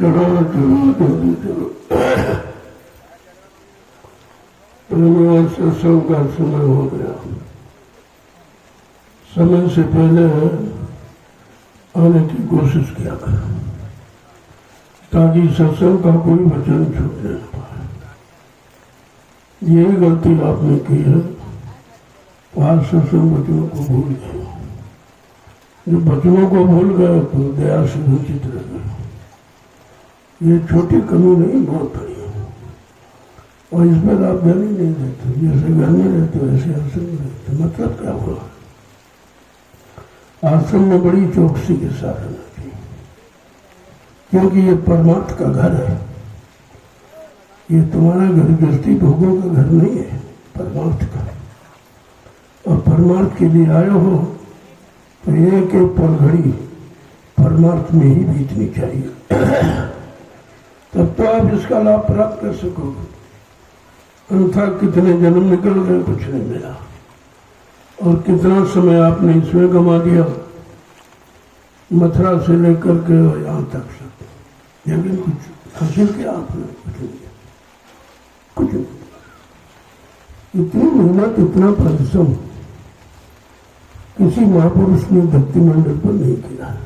चलो सत्संग का समय हो गया। समय से पहले आने की कोशिश किया करो ताकि सत्संग का कोई वचन छूट न पाए। यही गलती आपने की है। आज सत्संग वचनों को भूल गए। जो बचनों को भूल गए तो दया से वंचित रह गए। ये छोटी कमी नहीं, बहुत बड़ी है। और इसमें आप ध्यान ही नहीं देते। जैसे घर में रहते वैसे आश्रम में रहते। मतलब क्या हुआ? आश्रम में बड़ी चौकसी के साथ रहना चाहिए, क्योंकि ये परमार्थ का घर है। ये तुम्हारा घर गृहस्थी भोगों का घर नहीं है, परमार्थ का। और परमार्थ के लिए आए हो तो एक एक पल घड़ी परमार्थ में ही बीतनी चाहिए। तब तो आप इसका लाभ प्राप्त कर सकोगे। अन्यथा कितने जन्म निकल गए, कुछ नहीं मिला। और कितना समय आपने इसमें गंवा दिया, मथुरा से लेकर के यहाँ तक सब। लेकिन कुछ हासिल किया आपने? कुछ नहीं, कुछ नहीं। इतनी मेहनत, इतना परिश्रम किसी महापुरुष ने भक्ति मंडल पर नहीं किया।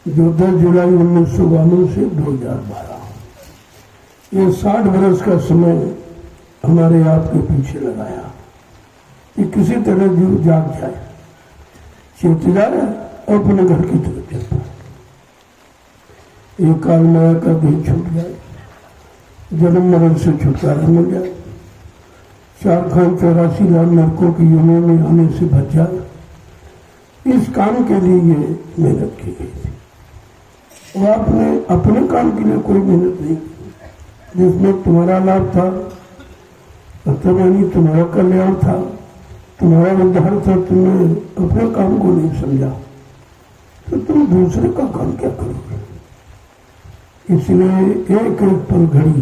जो 10 जुलाई 1952 से 2012, ये 60 वर्ष का समय हमारे आपके पीछे लगाया कि किसी तरह जीव जाग जाए, चेत जाए और अपने घर की तरफ चलता। एक काल माया का देह छूट जाए, जन्म मरण से छुटकारा मिल जाए, 484 लाख नरकों की योनियों में आने से बच जाए। इस काम के लिए ये मेहनत की गई थी। और आपने अपने काम के लिए कोई मेहनत नहीं की जिसमें तुम्हारा लाभ था, मतलब यानी तुम्हारा कल्याण था, तुम्हारा उद्धार था। तुमने अपने काम को नहीं समझा तो तुम दूसरे का काम क्या करोगे? इसलिए एक एक पल घड़ी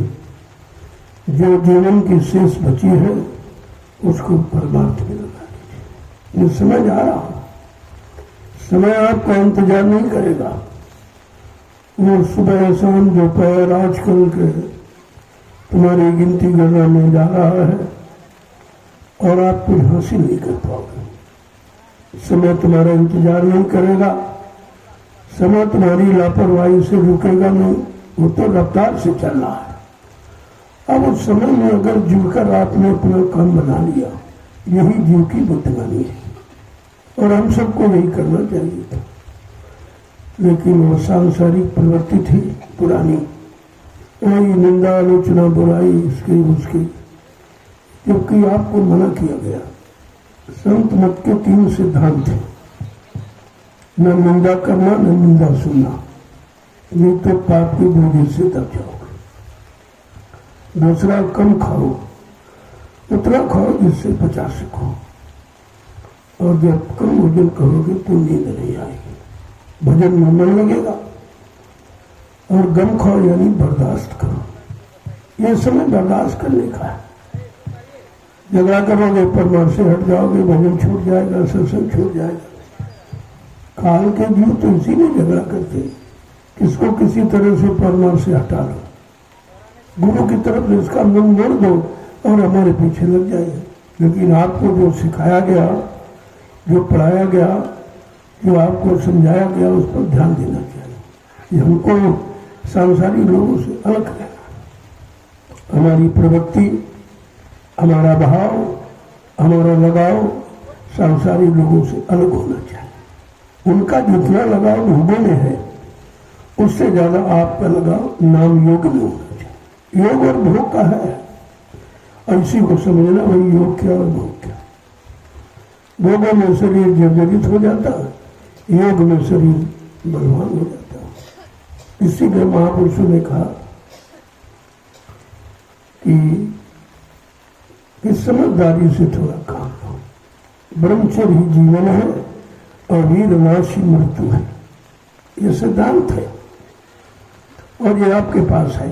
जो जीवन की शेष बची है उसको परमार्थ में लगा दीजिए। ये समय जा रहा, समय आपका इंतजार नहीं करेगा। वो सुबह शाम दोपहर आजकल के तुम्हारी गिनती गणना में जा रहा है और आप कुछ हासिल नहीं कर पाओगे। समय तुम्हारा इंतजार नहीं करेगा, समय तुम्हारी लापरवाही से रुकेगा नहीं। वो तो रफ्तार से चल रहा है। अब उस समय में अगर जीवकर आपने अपना काम बना लिया, यही जीव की बुद्धिमानी है और हम सबको यही करना चाहिए था। लेकिन वो सांसारिक प्रवृत्ति थी पुरानी, वही निंदा आलोचना बुराई इसकी उसकी, जबकि आपको मना किया गया। संत मत के 3 सिद्धांत थे, न निंदा करना, न निंदा सुनना, नहीं तो पाप की बोझ से दब जाओगे। दूसरा, कम खाओ, उतना खाओ जिससे बचा सको। और जब कम भोजन करोगे तो नींद नहीं आएगी, भजन में मन लगेगा। और गम खाओ यानी बर्दाश्त करो। ये समय बर्दाश्त करने का है। झगड़ा करोगे, परमार्थ से हट जाओगे, भजन छूट जाएगा, सत्संग छूट जाएगा। काल के जीव तो इसीलिए झगड़ा करते हैं, किसको किसी तरह से परमार्थ से हटा लो, गुरु की तरफ इसका मन मोड़ दो और हमारे पीछे लग जाएगा। लेकिन आपको जो सिखाया गया, जो पढ़ाया गया, जो आपको समझाया गया, उस पर ध्यान देना चाहिए कि हमको सांसारिक लोगों से अलग रहना। हमारी प्रवृत्ति, हमारा भाव, हमारा लगाव सांसारिक लोगों से अलग होना चाहिए। उनका जितना लगाव भोगों में है, उससे ज्यादा आपका लगाव नाम योग में होना चाहिए। योग और भोग का है, और इसी को समझना, वही योग क्या और भोग क्या। भोगों में शरीर जर्जरित हो जाता है, योग में शरीर बलवान हो जाता है। इसीलिए महापुरुषों ने कहा कि समझदारी से थोड़ा काम लो। ब्रह्मचर्य ही जीवन है और वीरनाश ही मृत्यु है। ये सिद्धांत है और ये आपके पास है,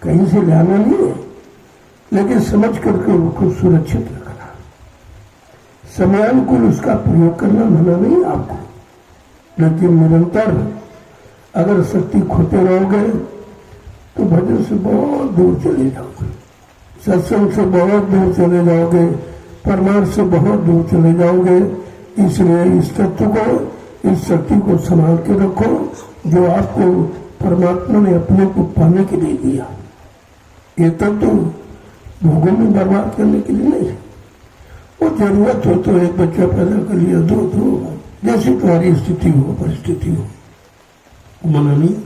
कहीं से लाना नहीं है, लेकिन समझ करके उसको सुरक्षित रखना, समयानुकूल उसका प्रयोग करना मना नहीं आपको। लेकिन निरंतर अगर शक्ति खोते रहोगे तो भजन से बहुत दूर चले जाओगे, सत्संग से बहुत दूर चले जाओगे, परमार्थ से बहुत दूर चले जाओगे। इसलिए इस तत्व को, इस शक्ति को संभाल के रखो जो आपको परमात्मा ने अपने को पाने के लिए दिया। ये तत्व भोगों में बर्बाद करने के लिए नहीं है। वो जरूरत हो तो एक बच्चा पैदा कर लिया, दो होगा, जैसी तुम्हारी स्थिति हो, परिस्थिति हो, मना नहीं।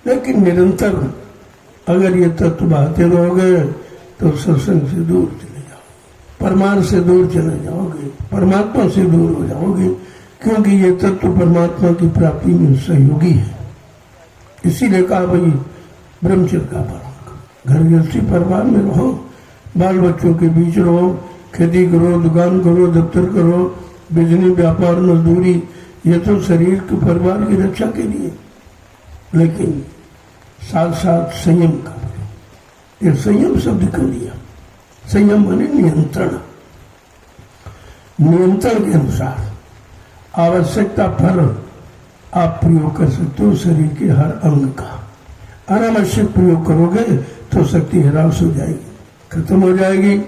लेकिन निरंतर अगर ये तत्व बहाते रहोगे तो सत्संग से दूर चले जाओगे, परमार्थ से दूर चले जाओगे, परमात्मा से दूर हो जाओगे, क्योंकि ये तत्व परमात्मा की प्राप्ति में सहयोगी है। इसीलिए कहा भाई ब्रह्मचर्य का पालन, घर गृहस्थी परिवार में रहो, बाल बच्चों के बीच रहो, खेती करो, दुकान करो, दफ्तर करो, बिजनेस, व्यापार, मजदूरी, ये तो शरीर के परिवार की रक्षा के लिए, लेकिन साथ साथ संयम का। ये संयम शब्द कर दिया, संयम माने नियंत्रण। नियंत्रण के अनुसार आवश्यकता पर आप प्रयोग कर सकते हो शरीर के हर अंग का। अनावश्यक प्रयोग करोगे तो शक्ति ह्रास हो जाएगी, खत्म हो जाएगी।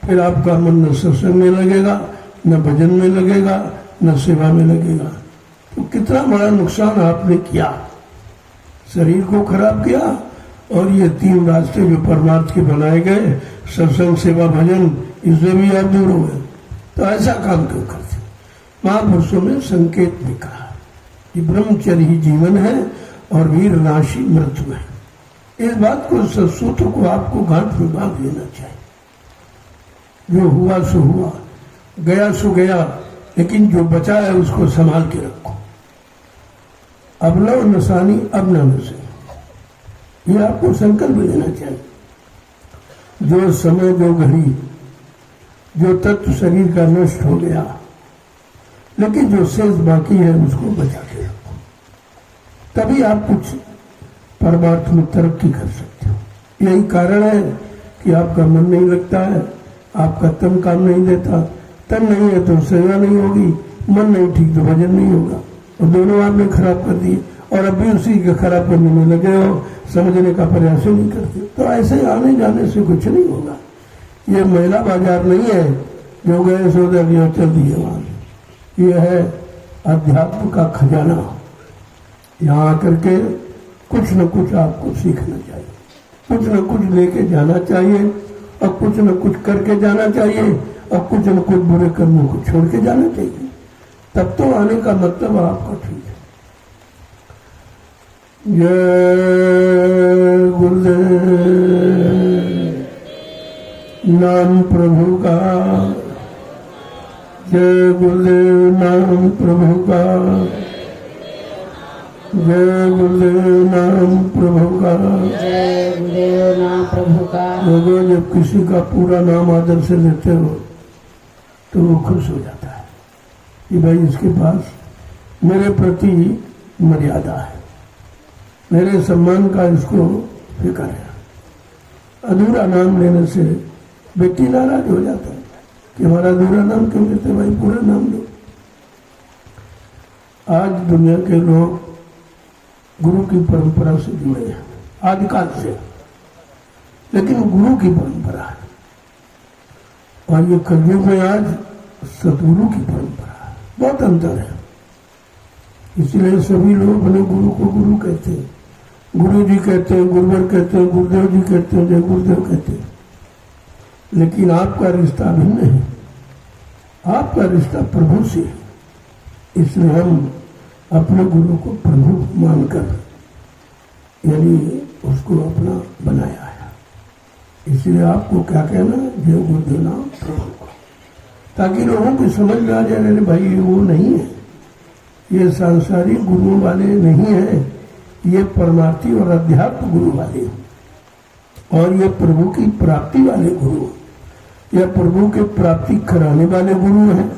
फिर आपका मन न सत्संग में लगेगा, न भजन में लगेगा, न सेवा में लगेगा। तो कितना बड़ा नुकसान आपने किया, शरीर को खराब किया। और ये तीन रास्ते जो परमार्थ के बनाए गए, सत्संग, सेवा, भजन, इससे भी आप दूर हो गए। तो ऐसा काम क्यों करते? महापुरुषों में संकेत भी कहा कि ब्रह्मचर्य ही जीवन है और वीर नाशी मृत्यु है। इस बात को, सूत्र को आपको गांठ में बांध लेना चाहिए। जो हुआ सो हुआ, गया सो गया, लेकिन जो बचा है उसको संभाल के रखो। अब लो नसानी अब न नसे, ये आपको संकल्प लेना चाहिए। जो समय, जो घड़ी, जो तत्व शरीर का नष्ट हो गया, लेकिन जो शेष बाकी है उसको बचा के रखो, तभी आप कुछ परमार्थ में तरक्की कर सकते हो। यही कारण है कि आपका मन नहीं लगता है, आपका तन काम नहीं देता। तन नहीं है तो सेवा नहीं होगी, मन नहीं ठीक तो भजन नहीं होगा, और दोनों आपने खराब कर दिए। और अब भी उसी के खराब करने में लगे हो, समझने का प्रयास नहीं करते। तो ऐसे आने जाने से कुछ नहीं होगा। ये महिला बाजार नहीं है जो गए सौदा किया चल दिए वहां। ये है अध्यात्म का खजाना। यहाँ आकर के कुछ न कुछ आपको सीखना चाहिए, कुछ न कुछ लेके जाना चाहिए, और कुछ न कुछ करके जाना चाहिए, और कुछ न कुछ बुरे कर्मों को छोड़ के जाना चाहिए। तब तो आने का मतलब आपका ठीक है। जय गुरुदेव, नाम प्रभु का, जय गुरुदेव, नाम प्रभु का, जय गुरुदेव, नाम प्रभु का, जय गुरुदेव, नाम प्रभु का। लोगों, जब किसी का पूरा नाम आदर से लेते हो तो वो खुश हो जाता है कि भाई इसके पास मेरे प्रति मर्यादा है, मेरे सम्मान का इसको फिक्र है। अधूरा नाम लेने से व्यक्ति नाराज हो जाता है कि हमारा अधूरा नाम क्यों लेते, भाई पूरा नाम लो। आज दुनिया के लोग गुरु की परंपरा से जुड़े हैं आदिकाल से, लेकिन गुरु की परंपरा है। और ये कलयुग में आज सतगुरु की परंपरा है, बहुत अंतर है। इसलिए सभी लोग अपने गुरु को गुरु कहते हैं, गुरु जी कहते हैं, गुरुवर कहते हैं, गुरुदेव जी कहते हैं, जय गुरुदेव कहते हैं। लेकिन आपका रिश्ता भिन्न है, आपका रिश्ता प्रभु से है। इसलिए हम अपने गुरु को प्रभु मानकर, यानी उसको अपना बनाया है। इसलिए आपको क्या कहना, जय गुरुदेव नाम प्रभु, ताकि लोगों को समझ में आ जाए अरे भाई ये वो नहीं है, ये सांसारिक गुरुओं वाले नहीं है, ये परमार्थी और अध्यात्म गुरु वाले, और ये प्रभु की प्राप्ति वाले गुरु, यह प्रभु के प्राप्ति कराने वाले गुरु हैं।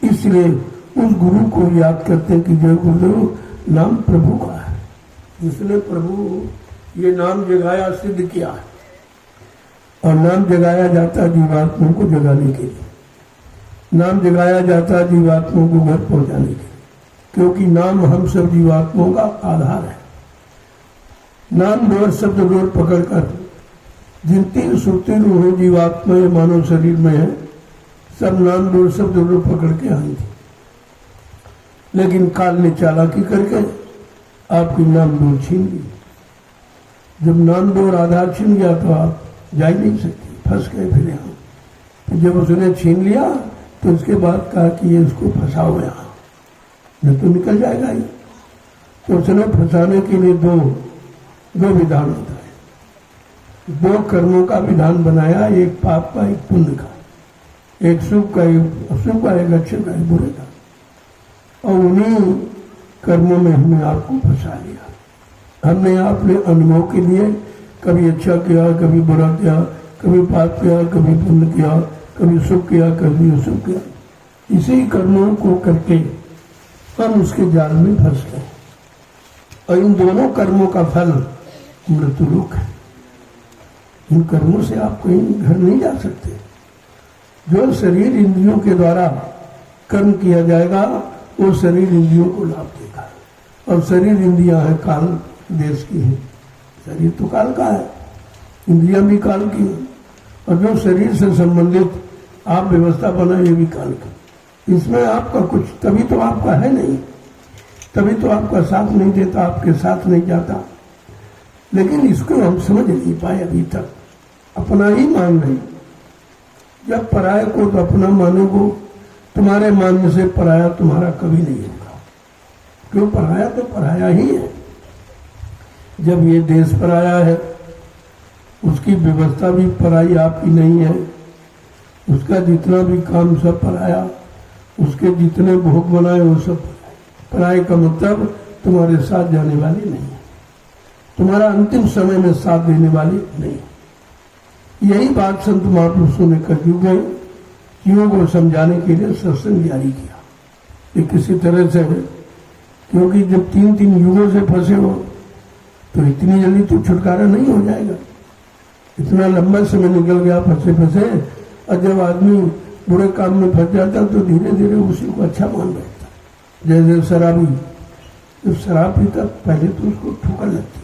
इसलिए उस गुरु को याद करते हैं कि जय गुरुदेव नाम प्रभु का है। इसलिए प्रभु ये नाम जगाया, सिद्ध किया है। और नाम जगाया जाता है जीवात्माओं को जगाने के लिए, नाम जगाया जाता है जीवात्माओं को घर पहुंचाने के लिए, क्योंकि नाम हम सब जीवात्माओं का आधार है। नाम डोर शब्द डोर पकड़कर जिन 3 सूती रूहें जीवात्मा मानव शरीर में है, सब नाम डोर शब्द डोर पकड़ के आई थी। लेकिन काल ने चालाकी करके आपकी नाम डोर छीन ली। जब नाम डोर आधार छीन गया तो आप जा ही नहीं सकती, फंस गए फिर यहाँ। तो जब उसने छीन लिया तो उसके बाद कहा कि ये इसको फंसाओ यहाँ, नहीं तो निकल जाएगा ये। तो उसने फंसाने के लिए दो विधान होता है, 2 कर्मों का विधान बनाया, एक पाप का, एक पुण्य का, एक शुभ का, एक अशुभ का, एक अच्छे का, एक बुरे का। और उन्हीं कर्मों में हमने आपको फंसा लिया। हमने आपने अनुभव के लिए कभी अच्छा किया, कभी बुरा किया, कभी पाप किया, कभी पुण्य किया, कभी सुख किया, कभी अशुभ किया। इसी कर्मों को करके हम उसके जाल में फंस गए। और इन दोनों कर्मों का फल मृत्युलोक है। इन कर्मों से आप कहीं घर नहीं जा सकते। जो शरीर इंद्रियों के द्वारा कर्म किया जाएगा वो शरीर इंद्रियों को लाभ देगा। और शरीर इंद्रियां है काल देश की है। शरीर तो काल का है, इंद्रियां भी काल की है। और जो शरीर से संबंधित आप व्यवस्था बनाए ये भी काल की। इसमें आपका कुछ, तभी तो आपका है नहीं, तभी तो आपका साथ नहीं देता, आपके साथ नहीं जाता। लेकिन इसको हम समझ नहीं पाए अभी तक, अपना ही मान रहे। जब पराये को तो अपना मानोगो, तुम्हारे मानने से पराया तुम्हारा कभी नहीं होगा। क्यों? पराया तो पराया ही है। जब ये देश पराया है, उसकी व्यवस्था भी पराई आपकी नहीं है, उसका जितना भी काम सब पराया, उसके जितने भोग बनाए वो सब पराये का मतलब तुम्हारे साथ जाने वाली नहीं है, तुम्हारा अंतिम समय में साथ देने वाली नहीं। यही बात संत महापुरुषों ने कलयुग में जीवों को समझाने के लिए सत्संग जारी किया कि किसी तरह से, क्योंकि जब 3 युगों से फंसे हो तो इतनी जल्दी तो छुटकारा नहीं हो जाएगा। इतना लंबा समय निकल गया फंसे। और जब आदमी बुरे काम में फंस जाता तो धीरे धीरे उसी को अच्छा मान बैठता। जैसे शराबी जब शराब पीता पहले तो उसको ठोकर लगती,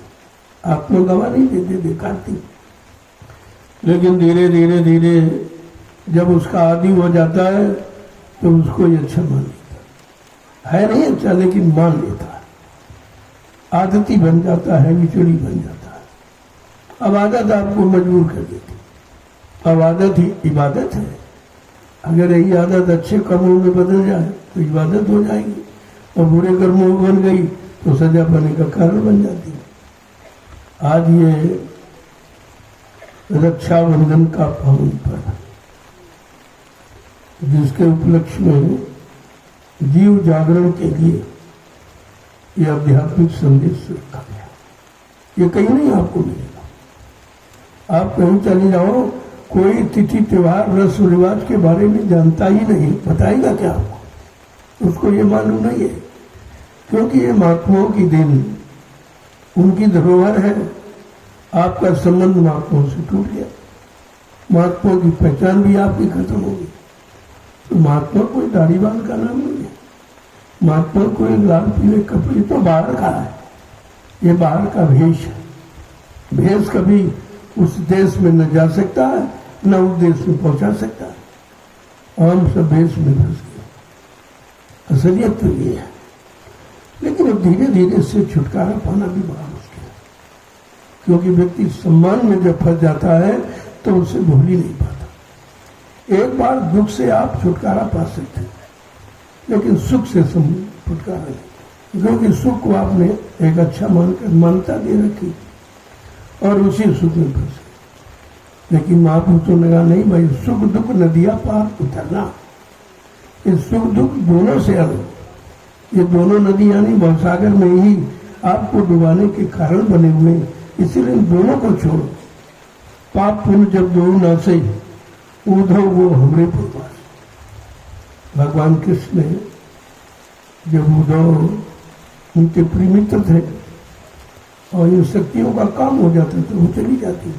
आत्मा गवाह नहीं देते, बेकार थी। लेकिन धीरे धीरे धीरे जब उसका आदि हो जाता है तो उसको ये अच्छा मान लेता है। नहीं अच्छा, लेकिन मान लेता है। आदती बन जाता है, विचुड़ी बन जाता है। अब आदत आपको मजबूर कर देती। अब आदत ही इबादत है। अगर यही आदत अच्छे कर्मों में बदल जाए तो इबादत हो जाएगी, और बुरे कर्मों में बन गई तो सजा पाने का कारण बन जाती है। आज ये रक्षाबंधन का पावन पर्व, जिसके उपलक्ष्य में जीव जागरण के लिए यह आध्यात्मिक संदेश रखा गया। ये कहीं नहीं आपको मिलेगा। आप कहीं चले जाओ, कोई तिथि त्योहार रस्म रिवाज के बारे में जानता ही नहीं, बताएगा क्या आपको? उसको ये मालूम नहीं है, क्योंकि ये महात्माओं की देन, उनकी धरोहर है। आपका संबंध महात्माओं से टूट गया, महात्माओं की पहचान भी आपकी खत्म होगी। तो महात्मा कोई दाढ़ीवाल का नाम नहीं है, महात्मा कोई लाल पीले कपड़े तो बाहर का है, ये बाहर का भेष है। भेष कभी उस देश में न जा सकता है, न उस देश में पहुंचा सकता है। हम सब भेष में फंस गए। असलियत तो ये है, लेकिन अब धीरे धीरे इससे छुटकारा पाना भी बड़ा मुश्किल है, क्योंकि व्यक्ति सम्मान में जब फंस जाता है तो उसे भूल ही नहीं पाता। एक बार दुख से आप छुटकारा पा सकते हैं, लेकिन सुख से छुटकारा नहीं, क्योंकि सुख को आपने एक अच्छा मानकर मान्यता दे रखी और उसी सुख में फंसे। लेकिन महापुरुषों ने कहा नहीं भाई, सुख दुख नदियां पार उतरना। ये सुख दुख दोनों से अलग, ये दोनों नदी यानी भवसागर में ही आपको डुबाने के कारण बने हुए, इसलिए इन दोनों को छोड़ो। पाप पुण्य जब दोनों ना से उधव वो हमरे पूर्वास। भगवान कृष्ण ने जब उद्धव उनके प्रिय मित्र थे और इन शक्तियों का काम हो जाता तो वो चली जाती।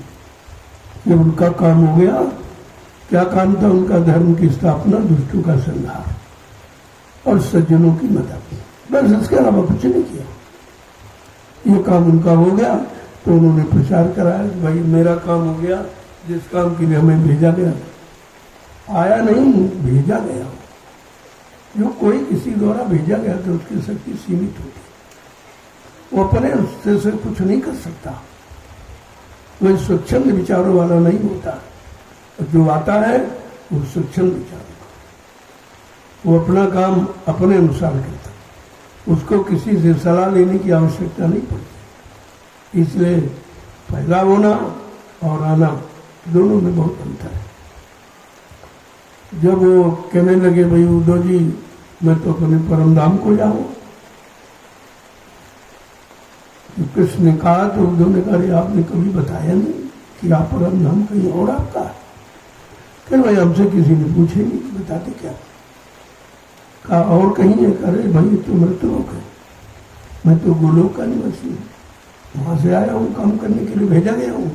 जब उनका काम हो गया, क्या काम था उनका? धर्म की स्थापना, दुष्टों का संहार और सज्जनों की मदद, बस इसके अलावा कुछ नहीं किया। ये काम उनका हो गया तो उन्होंने प्रचार कराया कि भाई मेरा काम हो गया, जिस काम के लिए हमें भेजा गया था। आया नहीं, भेजा गया। जो कोई किसी द्वारा भेजा गया तो उसकी शक्ति सीमित होती, वो अपने उससे से कुछ नहीं कर सकता, वह स्वच्छंद विचारों वाला नहीं होता। जो आता है वो स्वच्छंद विचारों का, वो अपना काम अपने अनुसार करता, उसको किसी से सलाह लेने की आवश्यकता नहीं पड़ती। इसलिए पैदा होना और आना दोनों में बहुत अंतर है। जब वो कहने लगे भाई उद्धव जी मैं तो अपने परम धाम को जाऊं, तो कृष्ण ने कहा, तो उद्धव ने कहा आपने कभी बताया नहीं कि आप परम धाम कहीं और आपका है? फिर भाई हमसे किसी ने पूछे नहीं, बताते क्या? कहा और कहीं है? करे भाई तो मृत्युलोक है, मैं तो गोलोक का निवासी हूँ, वहां से आया हूँ, काम करने के लिए भेजा गया हूँ।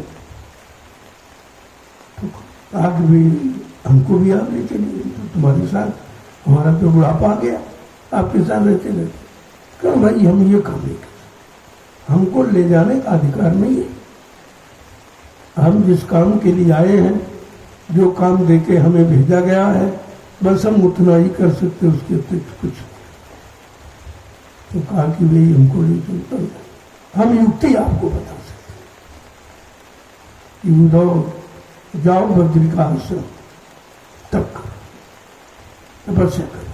तो कहा कि भाई हमको भी आप ले चलिए, तो तुम्हारे साथ, हमारा तो बुढ़ापा आ गया, आपके साथ रहते रहते। कहा भाई हम ये काम नहीं करते, हमको ले जाने का अधिकार नहीं है। हम जिस काम के लिए आए हैं, जो काम देके हमें भेजा गया है, बस हम उतना ही कर सकते, उसके अतिरिक्त कुछ। तो कहा कि भाई हमको ले चलता, हम युक्ति आपको बता सकते हैं। उद्धव जाओ बद्री का आश्रम तक तपस्या करो।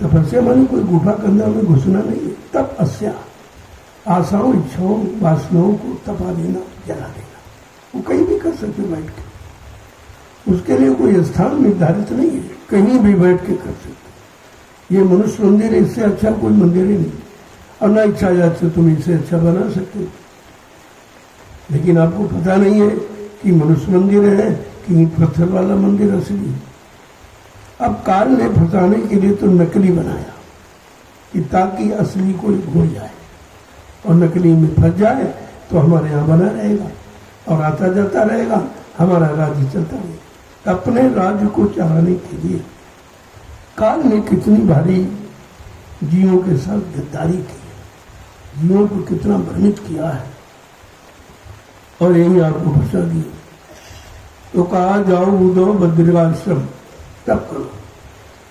तपस्या मानी कोई गुफा के अंदर में घुसना नहीं है। तपस्या आशाओं, इच्छाओं, वासनाओं को तपा देना, जला देना, वो कहीं भी कर सकते बैठ के। उसके लिए कोई स्थान निर्धारित नहीं है, कहीं भी बैठ के कर सकते। ये मनुष्य मंदिर है, इससे अच्छा कोई मंदिर ही नहीं, और ना इच्छा जात से तुम इसे अच्छा बना सकते हो। लेकिन आपको पता नहीं है कि मनुष्य मंदिर है कि पत्थर वाला मंदिर असली है। अब काल ने फंसाने के लिए तो नकली बनाया कि ताकि असली कोई भूल जाए और नकली में फंस जाए तो हमारे यहाँ बना रहेगा और आता जाता रहेगा, हमारा राज्य चलता रहेगा। अपने राज्य को चलाने के लिए काल ने कितनी भारी जीवों के साथ गद्दारी की, जीवों को कितना भ्रमित किया है, और यही आपको फंसा दिया। तो कहा जाओ उद्धव बद्रिकाश्रम तब करो।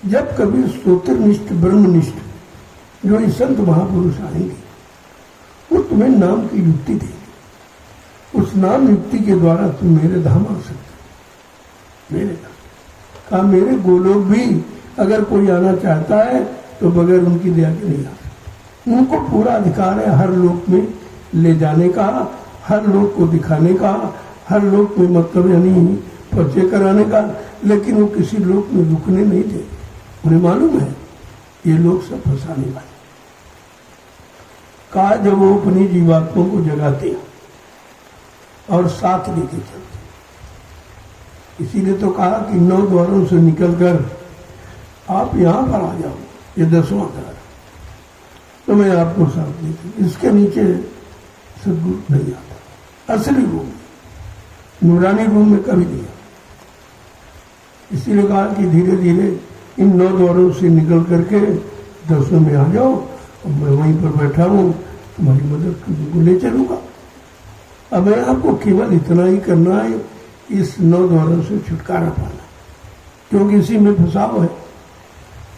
जब कभी स्तोत्रनिष्ठ ब्रह्मनिष्ठ जो ये संत महापुरुष आएंगे, वो तुम्हें नाम की युक्ति देंगे। उस नाम युक्ति के द्वारा तुम मेरे धाम आ सकते। मेरे धाम कहा, मेरे गोलोक भी अगर कोई आना चाहता है तो बगैर उनकी दया के नहीं आ सकता। उनको पूरा अधिकार है हर लोक में ले जाने का, हर लोक को दिखाने का, हर लोक में मतलब यानी परिचय कराने का, लेकिन वो किसी लोक में रुकने नहीं दे। उन्हें मालूम है ये लोग सब फंसाने वाले। कहा जब वो अपनी जीवात्मा को जगाते और साथ लेके चलते, इसीलिए तो कहा कि 9 द्वारों से निकलकर आप यहां पर आ जाओ, ये 10वां द्वार, तो मैं आपको साथ लेती। इसके नीचे सदगुरु नहीं आता, असली रूम में, नूरानी रूम में कभी नहीं आता। इसीलिए कहा कि धीरे धीरे इन 9 द्वारों से निकल करके 10वें में आ जाओ, और मैं वहीं पर बैठा हूँ, तुम्हारी मदद को ले चलूंगा। अब मैं आपको केवल इतना ही करना है, इस 9 द्वारों से छुटकारा पाना, क्योंकि इसी में फंसाव है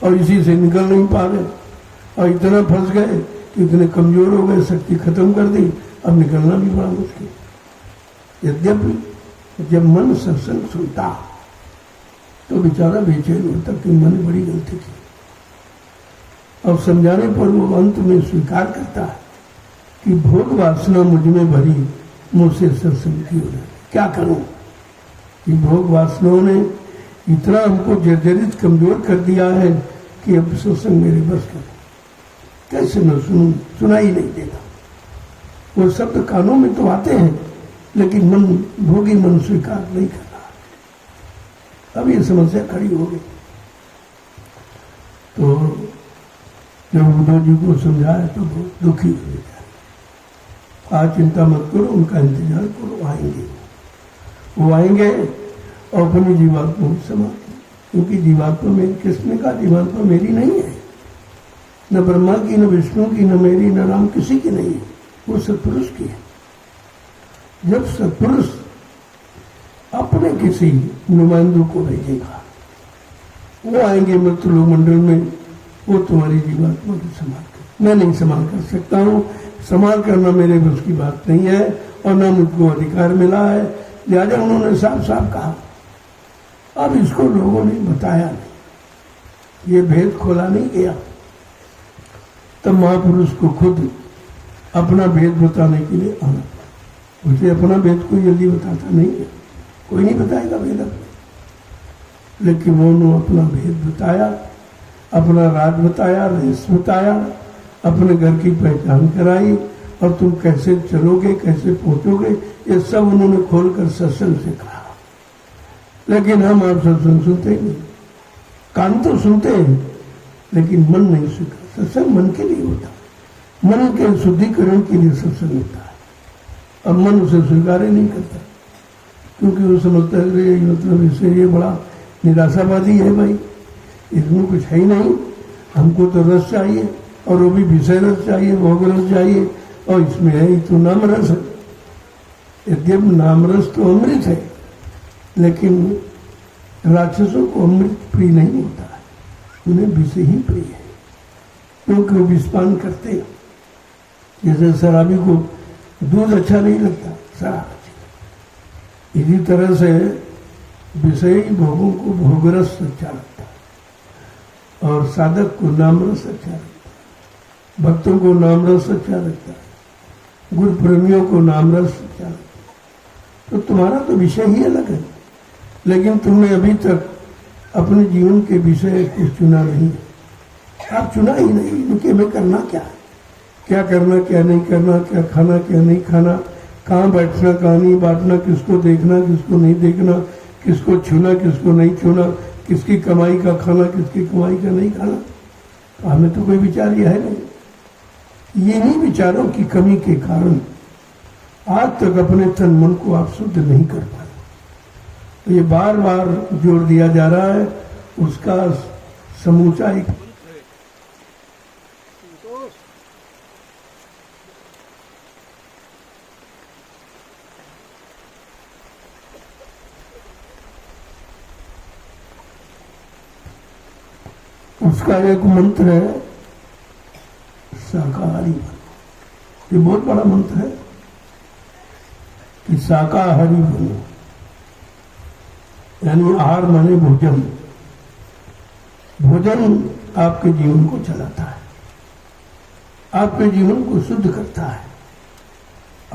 और इसी से निकल नहीं पा रहे, और इतना फंस गए कि इतने कमजोर हो गए, शक्ति खत्म कर दी, अब निकलना भी बड़ा मुश्किल। यद्यपि जब मन सत्संग सुनता तो बेचारा बेचैन होता कि मैंने बड़ी गलती की, और समझाने पर वो अंत में स्वीकार करता है कि भोग वासना मुझ में भरी, मुझसे सत्संग की हो जाए। क्या करूं कि भोग वासनाओं ने इतना हमको जर्जरित कमजोर कर दिया है कि अब सत्संग मेरे बस का कैसे मैं सुनूं, सुनाई नहीं देता। वो शब्द कानों में तो आते हैं, लेकिन मन, भोगी मन स्वीकार नहीं कर रहा। अब ये समस्या खड़ी हो गई। तो जब उद्धव जी को समझाया तो बहुत दुखी हो गया। आज चिंता मत करो, उनका इंतजार करो, आएंगे, वो आएंगे और अपनी जीवात्मा में समाते, क्योंकि जीवात्मा मेरी, किसने कहा जीवात्मा मेरी नहीं है, न ब्रह्मा की, न विष्णु की, न मेरी, न राम, किसी की नहीं है। वो सत्पुरुष की है। जब सत्पुरुष अपने किसी नुमाइंदों को भेजेगा, वो आएंगे मृत्यु लोक मंडल में, वो तुम्हारी जीवात्मा को संभाल कर, मैं नहीं संभाल कर सकता हूँ, संभाल करना मेरे बस की बात नहीं है और ना मुझको अधिकार मिला है। लिहाजा उन्होंने साफ साफ कहा। अब इसको लोगों ने बताया नहीं, ये भेद खोला नहीं गया। तब महापुरुष को खुद अपना भेद बताने के लिए आना पड़ा। उसे अपना भेद कोई जल्दी बताता नहीं है, कोई नहीं बताएगा भेद अपना, लेकिन उन्होंने अपना भेद बताया, अपना राज बताया, रहस्य बताया, अपने घर की पहचान कराई और तुम कैसे चलोगे, कैसे पहुंचोगे, ये सब उन्होंने खोलकर सत्संग से कहा। लेकिन हम आप सत्संग सुनते ही नहीं, कान तो सुनते हैं लेकिन मन नहीं सुनता। सत्संग मन के लिए होता, मन के शुद्धिकरण के लिए सत्संग होता है। अब मन उसे स्वीकार ही नहीं करता, क्योंकि वो समझता है मतलब इससे ये बड़ा निराशावादी है भाई, इसमें कुछ है ही नहीं, हमको तो रस चाहिए और वो भी विषय रस चाहिए, भोग रस चाहिए, और इसमें है तो नाम रस है। यद्यप नाम रस तो अमृत है, लेकिन राक्षसों को अमृत प्रिय नहीं होता है, उन्हें विष ही प्रिय है, क्योंकि वो विषपान करते हैं। जैसे शराबी को दूध अच्छा नहीं लगता, शराब अच्छी। इसी तरह से विषयी भोगों को भोगरस अच्छा लगता है और साधक को नामरस अच्छा लगता है, भक्तों को नामरस अच्छा लगता है, गुरु प्रेमियों को नामरस अच्छा लगता है। तो तुम्हारा तो विषय ही अलग है, लेकिन तुमने अभी तक अपने जीवन के विषय कुछ चुना नहीं है। आप चुना ही नहीं, क्योंकि हमें करना क्या है, क्या करना क्या नहीं करना, क्या खाना क्या नहीं खाना, कहाँ बैठना कहाँ नहीं बैठना, किसको देखना किसको नहीं देखना, किसको छूना किसको नहीं छूना, किसकी कमाई का खाना किसकी कमाई का नहीं खाना। तो हमें तो कोई विचार यह है नहीं। ये नहीं विचारों की कमी के कारण आज तक अपने तन मन को आप शुद्ध नहीं कर पाए। तो ये बार बार जोर दिया जा रहा है, उसका समूचा एक उसका एक मंत्र है शाकाहारी बनो। ये बहुत बड़ा मंत्र है कि शाकाहारी बनो, यानी आहार माने भोजन। भोजन आपके जीवन को चलाता है, आपके जीवन को शुद्ध करता है,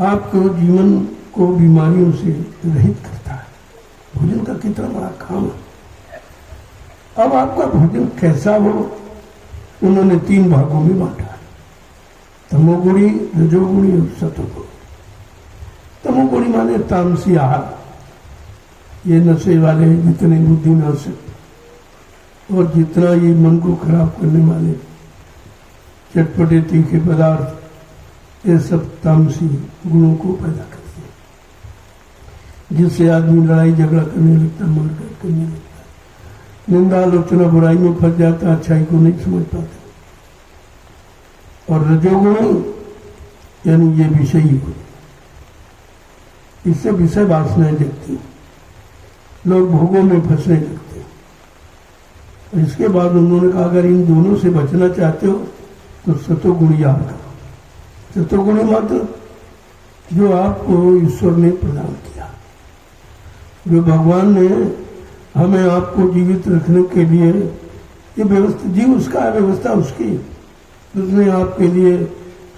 आपके जीवन को बीमारियों से रहित करता है। भोजन का कितना बड़ा काम है। अब आपका भोजन कैसा हो, उन्होंने 3 भागों में बांटा है, तमोगुणी, रजोगुणी और सतोगुणी। तमोगुणी माने तामसी आहार, ये नशे वाले, जितने बुद्धि नाशक और जितना ये मन को खराब करने वाले चटपटे तीखे पदार्थ, ये सब तामसी गुणों को पैदा करते हैं, जिससे आदमी लड़ाई झगड़ा करने लगता, मारकाट करने लगता, निंदा आलोचना बुराई में फंस जाता, अच्छाई को नहीं समझ पाता। और रजोगुणी यानी ये विषयी गुण, इससे विषय वासनाएं जगती हैं, लोग भोगों में फंसने लगते हैं। इसके बाद उन्होंने कहा अगर इन दोनों से बचना चाहते हो तो सतोगुणी याद करो। सतोगुणी मतलब जो आपको ईश्वर ने प्रदान किया, जो भगवान ने हमें आपको जीवित रखने के लिए ये व्यवस्था, जीव उसका है, व्यवस्था उसकी। उसने आपके लिए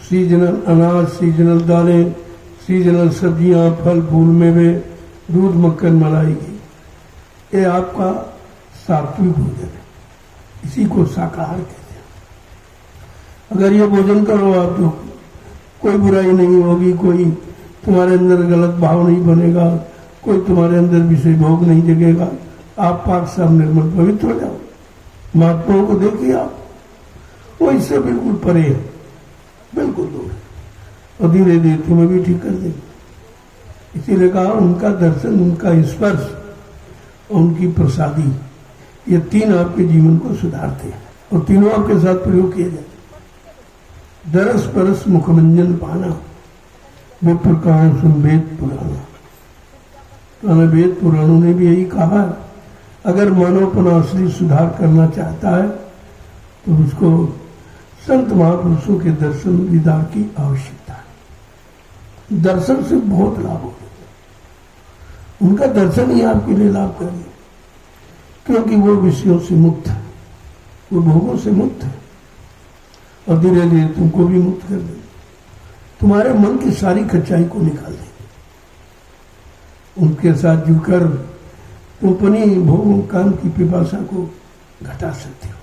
सीजनल अनाज, सीजनल दालें, सीजनल सब्जियां, फल फूल मेवे, दूध मक्खन मलाई की, ये आपका सात्विक भोजन है, इसी को शाकाहार कहते हैं। अगर ये भोजन करो आप तो कोई बुराई नहीं होगी, कोई तुम्हारे अंदर गलत भाव नहीं बनेगा, कोई तुम्हारे अंदर विषय भोग नहीं जगेगा, आप पाक साफ निर्मल पवित्र हो जाओ। महात्माओं को देखिए आप, वो इससे बिल्कुल परे है, बिल्कुल दूर है, और धीरे धीरे तुम्हें भी ठीक कर देंगे। इसीलिए कहा उनका दर्शन, उनका स्पर्श, उनकी प्रसादी, ये 3 आपके जीवन को सुधारते हैं और तीनों आपके साथ प्रयोग किए जाते। दरस परस मुखमंजन पाना, विप्र कहा सुन वेद पुराण। तो वेद पुराणों ने भी यही कहा, अगर मानव अपना असली सुधार करना चाहता है तो उसको संत महापुरुषों के दर्शन दीदार की आवश्यकता है। दर्शन से बहुत लाभ होता है, उनका दर्शन ही आपके लिए लाभकारी है, क्योंकि वो विषयों से मुक्त है, वो भोगों से मुक्त है, और धीरे धीरे तुमको भी मुक्त कर देंगे, तुम्हारे मन की सारी कच्चाई को निकाल देंगे। उनके साथ जुड़कर तुम अपनी भोगों काम की पिपासा को घटा सकते हो,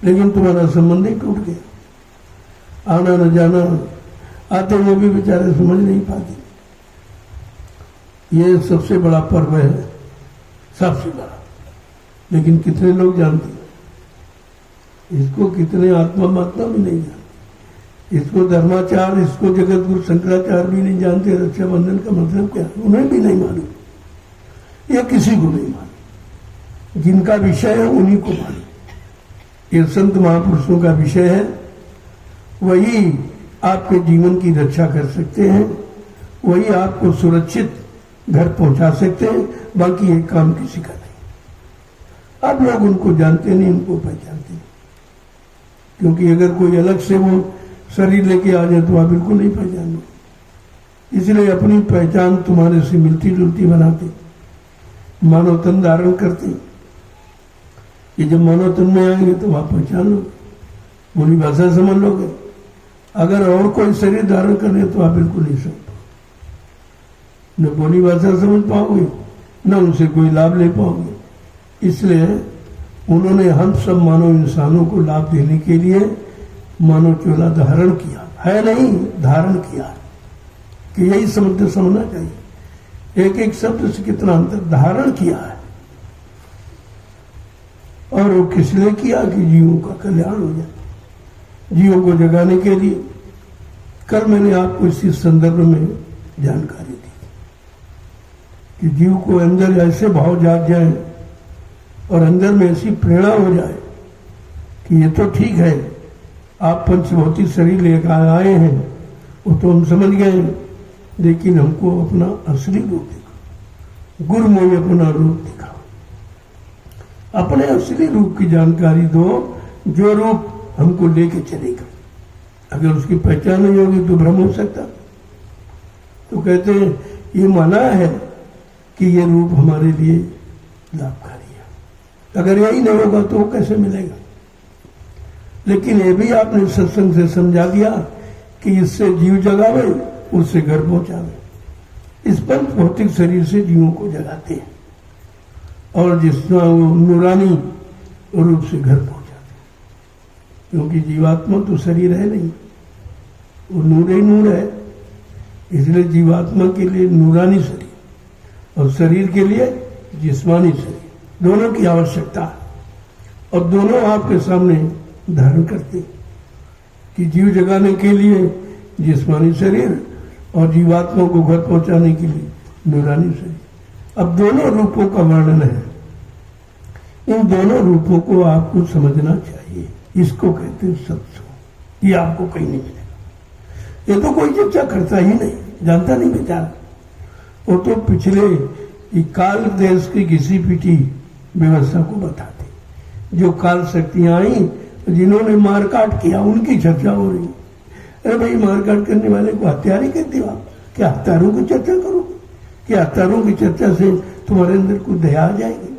लेकिन तुम्हारा संबंध ही टूट गया। आना न जाना, आते हुए भी बेचारे समझ नहीं पाते। ये सबसे बड़ा पर्व है, सबसे बड़ा, लेकिन कितने लोग जानते हैं इसको? कितने आत्मा महात्मा भी नहीं जानते इसको। धर्माचार, इसको जगत गुरु शंकराचार्य भी नहीं जानते। रक्षाबंधन का मतलब क्या, उन्हें भी नहीं मालूम, ये किसी को नहीं मालूम। जिनका विषय है उन्हीं को मालूम। ये संत महापुरुषों का विषय है, वही आपके जीवन की रक्षा कर सकते हैं, वही आपको सुरक्षित घर पहुंचा सकते हैं, बाकी ये काम किसी का नहीं। आप लोग उनको जानते नहीं, उनको पहचानते नहीं, क्योंकि अगर कोई अलग से वो शरीर लेके आ जाए तो आप बिल्कुल नहीं पहचानोगे। इसलिए अपनी पहचान तुम्हारे से मिलती जुलती बनाते, मानव तन धारण करते। ये जब मानव तन में आएंगे तो आप पहचान लोगे, बोली भाषा समझ लोगे। अगर और कोई शरीर धारण कर ले तो आप बिल्कुल नहीं समझ पाओगे, न बोली भाषा समझ पाओगे, न उनसे कोई लाभ ले पाओगे। इसलिए उन्होंने हम सब मानव इंसानों को लाभ देने के लिए मानव चोला धारण किया है, नहीं धारण किया, कि यही समझना चाहिए। एक एक शब्द से कितना अंतर, धारण किया है। और वो किस लिए किया? कि जीवों का कल्याण हो जाए, जीवों को जगाने के लिए। कल मैंने आपको इसी संदर्भ में जानकारी दी कि जीव को अंदर ऐसे भाव जाग जाए और अंदर में ऐसी प्रेरणा हो जाए कि ये तो ठीक है, आप पंचभौतिक शरीर लेकर आए हैं, वो तो हम समझ गए, लेकिन हमको अपना असली रूप दिखाओ, गुरुमोही अपना रूप दिखाओ, अपने असली रूप की जानकारी दो, जो रूप हमको लेके चलेगा। अगर उसकी पहचान नहीं होगी तो भ्रम हो सकता। तो कहते हैं ये माना है कि ये रूप हमारे लिए लाभकारी है। अगर यही नहीं होगा तो वो कैसे मिलेगा? लेकिन ये भी आपने सत्संग से समझा दिया कि इससे जीव जगावे, उससे घर पहुंचावे। इस पंच भौतिक शरीर से जीवों को जगाते हैं और जिसमें वो नूरानी रूप से घर पहुंचाते हैं, क्योंकि जीवात्मा तो शरीर है नहीं, वो नूर ही नूर है। इसलिए जीवात्मा के लिए नूरानी शरीर और शरीर के लिए जिस्मानी शरीर, दोनों की आवश्यकता है, और दोनों आपके सामने धारण करते हैं कि जीव जगाने के लिए जिस्मानी शरीर और जीवात्मा को घर पहुंचाने के लिए नूरानी शरीर। अब दोनों रूपों का वर्णन है, इन दोनों रूपों को आपको समझना चाहिए। इसको कहते हैं सत्संग। ये आपको कहीं नहीं मिलेगा, ये तो कोई चर्चा करता ही नहीं, जानता नहीं बेचारा। वो तो पिछले काल देश की घिसी पीटी व्यवस्था को बताते, जो काल शक्तियां आई, जिन्होंने मारकाट किया, उनकी चर्चा हो रही। अरे भाई, मारकाट करने वाले को हत्यारे कहते हो आप? क्या हत्यारों की चर्चा करोगे? क्या हत्यारों की चर्चा से तुम्हारे अंदर कुछ दया आ जाएगी?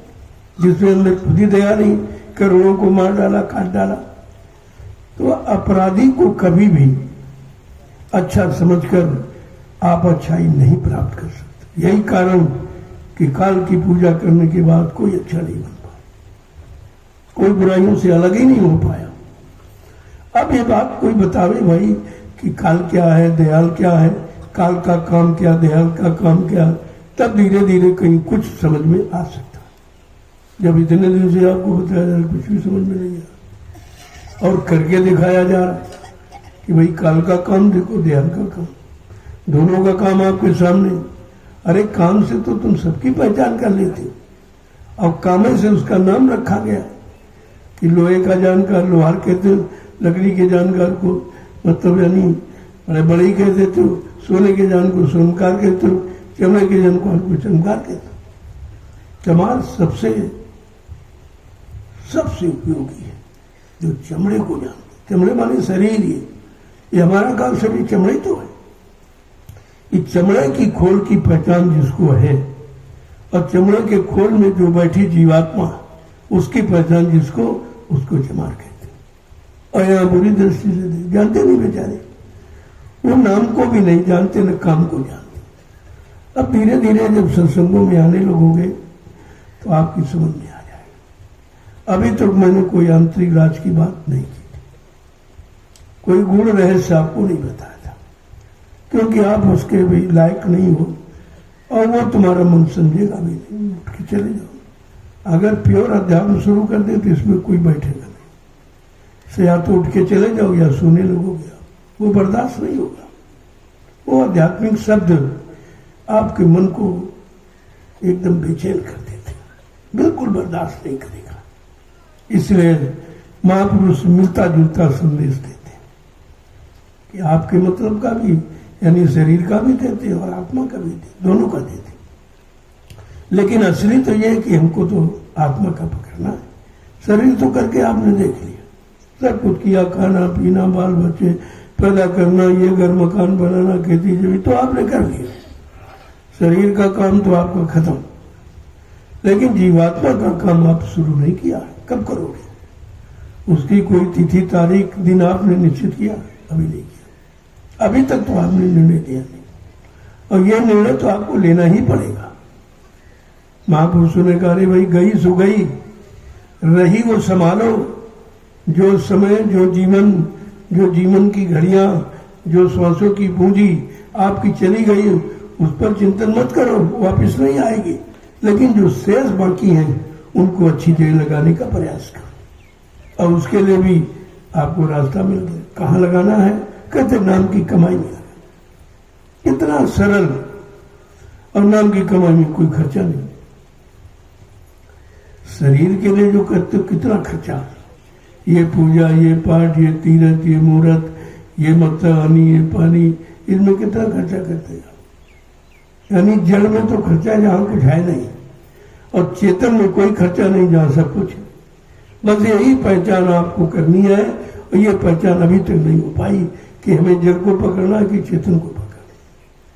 जिसके अंदर खुद ही दया नहीं, करोड़ों को मार डाला, काट डाला। तो अपराधी को कभी भी अच्छा समझकर आप अच्छाई नहीं प्राप्त कर सकते। यही कारण कि काल की पूजा करने के बाद कोई अच्छा नहीं बन पाया, कोई बुराइयों से अलग ही नहीं हो पाया। अब ये बात कोई बतावे भाई कि काल क्या है, दयाल क्या है, काल का काम क्या, दयाल का काम क्या, तब धीरे धीरे कहीं कुछ समझ में आ सकता है। जब इतने दिन से आपको बताया जा रहा, कुछ भी समझ में नहीं आ, और करके दिखाया जा रहा कि भाई काल का काम देखो, दयाल का काम, दोनों का काम आपके सामने। अरे काम से तो तुम सबकी पहचान कर लेते हो, और कामे से उसका नाम रखा गया कि लोहे का जानकार लोहार कहते हो, लकड़ी के जानकार को मतलब यानी बड़े बड़े ही कहते थे, सोने के जान को सोनकार कहते हो, चमड़े के जान को चमकार कहते हो। चमार सबसे उपयोगी है जो चमड़े को जानते। चमड़े माने शरीर, ये हमारा काम शरीर चमड़े तो है। इस चमड़े की खोल की पहचान जिसको है, और चमड़े के खोल में जो बैठी जीवात्मा उसकी पहचान जिसको, उसको चमार कहते हैं। और यहाँ बुरी दृष्टि से जानते नहीं बेचारे, वो नाम को भी नहीं जानते न काम को जानते। अब धीरे धीरे जब सत्संगों में आने लगोगे तो आपकी समझ में आ जाएगा। अभी तक मैंने कोई आंतरिक राज की बात नहीं की, कोई गूढ़ रहस्य आपको नहीं बताया था, क्योंकि आप उसके भी लायक नहीं हो और वो तुम्हारा मन समझेगा भी नहीं। उठ के चले जाओ। अगर प्योर अध्यात्म शुरू कर दे तो इसमें कोई बैठेगा नहीं। से या तो उठ के चले जाओ या सोने लगोगे, वो बर्दाश्त नहीं होगा। वो आध्यात्मिक शब्द आपके मन को एकदम बेचैन कर देते, बिल्कुल बर्दाश्त नहीं करेगा। इसलिए महापुरुष मिलता जुलता संदेश देते हैं कि आपके मतलब का भी, यानी शरीर का भी देते और आत्मा का भी देते, दोनों का देते। लेकिन असली तो यह है कि हमको तो आत्मा का पकड़ना है। शरीर तो करके आपने देख लिया, सब कुछ किया, खाना पीना, बाल बच्चे पैदा करना, ये घर मकान बनाना, खेती जमी तो आपने कर लिया। शरीर का काम तो आपका खत्म, लेकिन जीवात्मा का काम आप शुरू नहीं किया। कब करोगे? उसकी कोई तिथि तारीख दिन आपने निश्चित किया? अभी नहीं किया। अभी तक तो आपने निर्णय लिया नहीं, और यह निर्णय तो आपको लेना ही पड़ेगा। महापुरुषों ने कहा, रे भाई गई सो गई, रही वो संभालो। जो समय, जो जीवन की घड़ियां, जो श्वासों की पूंजी आपकी चली गई, उस पर चिंतन मत करो, वापस नहीं आएगी। लेकिन जो शेष बाकी हैं उनको अच्छी जगह लगाने का प्रयास करो, और उसके लिए भी आपको रास्ता मिल गया। कहाँ लगाना है? कहते नाम की कमाई में। इतना सरल, और नाम की कमाई में कोई खर्चा नहीं। शरीर के लिए जो करते हो कितना खर्चा, ये पूजा, ये पाठ, ये तीरथ, ये मुहूर्त, ये मतदानी, ये पानी, इनमें कितना खर्चा करते हैं। यानी जड़ में तो खर्चा जहां कुछ है नहीं, और चेतन में कोई खर्चा नहीं जहां सब कुछ है। बस यही पहचान आपको करनी है, और ये पहचान अभी तक नहीं हो पाई कि हमें जड़ को पकड़ना है कि चेतन को पकड़ना।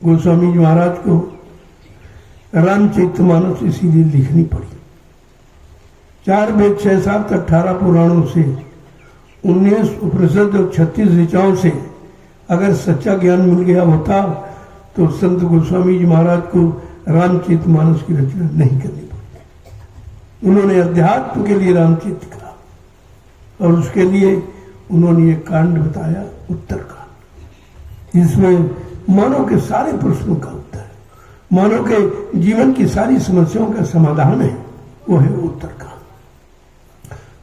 गोस्वामी जी महाराज को रामचरितमानस इसीलिए लिखनी पड़ी। 4 वेद, 6, 7, 18 पुराणों से, 19 उपनिषद और 36 ऋचाओं से अगर सच्चा ज्ञान मिल गया होता तो संत गोस्वामी जी महाराज को रामचरितमानस की रचना नहीं करनी पड़ती। उन्होंने अध्यात्म के लिए रामचरित कहा, और उसके लिए उन्होंने एक कांड बताया, उत्तर कांड, जिसमें मानव के सारे प्रश्नों का उत्तर है, मानव के जीवन की सारी समस्याओं का समाधान है, वो है उत्तर कांड।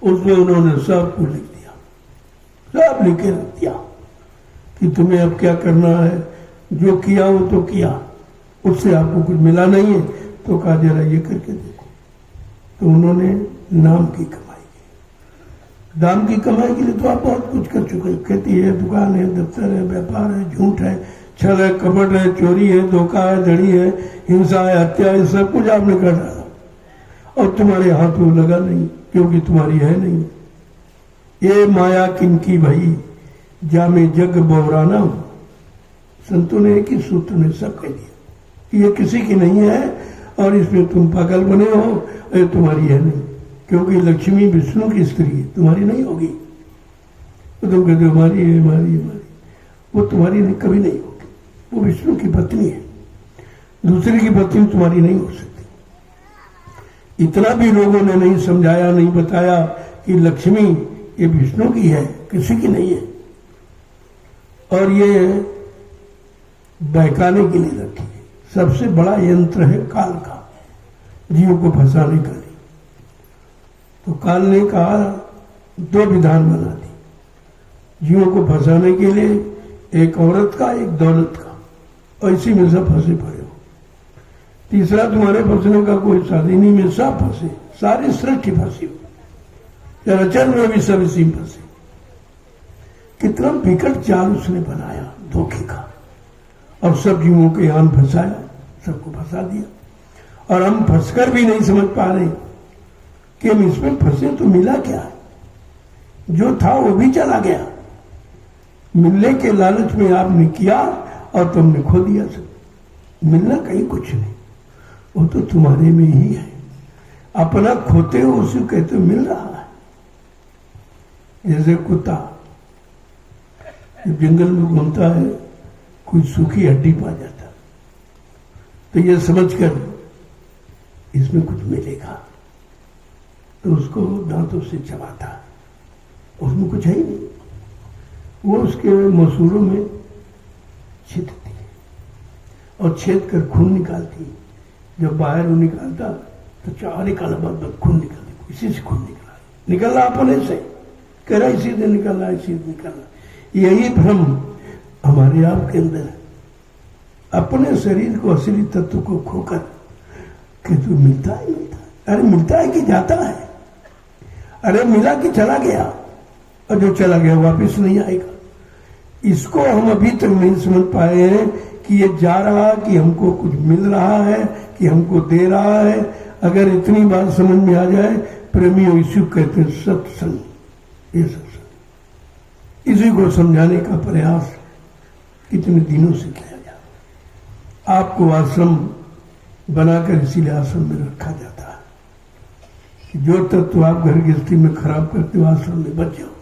उसमें उन्होंने सब को लिख दिया, सब लिख के रख दिया कि तुम्हें अब क्या करना है। जो किया वो तो किया, उससे आपको कुछ मिला नहीं है, तो कहा जरा ये करके देखो। तो उन्होंने नाम की कमाई की। नाम की कमाई के लिए तो आप बहुत कुछ कर चुके हैं। खेती है, दुकान है, दफ्तर है, व्यापार है, झूठ है, छल है, कपट है, चोरी है, धोखा है, धड़ी है, हिंसा है, हत्या है, सब कुछ आपने कर डाला, और तुम्हारे हाथ में लगा नहीं, क्योंकि तुम्हारी है नहीं। ये माया किनकी भई, जामे जग बौराना। संतों ने एक ही सूत्र में सब कह दिया कि ये किसी की नहीं है, और इसमें तुम पागल बने हो, ये तुम्हारी है नहीं, क्योंकि लक्ष्मी विष्णु की स्त्री है, तुम्हारी नहीं होगी। तो तुम कहते हो हमारी है, हमारी, वो तुम्हारी नहीं, कभी नहीं होगी। वो विष्णु की पत्नी है, दूसरे की पत्नी तुम्हारी नहीं हो सकती। इतना भी लोगों ने नहीं समझाया, नहीं बताया कि लक्ष्मी ये विष्णु की है, किसी की नहीं है, और ये बहकाने के लिए रखी है। सबसे बड़ा यंत्र है काल का, जीव को फंसाने का लिए। तो काल ने कहा 2 विधान बना दी जीवों को फंसाने के लिए, एक औरत का, एक दौलत का, और इसी में सब फंसे पड़े हो। तीसरा तुम्हारे फंसने का कोई साधन नहीं, में सब फंसे, सारी सृष्टि फंसी हो, रचन में भी सब इसी में फंसे। कितना विकट चाल उसने बनाया धोखे का, और सब जीवों के यान फंसाया, सबको फंसा दिया। और हम फंसकर भी नहीं समझ पा रहे कि हम इसमें फंसे तो मिला क्या है। जो था वो भी चला गया। मिलने के लालच में आपने किया और तुमने खो दिया सब। मिलना कहीं कुछ नहीं, वो तो तुम्हारे में ही है। अपना खोते हो उसे कहते मिल रहा है। जैसे कुत्ता जब जंगल में घूमता है, कोई सूखी हड्डी पा जाता तो ये समझकर इसमें कुछ मिलेगा तो उसको दांतों से चबाता है, उसमें कुछ है ही नहीं। वो उसके मसूड़ों में छेदती है और छेद कर खून निकालती है। जब बाहर वो निकालता तो 4 एक अलग खून निकालती, इसी से खून निकल रहा अपने से, कह रहा इसी से निकल रहा, इसी से निकल रहा। यही भ्रम हमारे आप के अंदर है। अपने शरीर को, असली तत्व को खोकर कि तू मिलता है, अरे मिलता है कि जाता है, अरे मिला कि चला गया, और जो चला गया वापस नहीं आएगा। इसको हम अभी तक नहीं समझ पाए हैं कि ये जा रहा, कि हमको कुछ मिल रहा है, कि हमको दे रहा है। अगर इतनी बात समझ में आ जाए, प्रेमियों इसी को कहते हैं सत्संग। ये सत्संग, इसी को समझाने का प्रयास कितने दिनों से किया जा। आपको आश्रम बनाकर इसीलिए आश्रम में रखा जाता है कि जो तत्व आप घर गृहस्थी में खराब करते हो, आश्रम में बच जाओगे।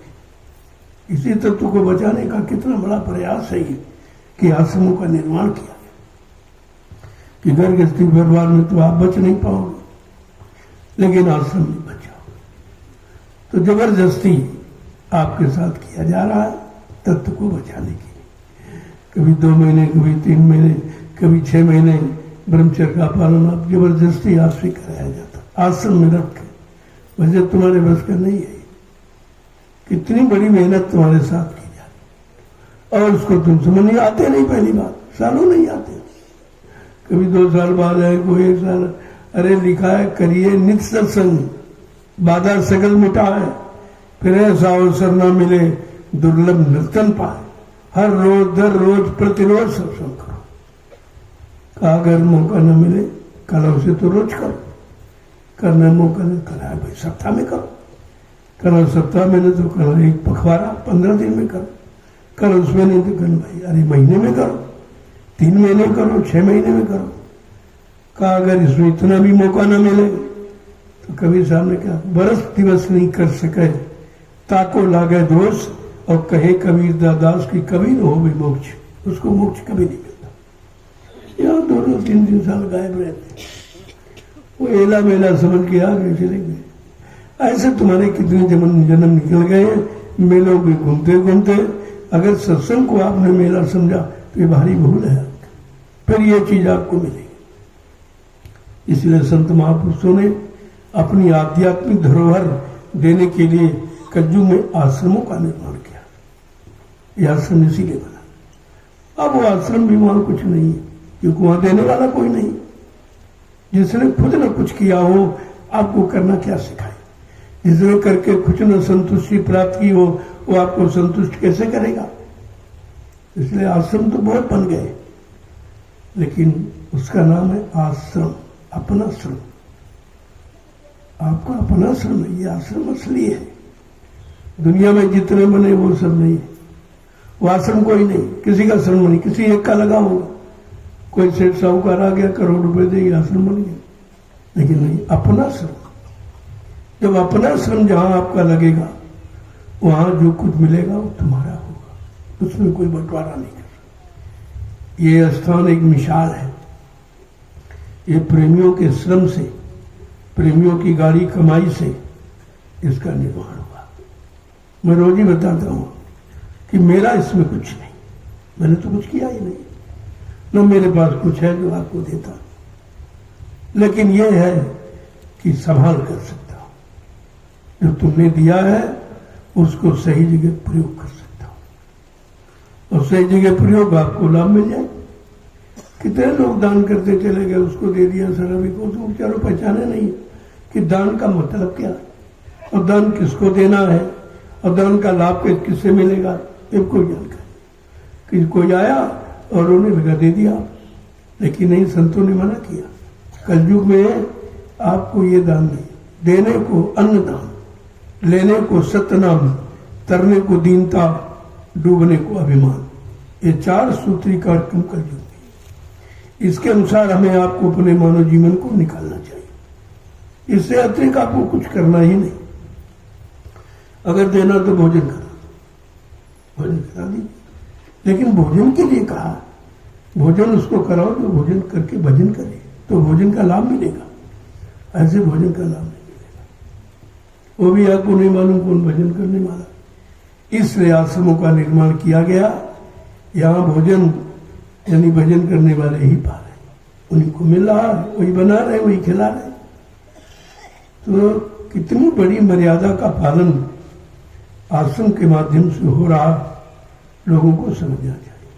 इसी तत्व को बचाने का कितना बड़ा प्रयास है ये कि आश्रमों का निर्माण किया कि घर गृहस्थी परिवार में तो आप बच नहीं पाओगे, लेकिन आश्रम में बच जाओगे। तो जबरदस्ती आपके साथ किया जा रहा है तत्व को बचाने के लिए। कभी 2 महीने, कभी 3 महीने, कभी 6 महीने ब्रह्मचर्य का पालन आप जबरदस्ती आपसे कराया जाता आश्रम में रख के। वैसे तुम्हारे बस का नहीं है। कितनी बड़ी मेहनत तुम्हारे साथ की जाती और उसको तुम समझ नहीं आते। नहीं, पहली बात सालों नहीं आते, कभी 2 साल बाद है, कोई 1 साल। अरे लिखा है करिए नित्य सत्संग, बाधा सकल मिटाए, फिर ऐसा अवसर न मिले दुर्लभ नर्तन पाए। हर रोज दर रोज प्रतिरोज सत्संग करो। कहा अगर मौका न मिले कल से तो रोज करो, करना मौका नहीं करा है भाई सप्ताह में करो, कल सप्ताह में नहीं तो कल एक पखवाड़ा 15 दिन में करो, कल उसमें नहीं तो कल भाई अरे महीने में करो, 3 महीने करो, 6 महीने में करो। कहा अगर इसमें इतना भी मौका न मिले तो कभी सामने क्या बरस दिवस नहीं कर सके ताको लागे दोष, और कहे कबीर दास की कभी न हो भी मोक्ष। उसको मोक्ष कभी नहीं मिलता। यहाँ 2-3 साल गायब रहते, वो एला मेला समझ के आ गए, चले गए। ऐसे तुम्हारे कितने जन्म निकल गए हैं मेलों में घूमते घूमते। अगर सत्संग को आपने मेला समझा तो ये भारी भूल है, फिर ये चीज आपको मिलेगी। इसलिए संत महापुरुषों ने अपनी आध्यात्मिक धरोहर देने के लिए कलयुग में आश्रमों का निर्माण किया। यह आश्रम इसीलिए बना। अब वो आश्रम भी वहां कुछ नहीं है, क्योंकि वहां देने वाला कोई नहीं। जिसने खुद न कुछ किया हो आपको करना क्या सिखाए। जिसने करके कुछ न संतुष्टि प्राप्त की हो वो आपको संतुष्ट कैसे करेगा। इसलिए आश्रम तो बहुत बन गए, लेकिन उसका नाम है आश्रम, अपना श्रम। आपका अपना श्रम है, ये आश्रम असली है। दुनिया में जितने बने वो सब नहीं है। वो आश्रम कोई नहीं, किसी का श्रम नहीं, किसी एक का लगा होगा। कोई सेठ साहूकार आ गया, करोड़ रुपए देगी, आश्रम बन गया। लेकिन नहीं, अपना श्रम। जब अपना श्रम जहां आपका लगेगा वहां जो कुछ मिलेगा वो तुम्हारा होगा, उसमें कोई बंटवारा नहीं कर। ये स्थान एक मिसाल है। ये प्रेमियों के श्रम से, प्रेमियों की गाड़ी कमाई से इसका निर्माण हुआ। मैं रोज ही बताता हूं कि मेरा इसमें कुछ नहीं, मैंने तो कुछ किया ही नहीं, न मेरे पास कुछ है जो आपको देता, लेकिन यह है कि संभाल कर सकता हूं। जो तुमने दिया है उसको सही जगह प्रयोग कर सकता हूं, और सही जगह प्रयोग आपको लाभ मिल जाए। कितने लोग दान करते चले गए, उसको दे दिया सर, अभी को तो चलो पहचाने नहीं कि दान का मतलब क्या है और दान किसको देना है और दान का लाभ किससे मिलेगा, ये कोई जानकारी। कि कोई आया और रोने लगा, दे दिया। लेकिन नहीं, संतों ने मना किया, कलयुग में आपको ये दान नहीं, देने को अन्न दान, लेने को सत्यनाम, तरने को दीनता, डूबने को अभिमान। ये 4 सूत्री कार्यक्रम कलयुग में। इसके अनुसार हमें आपको अपने मानव जीवन को निकालना चाहिए। इससे अतिरिक्त आपको कुछ करना ही नहीं। अगर देना तो भोजन करा, भोजन करा दीजिए, लेकिन भोजन के लिए कहा, भोजन उसको कराओ जो भोजन करके भजन करे, तो भोजन का लाभ मिलेगा। ऐसे भोजन का लाभ नहीं मिलेगा। वो भी आपको नहीं मालूम कौन भजन करने वाला। इसलिए आश्रमों का निर्माण किया गया। यहाँ भोजन यानी भजन करने वाले ही पा रहे, उन्हीं को मिल रहा है, वही बना रहे, वही खिला रहे। तो कितनी बड़ी मर्यादा का पालन आश्रम के माध्यम से हो रहा, लोगों को समझना चाहिए।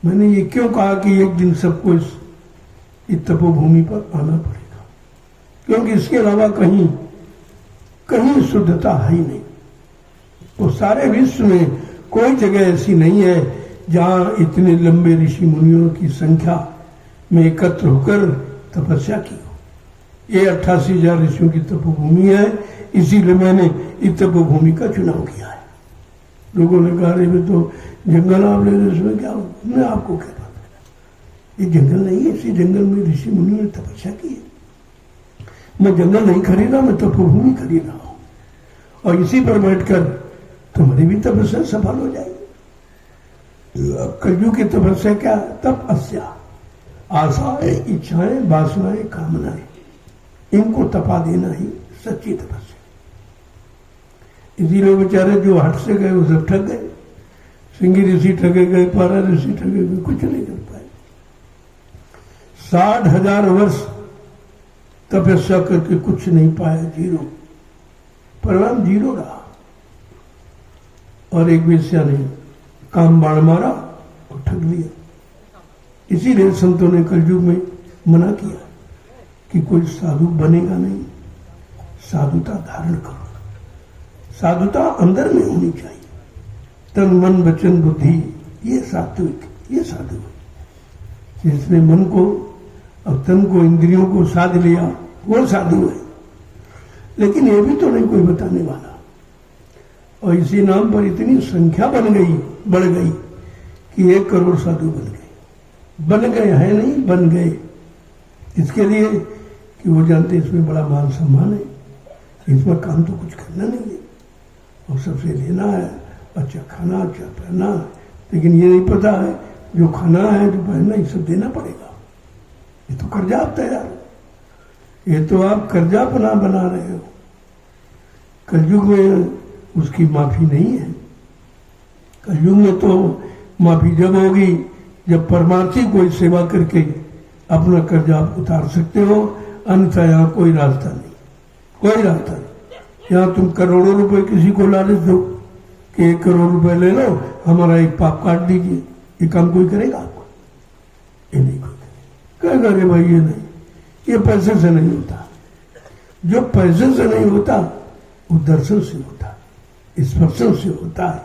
मैंने ये क्यों कहा कि एक दिन सबको इस तपोभूमि पर आना पड़ेगा, क्योंकि इसके अलावा कहीं कहीं शुद्धता है ही नहीं। तो सारे विश्व में कोई जगह ऐसी नहीं है जहां इतने लंबे ऋषि मुनियों की संख्या में एकत्र होकर तपस्या की हो। ये 88,000 ऋषियों की तपोभूमि है, इसीलिए मैंने इस तपोभूमि का चुनाव किया है। लोगों ने कहा, रे तो जंगल आप ले रहे, इसमें क्या हो? मैं आपको कह रहा था, ये जंगल नहीं है, इसी जंगल में ऋषि मुनियों ने तपस्या की है। मैं जंगल नहीं खरीदा, मैं तपोभूमि खरीद रहा हूं, और इसी पर बैठकर तुम्हारी भी तपस्या सफल हो जाएगी। कलयुग की तपस्या क्या? तपस्या, आशाएं, इच्छाएं, वासनाएं, कामनाएं, इनको तपा देना ही सच्ची तपस्या। इसीलिए बेचारे जो हट से गए वो सब ठग गए। सिंगी ऋषि ठगे गए, पारा ऋषि ठगे गए, कुछ नहीं कर पाए। 60,000 वर्ष तपस्या करके कुछ नहीं पाया, जीरो, परिणाम जीरो रहा। और एक वेश्या ने काम बाण मारा और ठग लिया। इसीलिए संतों ने कलयुग में मना किया कि कोई साधु बनेगा नहीं, साधुता धारण करो। साधुता अंदर में होनी चाहिए, तन मन वचन बुद्धि, ये सात्विक, ये साधु है। जिसने मन को और तन को, इंद्रियों को साध लिया, वो साधु है। लेकिन ये भी तो नहीं कोई बताने वाला। और इसी नाम पर इतनी संख्या बढ़ गई कि 1 करोड़ साधु बन गए हैं नहीं, बन गए। इसके लिए कि वो जानते इसमें बड़ा मान सम्मान है, इसमें काम तो कुछ करना नहीं है, और सबसे लेना है, अच्छा खाना, अच्छा पहनना। लेकिन ये नहीं पता है जो खाना है, जो पहनना, ये सब देना पड़ेगा। ये तो कर्जा आप तैयार, ये तो आप कर्जा अपना बना रहे हो। कलयुग में उसकी माफी नहीं है। कलयुग में तो माफी जब होगी जब परमार्थी कोई सेवा करके अपना कर्जा आप उतार सकते हो, अन्यथा यहाँ कोई रास्ता नहीं, कोई रास्ता नहीं। यहाँ तुम करोड़ों रुपए किसी को लालच दो कि 1 करोड़ रुपए ले लो, हमारा एक पाप काट दीजिए, ये काम कोई करेगा आपको? ये नहीं कोई करेगा। क्या करे भाई? ये नहीं, ये पैसे से नहीं होता। जो पैसे से नहीं होता वो दर्शन से होता है, स्पर्शन से होता है,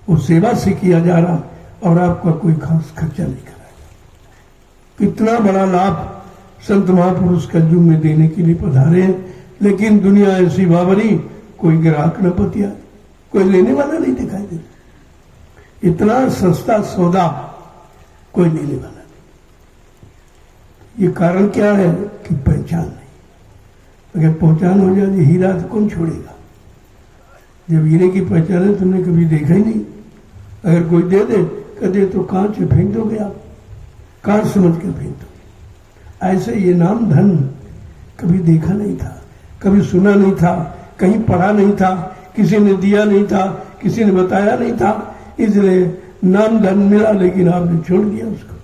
वो सेवा से किया जा रहा, और आपका कोई खास खर्चा नहीं कराएगा। कितना बड़ा लाभ संत महापुरुष कलयुग में देने के लिए पधारे हैं। लेकिन दुनिया ऐसी बावरी, कोई ग्राहक न पतिया, कोई लेने वाला नहीं दिखाई देता। इतना सस्ता सौदा कोई लेने वाला नहीं। ये कारण क्या है कि पहचान नहीं। अगर पहचान हो जाए हीरा तो कौन छोड़ेगा? जब हीरे की पहचान है, तुमने कभी देखा ही नहीं। अगर कोई दे दे, कहते तो कांच में फेंक दोगे आप, कांच समझ के फेंक दोगे। ऐसे ये नाम धन कभी देखा नहीं था, कभी सुना नहीं था, कहीं पढ़ा नहीं था, किसी ने दिया नहीं था, किसी ने बताया नहीं था। इसलिए नाम धन मिला, लेकिन आपने छोड़ दिया उसको।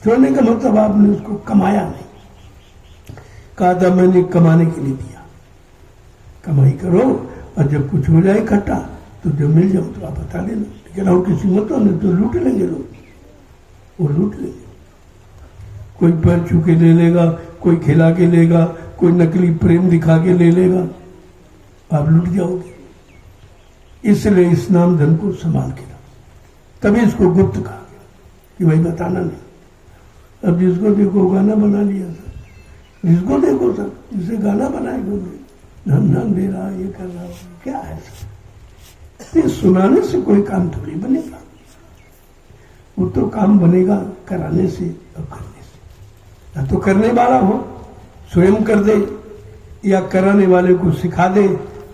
छोड़ने का मतलब आपने उसको कमाया नहीं। कहा था मैंने कमाने के लिए दिया, कमाई करो, और जब कुछ हो जाए इकट्ठा तो जब मिल जाओ तो आप बता देना। लेकिन और किसी मत नहीं तो लूट लेंगे लोग, वो लूट लेंगे। कोई पैर छू के ले लेगा, कोई खिला के लेगा, कोई नकली प्रेम दिखा के ले लेगा, आप लूट जाओगे। इसलिए इस नाम धन को संभाल के रखो। तभी इसको गुप्त कहा गया। कि भाई बताना नहीं। अब जिसको देखो गाना बना लिया सर, जिसको देखो सर, जिसे गाना बनाए धन दे रहा, ये कर रहा, क्या है सर? ये सुनाने से कोई काम थोड़ी बनेगा, वो तो काम बनेगा कराने से और करने से। या तो करने वाला हो स्वयं कर दे, या कराने वाले को सिखा दे,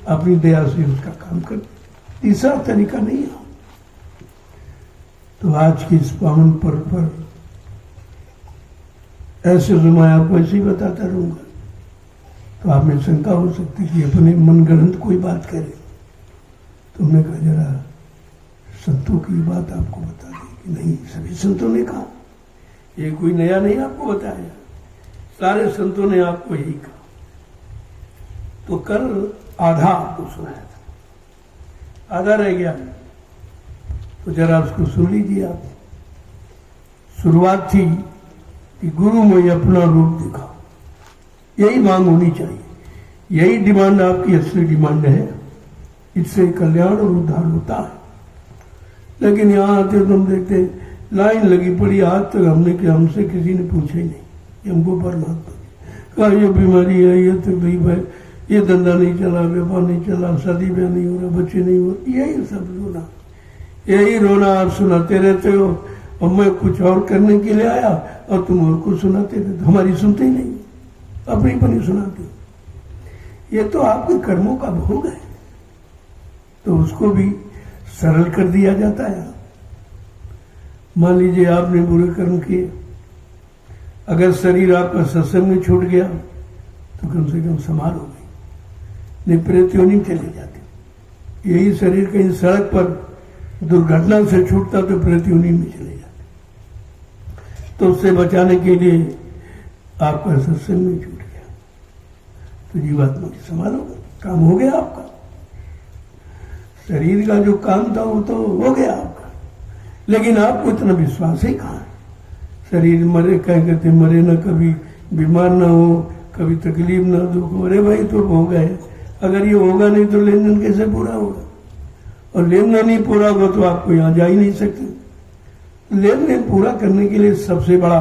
अपनी दया से उसका काम कर दे। तीसरा तरीका नहीं है। तो आज की इस पावन पर्व पर ऐसे जो मैं आपको ऐसे ही बताता रहूंगा तो आप में शंका हो सकती कि अपने मनगढ़ंत कोई बात करे। तो हमने कहा जरा संतों की बात आपको बता दें कि नहीं, सभी संतों ने कहा, ये कोई नया नहीं आपको बताया, सारे संतों ने आपको यही कहा। तो कल आधा आपको सुनाया था, आधा रह गया, तो जरा उसको सुन लीजिए आप। शुरुआत थी कि गुरु में अपना रूप दिखाओ, यही मांग होनी चाहिए, यही डिमांड आपकी असली डिमांड है। इससे कल्याण और उद्धार होता है। लेकिन यहाँ आते तो हम देखते लाइन लगी पड़ी, आज तक हमने कि हमसे किसी ने पूछा ही नहीं कि हमको परमात्मा कहा ये बीमारी है, ये तकलीफ है, ये धंधा नहीं चला, व्यापार नहीं चला, शादी ब्याह नहीं हो रहा, बच्चे नहीं हो रहे, यही सब रोना, यही रोना आप सुनाते रहते हो। और मैं कुछ और करने के लिए आया और तुम और कुछ सुनाते रहते, हमारी सुनते ही नहीं, अपनी अपनी सुनाते हो। ये तो आपके कर्मों का भोग है, तो उसको भी सरल कर दिया जाता है। मान लीजिए आपने बुरे कर्म किए, अगर शरीर आपका सत्संग में छूट गया तो कम से कम संभाल हो गई, नहीं प्रेत योनि चले जाते। यही शरीर कहीं सड़क पर दुर्घटना से छूटता तो प्रेत योनि में चले जाते। तो उससे बचाने के लिए आपका सत्संग में छूट गया तो जीवात्मा की संभालो, काम हो गया आपका। शरीर का जो काम था वो तो हो गया आपका, लेकिन आपको इतना विश्वास ही कहाँ है। शरीर मरे क्या कहते, मरे ना, कभी बीमार ना हो, कभी तकलीफ ना, दुख हो, अरे भाई तो हो गए। अगर ये होगा नहीं तो लेन देन कैसे पूरा होगा, और लेन देन नहीं पूरा होगा तो आपको यहाँ जा ही नहीं सकते। लेन देन पूरा करने के लिए सबसे बड़ा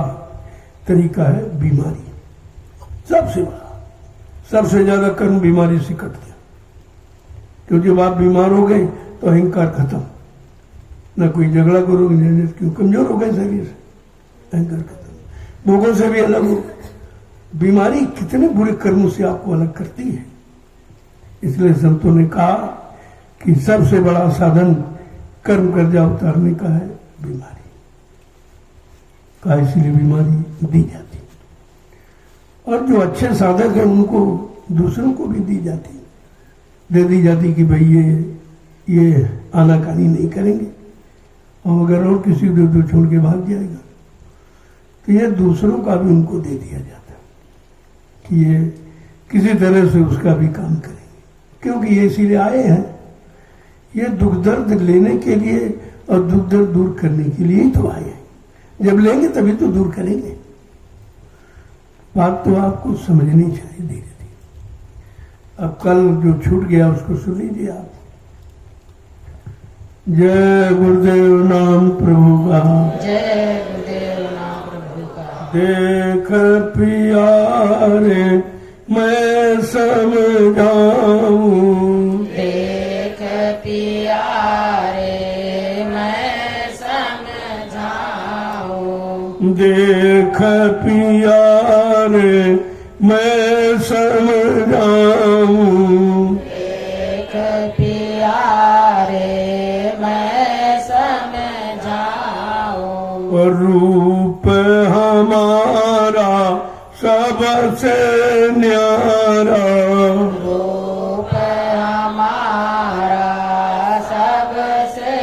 तरीका है बीमारी, सबसे बड़ा, सबसे ज्यादा कर्म बीमारी से कट गया। क्योंकि जब आप बीमार हो गए तो अहंकार खत्म, ना कोई झगड़ा करोगे, क्यों कमजोर हो गए शरीर से, अहंकार खत्म, भोगों से भी अलग हो। बीमारी कितने बुरे कर्मों से आपको अलग करती है। इसलिए संतों ने कहा कि सबसे बड़ा साधन कर्म कर्जा उतारने का है बीमारी का, इसलिए बीमारी दी जाती। और जो अच्छे साधक हैं उनको दूसरों को भी दी जाती, दे दी जाती कि भाई ये आनाकानी नहीं करेंगे, और अगर और किसी को तो छोड़ के भाग जाएगा तो ये दूसरों का भी उनको दे दिया जाता कि ये किसी तरह से उसका भी काम करेंगे। क्योंकि ये इसीलिए आए हैं, ये दुख दर्द लेने के लिए और दुख दर्द दूर करने के लिए ही तो आए हैं। जब लेंगे तभी तो दूर करेंगे। बात तो आपको समझनी चाहिए धीरे धीरे। अब कल जो छूट गया उसको सुन लीजिए आप। जय गुरुदेव नाम प्रभु का, जय गुरुदेव नाम प्रभु का। देख प्यारे मैं समझाऊं, देख प्यारे मैं समझाऊं, देख प्यारे मैं समझाऊं, देख प्यारे मैं समझाऊं, और रूप हमारा सबसे न्यारा, रूप हमारा सबसे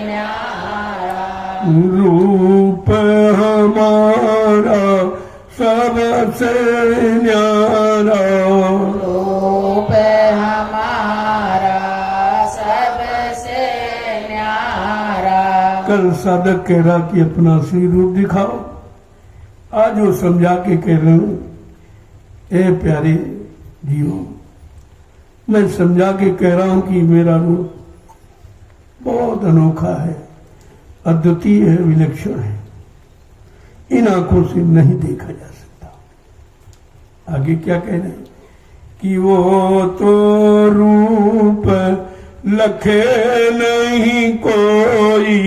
न्यारा, रूप हमारा सबसे न्यारा, रूप हमारा सबसे न्यारा। कल साधक कह रहा कि अपना असली रूप दिखाओ, आज वो समझा के कह रहे हूं, ए प्यारे जीवो, मैं समझा के कह रहा हूं कि मेरा रूप बहुत अनोखा है, अद्वितीय है, विलक्षण है। इन आंखों से नहीं देखा जा सकता। आगे क्या कह रहे हैं कि वो तो रूप लखे नहीं कोई,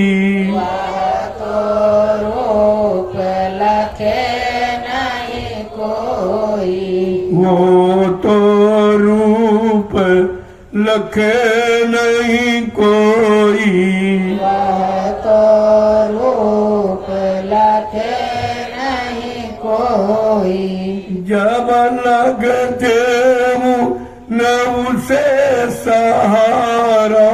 वह तो रूप लखे नहीं कोई, वो तो रूप लखे नहीं कोई, वह तो रूप लखे नहीं कोई, जब लगते न उसे सहारा,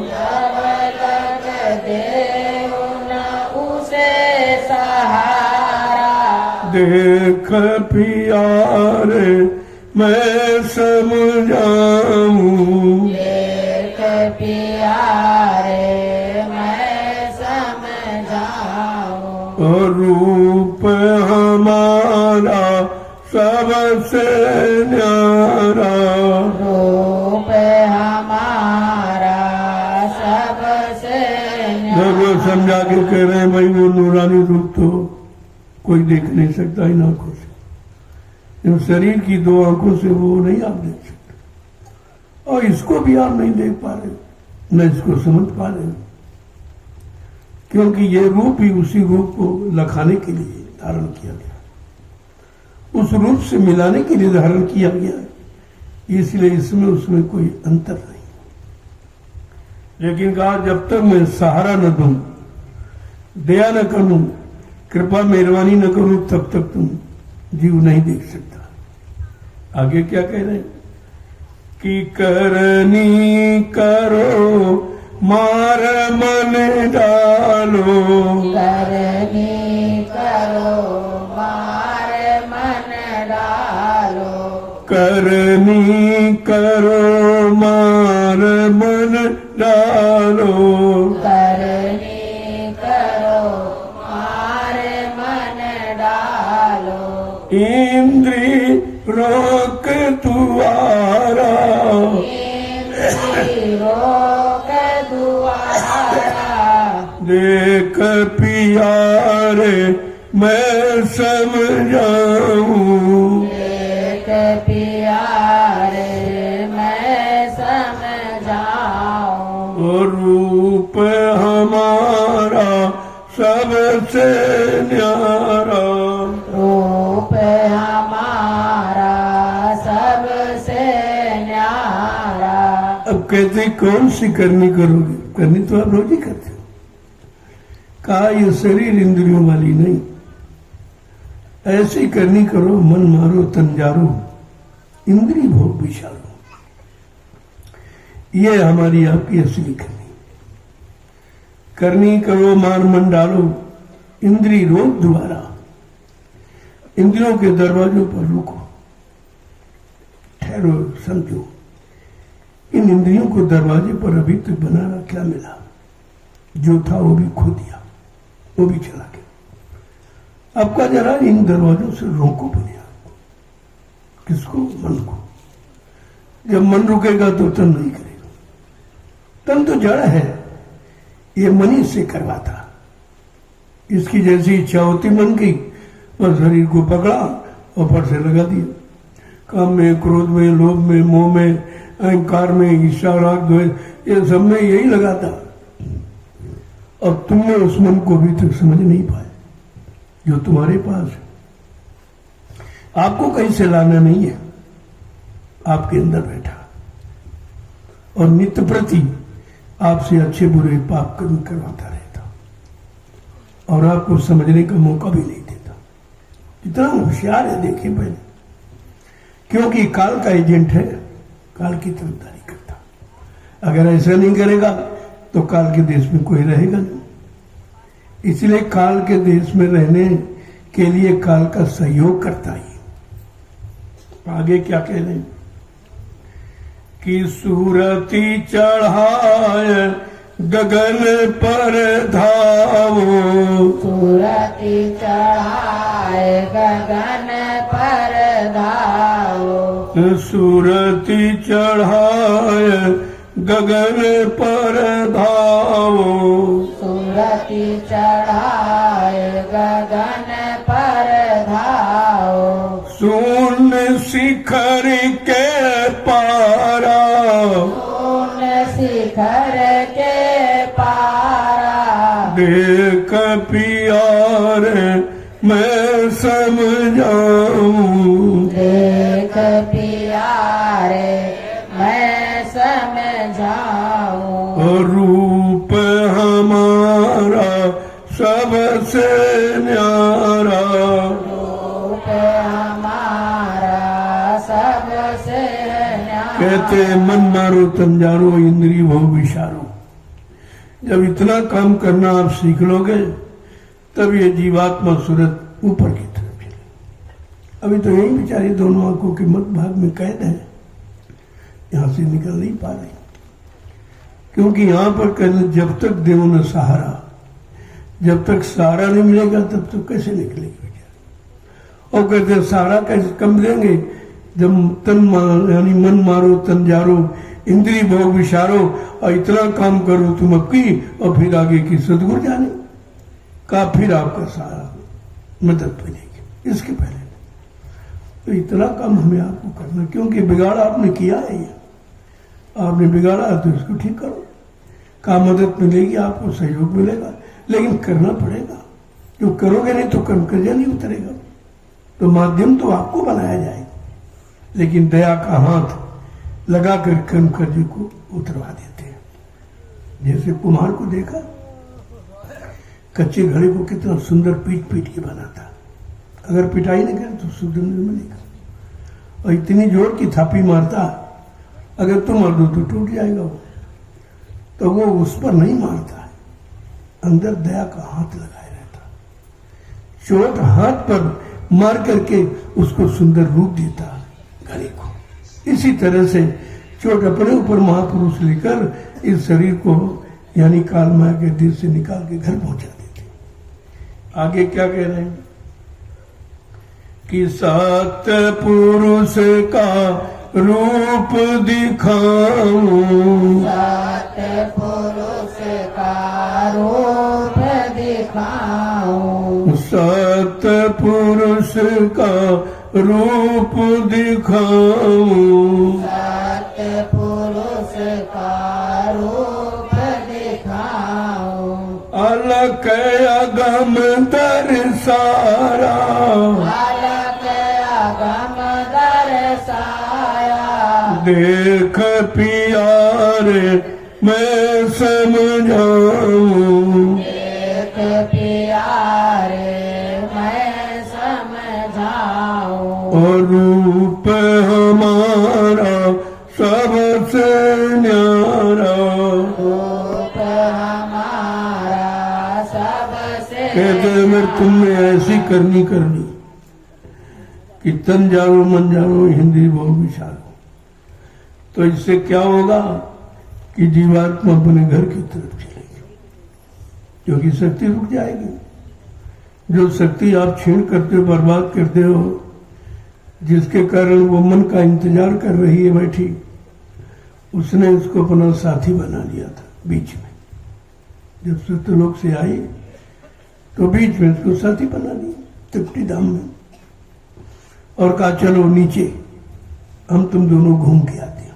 जब लग देव न उसे सहारा, देख प्यारे मैं समझाऊं, देख प्यारे मैं समझाऊं, और रूप हमारा सबसे न्यारा, रूप हमारा सबसे जब वो समझा के कह रहे हैं भाई वो नूरानी रूप तो कोई देख नहीं सकता इन आंखों से, इन शरीर की दो आंखों से वो नहीं आप देख सकते, और इसको भी आप नहीं देख पा रहे, न इसको समझ पा रहे, क्योंकि ये रूप ही उसी रूप को लखाने के लिए धारण किया गया, उस रूप से मिलाने के लिए धारण किया गया, इसलिए इसमें उसमें कोई अंतर नहीं। लेकिन कहा जब तक मैं सहारा न दूं, दया न करूं, कृपा मेहरबानी न करूं, तब तक तुम जीव नहीं देख सकता। आगे क्या कह रहे हैं कि करनी करो मार मन डालो, करनी करो मार मन डालो, करनी करो मार मन डालो, करनी करो मार मन डालो, इंद्री रोक तुआरा, इंद्री रोक दुआरा, देख प्यारे मैं समझाऊं, एक प्यारे मैं समझाऊं, और रूप हमारा सबसे न्यारा, रूप हमारा सबसे न्यारा। अब कहते कौन सी करनी करोगे, करनी तो आप रोज ही करते हो, कहा ये शरीर इंद्रियों वाली नहीं, ऐसी करनी करो मन मारो तंजारो, इंद्री भोग विशालो, ये हमारी आपकी असली करनी, करनी करो मार मन डालो, इंद्री रोक द्वारा, इंद्रियों के दरवाजों पर रुको, ठहरो समझो, इन इंद्रियों को दरवाजे पर अभी तक बनाना क्या मिला, जो था वो भी खो दिया, वो भी चला गया। आपका जरा इन दरवाजों से रोको बनिया, किसको, मन को। जब मन रुकेगा तो तन नहीं करेगा, तन तो जड़ है, ये मन ही से करवाता, इसकी जैसी इच्छा होती मन की, और शरीर को पकड़ा और फट से लगा दिया, काम में, क्रोध में, लोभ में, मोह में, अहंकार में, ईर्ष्या राग द्वेष, ये सब में यही लगाता, और तुमने उस मन को अभी तक समझ नहीं पाए जो तुम्हारे पास है। आपको कहीं से लाना नहीं है, आपके अंदर बैठा, और नित्य प्रति आपसे अच्छे बुरे पाप कर्म करवाता रहता, और आपको समझने का मौका भी नहीं देता। इतना होशियार है, देखिए पहले, क्योंकि काल का एजेंट है, काल की तरफदारी करता। अगर ऐसा नहीं करेगा तो काल के देश में कोई रहेगा नहीं, इसलिए काल के देश में रहने के लिए काल का सहयोग करता ही। आगे क्या कह रहे हैं कि सूरती चढ़ाए गगन पर धावो, सूरती चढ़ाए गगन पर धावो, सूरती चढ़ाए गगन पर धावो, सूरती चढ़ाए गगन उन शिखर के पारा, उन शिखर के पारा, देख प्यारे मैं समझाऊं, देख प्यारे मैं समझाऊं, रूप हमारा सबसे न्यारा, रूप हमारा सबसे न्यारा। कहते मन मारो तंजारो इंद्री भोग विशारो। जब इतना काम करना आप सीख लोगे तब ये जीवात्मा सूरत ऊपर की तरफ चले। अभी तो यही बेचारी दोनों आंखों के मध्य भाग में कैद है, यहां से निकल नहीं पा रही, क्योंकि यहां पर कहते जब तक देव न सहारा, जब तक सहारा नहीं मिलेगा तब तक कैसे निकलेगी बेचारी। और कहते सहारा कैसे कम देंगे, जब यानी मन मारो तन जारो इंद्री भोग विशारो, और इतना काम करो तुम अब की, और फिर आगे की सदगुरु जाने का फिर आपका सहारा मदद मिलेगी। इसके पहले तो इतना काम हमें आपको करना, क्योंकि बिगाड़ आपने किया है, ये आपने बिगाड़ा है तो इसको ठीक करो। का मदद मिलेगी, आपको सहयोग मिलेगा, लेकिन करना पड़ेगा। जो करोगे नहीं तो कर्म कर्जा नहीं उतरेगा। तो माध्यम तो आपको बनाया जाएगा, लेकिन दया का हाथ लगाकर कर्म कर्जे को उतरवा देते हैं। जैसे कुम्हार को देखा, कच्चे घड़े को कितना सुंदर पीट पीट के बनाता, अगर पिटाई नहीं करे तो सुगंध में निकल, और इतनी जोर की थापी मारता, अगर तुम मार दो तो टूट जाएगा वो। तो वो उस पर नहीं मारता है, अंदर दया का हाथ लगाए रहता, चोट हाथ पर मार करके उसको सुंदर रूप देता घड़ी को। इसी तरह से चोट अपने ऊपर महापुरुष लेकर इस शरीर को यानी काल माया के दिल से निकाल के घर पहुंचा देते। आगे क्या कह रहे हैं कि सत्य पुरुष का रूप दिखाऊं, सत्य पुरुष का रूप दिखाऊं, सत्य पुरुष का रूप दिखाऊं, सत्य पुरुष का रूप दिखाऊं, अलग अगम दर्शाया, अलग अगम दर्शाया, देख प्यारे मैं समझाऊं, देख प्यारे मैं समझाऊं, और रूप हमारा सबसे न्यारा। रूप हमारा सबसे कहते अगर तुमने ऐसी करनी कि तन जानो मन जानो हिंदी बहु विशालो, तो इससे क्या होगा कि जीवात्मा अपने घर की तरफ चलेगी, क्योंकि शक्ति रुक जाएगी। जो शक्ति आप छीन करते हो, बर्बाद करते हो, जिसके कारण वो मन का इंतजार कर रही है बैठी, उसने उसको अपना साथी बना लिया था बीच में। जब सत्यलोक से आई तो बीच में उसको साथी बना लिया तृप्ति धाम में, और कहा चलो नीचे हम तुम दोनों घूम के आते हैं।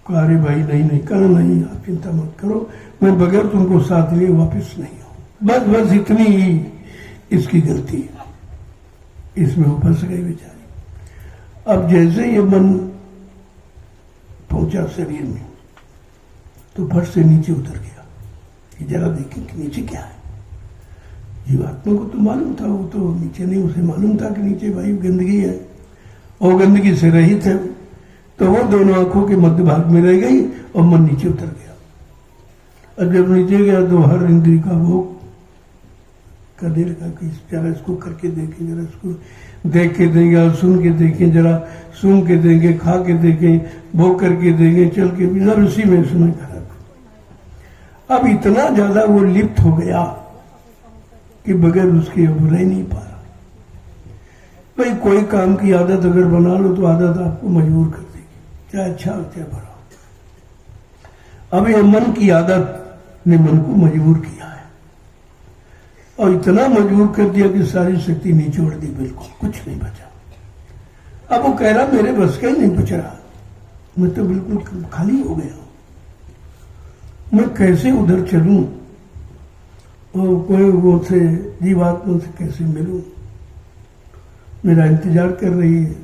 कहा अरे भाई नहीं कहा नहीं, आप चिंता मत करो, मैं बगैर तुमको साथ लिए वापस नहीं आऊं। बस इतनी ही इसकी गलती है, इसमें वो फंस गई बेचारी। अब जैसे ये मन पहुंचा शरीर में तो फट से नीचे उतर गया कि जरा देखें कि नीचे क्या है। जीवात्मा को तो मालूम था, वो तो नीचे नहीं, उसे मालूम था कि नीचे भाई गंदगी है, और गंदगी से रहित है। तो वो दोनों आंखों के मध्य भाग में रह गई और मन नीचे उतर गया। और जब नीचे गया तो हर इंद्री का भोग करने लगा कि जरा इसको करके देखें, जरा इसको देख के देंगे, और सुन के देखें, जरा सुन के देंगे, खा के देखें, भोग करके देंगे, चल के भी, सब इसी में समय खराब। अब इतना ज्यादा वो लिप्त हो गया कि बगैर उसके अब रह नहीं पा रहा। भाई कोई काम की आदत अगर बना लो तो आदत आपको मजबूर कर देगी, चाहे अच्छा हो चाहे बुरा। अब ये मन की आदत ने मन को मजबूर किया है, और इतना मजबूर कर दिया कि सारी शक्ति निचोड़ दी, बिल्कुल कुछ नहीं बचा। अब वो कह रहा मेरे बस का ही नहीं बच रहा, मैं तो बिल्कुल खाली हो गया हूं, मैं कैसे उधर चलूं और कोई वो से जीवात्मा से कैसे मिलूं, मेरा इंतजार कर रही है,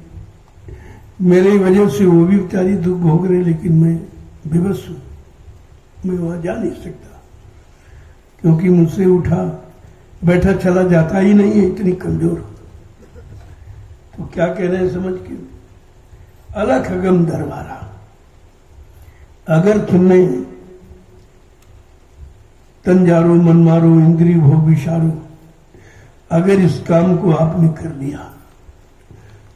मेरी वजह से वो भी बेचारी दुख भोग रहे, लेकिन मैं विवश हूं, मैं वहां जा नहीं सकता क्योंकि मुझसे उठा बैठा चला जाता ही नहीं है, इतनी कमजोर हूं। तो क्या कह रहे हैं समझ के, अलख अगम दरबारा, अगर तुमने तन जारो मन मारो इंद्रिय भोग विशारो, अगर इस काम को आपने कर दिया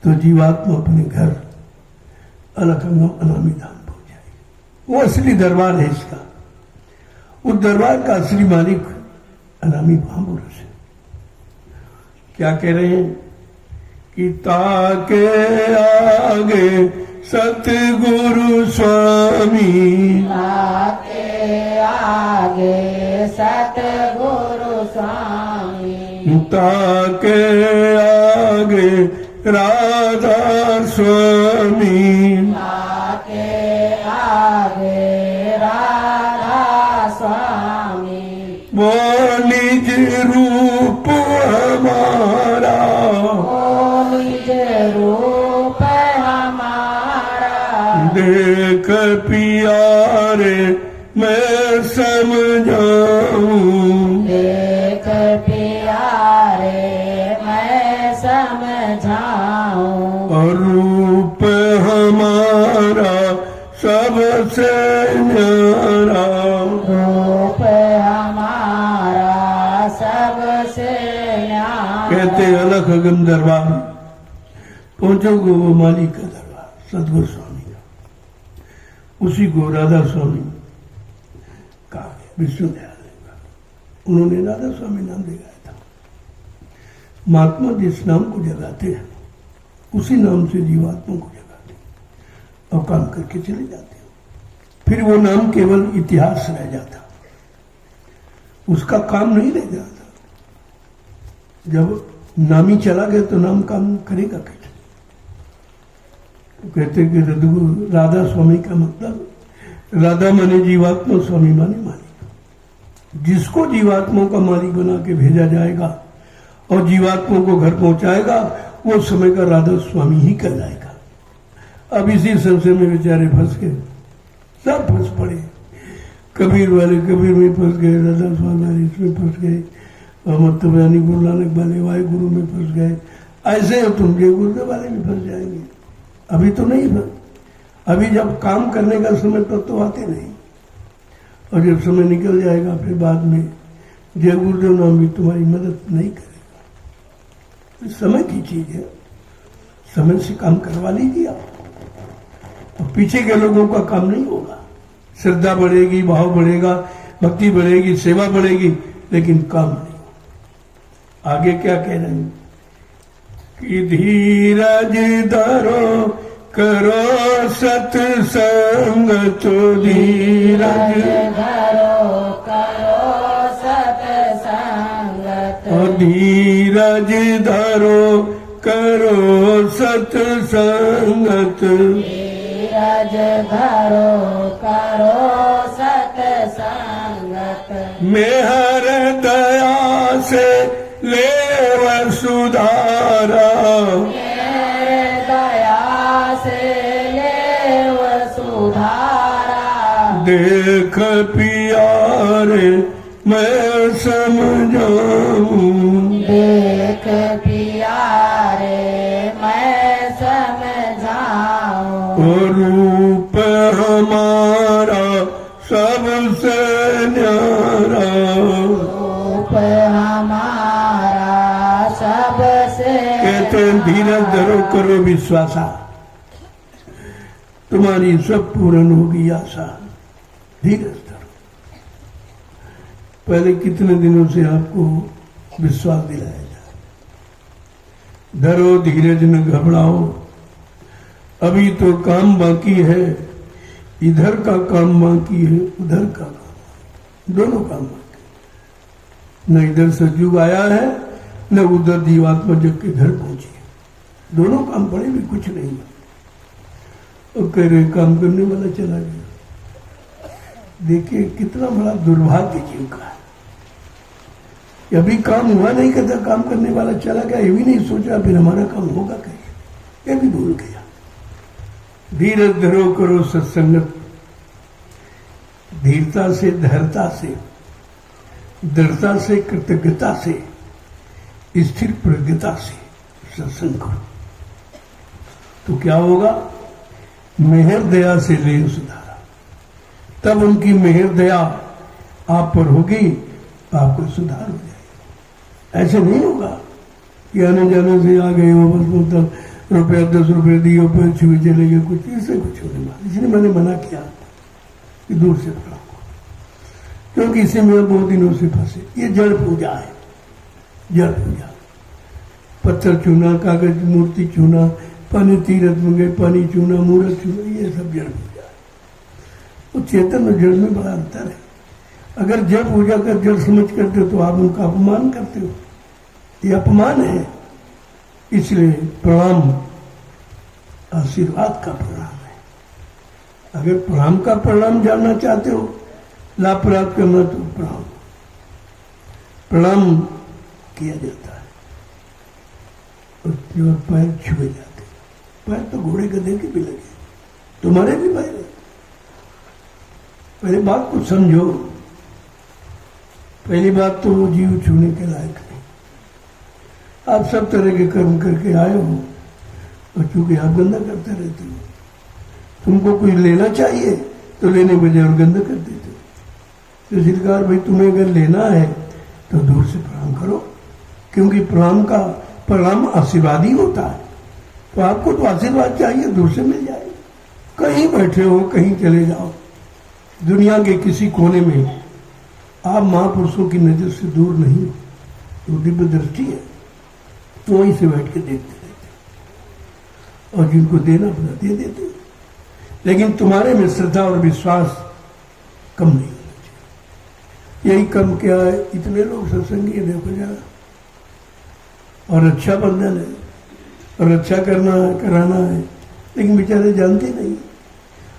तो जीवात्मा अपने घर अलख अगम अनामी धाम पहुंच जाएगी। वो असली दरबार है इसका, उस दरबार का असली मालिक अनामी महापुरुष है। क्या कह रहे हैं कि ताके आगे सतगुरु स्वामी, ताके आगे सतगुरु स्वामी, ताके आगे राधा स्वामी, ताके आगे राधा स्वामी, वो निज रूप हमारा, ओ निज रूप हमारा, देख प्यारे मैं समझाऊं, देख प्यारे मैं समझाऊं, और रूप हमारा सबसे न्यारा, रूप हमारा सबसे न्यारा। कहते अलख अगम दरबार पहुंचोगे वो मालिक का दरबार सतगुरु स्वामी का, उसी को राधा स्वामी कहा गया, विष्णुदयाल का, उन्होंने राधा स्वामी नाम दिलाया था। महात्मा जिस नाम को जगाते हैं उसी नाम से जीवात्मा को जगाते हैं और काम करके चले जाते हैं, फिर वो नाम केवल इतिहास रह जाता, उसका काम नहीं रह जाता। जब नामी चला गया तो नाम काम करेगा कैसे? तो कहते कि राधा स्वामी का मतलब, राधा माने जीवात्मा, स्वामी माने मालिक। जिसको जीवात्मा का मालिक बना के भेजा जाएगा और जीवात्मा को घर पहुंचाएगा, वो समय का राधा स्वामी ही कहलाएगा। अब इसी संशय में बेचारे फंस गए, सब फंस पड़े, कबीर वाले कबीर में फंस गए, राधा स्वामी वाले इसमें फंस गए, और मतलब यानी गुरु नानक वाले वाहे गुरु में फंस गए। ऐसे हो तुम जय गुरुदेव वाले भी फंस जाएंगे। अभी तो नहीं फंस, अभी जब काम करने का समय तो आते नहीं, और जब समय निकल जाएगा फिर बाद में जय गुरुदेव नाम भी तुम्हारी मदद नहीं करेगा। समय की चीज है, समय से काम करवा लीजिए आप, और पीछे के लोगों का काम नहीं होगा। श्रद्धा बढ़ेगी, भाव बढ़ेगा, भक्ति बढ़ेगी, सेवा बढ़ेगी, लेकिन काम नहीं। आगे क्या कह रहे हैं कि धीरज धरो करो सत्संग, तो धीरज धरो करो सत्संग, और धीरज धरो करो सत्संगत, धीरज धरो करो सत्संगत, मेहर दया से ले वसुधारा, मेरे दया से ले वसुधारा, देख प्यारे मैं समझाऊं, देख प्यारे मैं समझाऊं, और रूप हमारा सबसे न्यारा, रूप हमारा सबसे कहते हैं धीरज धरो करो विश्वासा, तुम्हारी सब पूर्ण होगी आशा। धीरज धरो। पहले कितने दिनों से आपको विश्वास दिलाया जाए, धरो धीरज न घबराओ, अभी तो काम बाकी है, इधर का काम बाकी है, उधर का काम, दोनों काम बाकी। न इधर सतयुग आया है, न उधर जीवात्मा जग के घर पहुंची है। दोनों काम पड़े भी कुछ नहीं। और कह रहे काम करने वाला चला गया। देखिए कितना बड़ा दुर्भाग्य जीव का है। अभी काम हुआ नहीं, कहता काम करने वाला चला गया, ये भी नहीं सोचा फिर हमारा काम होगा कैसे, ये भी भूल गया। धीरज धरो करो सत्संगत, धीरता से, धैर्यता से, दृढ़ता से, कृतज्ञता से, स्थिर प्रज्ञता से सत्संग करो तो क्या होगा? मेहर दया से ले सुधारा, तब उनकी मेहर दया आप पर होगी, आपको सुधार हो जाएगा। ऐसे नहीं होगा कि आने जाने से आ गए हो, बस मतलब रुपया 10 रुपये दिए, फिर छुए चले गए, कुछ इससे कुछ होने वाला। इसलिए मैंने मना किया कि दूर से पढ़ा, क्योंकि इसे में बहुत दिनों से फंसे। ये जड़ पूजा है, जड़ पूजा। पत्थर चूना, कागज मूर्ति चूना, पानी तीरथ में गए पानी चूना, मूर्त चूना, ये सब जड़ पूजा है। तो चेतन और जड़ में बड़ा अंतर है। अगर जड़ पूजा कर जड़ समझ करते हो तो आप उनका अपमान करते हो, ये अपमान है। इसलिए प्रणाम आशीर्वाद का प्रणाम है। अगर प्रणाम का प्रणाम जानना चाहते हो, लाभ प्राप्त करना, तो प्रणाम किया जाता है और पैर छुए जाते हैं। पैर तो घोड़े गधे के भी लगे, तुम्हारे भी पैर है। पहली बात को समझो, पहली बात तो वो जीव छूने के लायक नहीं। आप सब तरह के कर्म करके आए हो और चूंकि आप गंदा करते रहते हो, तुमको कुछ लेना चाहिए तो लेने बजाय और गंदा कर देते हो। तो सरकार भाई तुम्हें अगर लेना है तो दूर से प्रणाम करो, क्योंकि प्रणाम आशीर्वाद ही होता है। तो आपको तो आशीर्वाद चाहिए, दूर से मिल जाए। कहीं बैठे हो, कहीं चले जाओ, दुनिया के किसी कोने में आप महापुरुषों की नजर से दूर नहीं हो, तो दिव्य दृष्टि है, तो वहीं से बैठ के देखते रहते और जिनको देना पड़ा दे देते। लेकिन तुम्हारे में श्रद्धा और विश्वास कम नहीं होना चाहिए। यही कम क्या है, इतने लोग सत्संगी है, देखो जरा, और अच्छा बंधन है और अच्छा करना है, कराना है, लेकिन बेचारे जानते नहीं,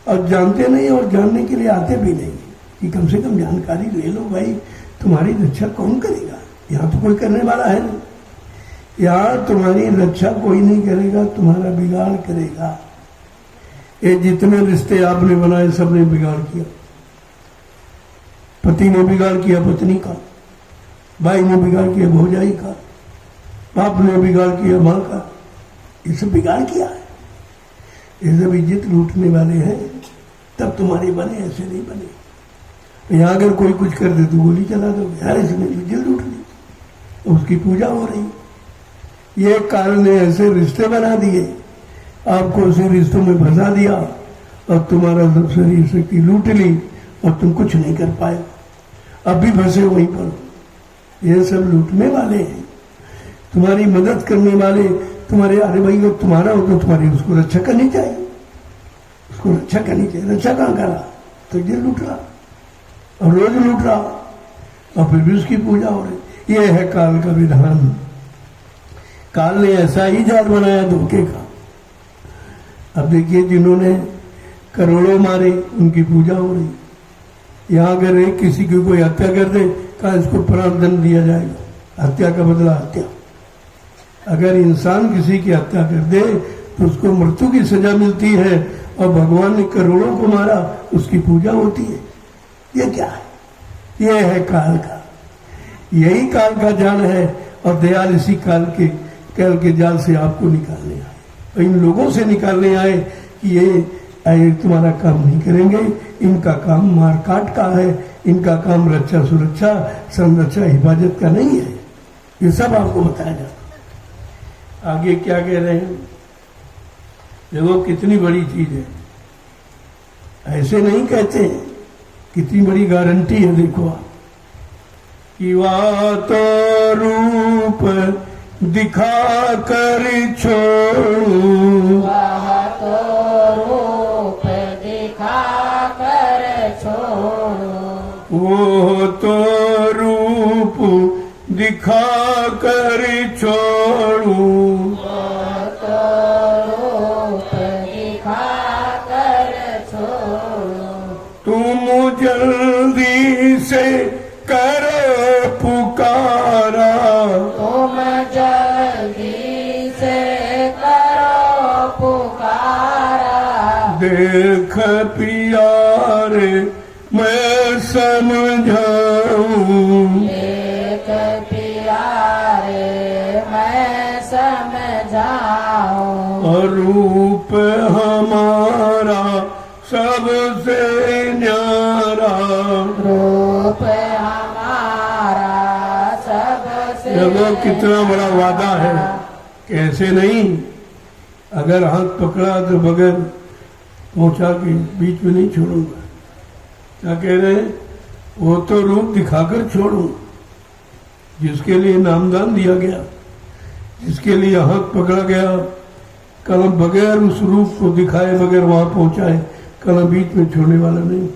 और जानते नहीं और जानने के लिए आते भी नहीं कि कम से कम जानकारी ले लो भाई, तुम्हारी रक्षा कौन करेगा? यहाँ तो कोई करने वाला है नहीं, यहाँ तुम्हारी रक्षा कोई नहीं करेगा, तुम्हारा बिगाड़ करेगा। ये जितने रिश्ते आपने बनाए सबने बिगाड़ किया। पति ने बिगाड़ किया पत्नी का, भाई ने बिगाड़ किया भौजाई का, बाप ने बिगाड़ किया माँ का, ये सब बिगाड़ किया है। ये सब इज्जत लूटने वाले हैं, तब तुम्हारे बने, ऐसे नहीं बने। यहाँ अगर कोई कुछ कर दे तो गोली चला दो, यार इसने इज्जत लूट ली, उसकी पूजा हो रही। ये काल ने ऐसे रिश्ते बना दिए, आपको उसी रिश्तों में फंसा दिया और तुम्हारा सब शरीर शक्ति लूट ली और तुम कुछ नहीं कर पाए, अब भी फंसे वहीं पर। ये सब लूटने वाले हैं, तुम्हारी मदद करने वाले तुम्हारे। अरे भाई अगर तुम्हारा हो तो तुम्हारी उसको रक्षा करनी चाहिए, उसको रक्षा करनी चाहिए। रक्षा कहाँ करा? तो ये लूट रहा और रोज लूट रहा और फिर भी उसकी पूजा हो रही। ये है काल का विधान। काल ने ऐसा ही जाल बनाया धोखे का। अब देखिए जिन्होंने करोड़ों मारे उनकी पूजा हो रही। यहाँ अगर एक किसी की कोई हत्या कर दे, कहा इसको प्राणदंड दिया जाएगा, हत्या का बदला हत्या। अगर इंसान किसी की हत्या कर दे तो उसको मृत्यु की सजा मिलती है, और भगवान ने करोड़ों को मारा, उसकी पूजा होती है। ये क्या है? ये है काल का, यही काल का जाल है। और दयाल इसी काल के जाल से आपको निकालने आए, और इन लोगों से निकालने आए कि ये तुम्हारा काम नहीं करेंगे, इनका काम मारकाट का है, इनका काम रक्षा सुरक्षा संरक्षा हिफाजत का नहीं है। ये सब आपको बताया जाता। आगे क्या कह रहे हैं देखो, कितनी बड़ी चीज है। ऐसे नहीं कहते, कितनी बड़ी गारंटी है। देखो आप कि वह तो रूप दिखा कर छोड़ू, वह तो रूप दिखा कर छोड़ो, वो तो रूप दिखा कर छोड़ू, वो तो देख प्यारे मैं समझाऊं, एक प्यारे मैं समझाऊं, और रूप हमारा सबसे न्यारा, रूप हमारा सबसे देखो कितना बड़ा वादा है। कैसे नहीं, अगर हाथ पकड़ा तो बगैर पहुंचा के बीच में नहीं छोड़ूंगा। क्या कह रहे हैं? वो तो रूप दिखाकर छोड़ूंगा, जिसके लिए नामदान दिया गया, जिसके लिए हाथ पकड़ा गया, कलम बगैर उस रूप को दिखाए, बगैर वहां पहुंचाए, कलम बीच में छोड़ने वाला नहीं।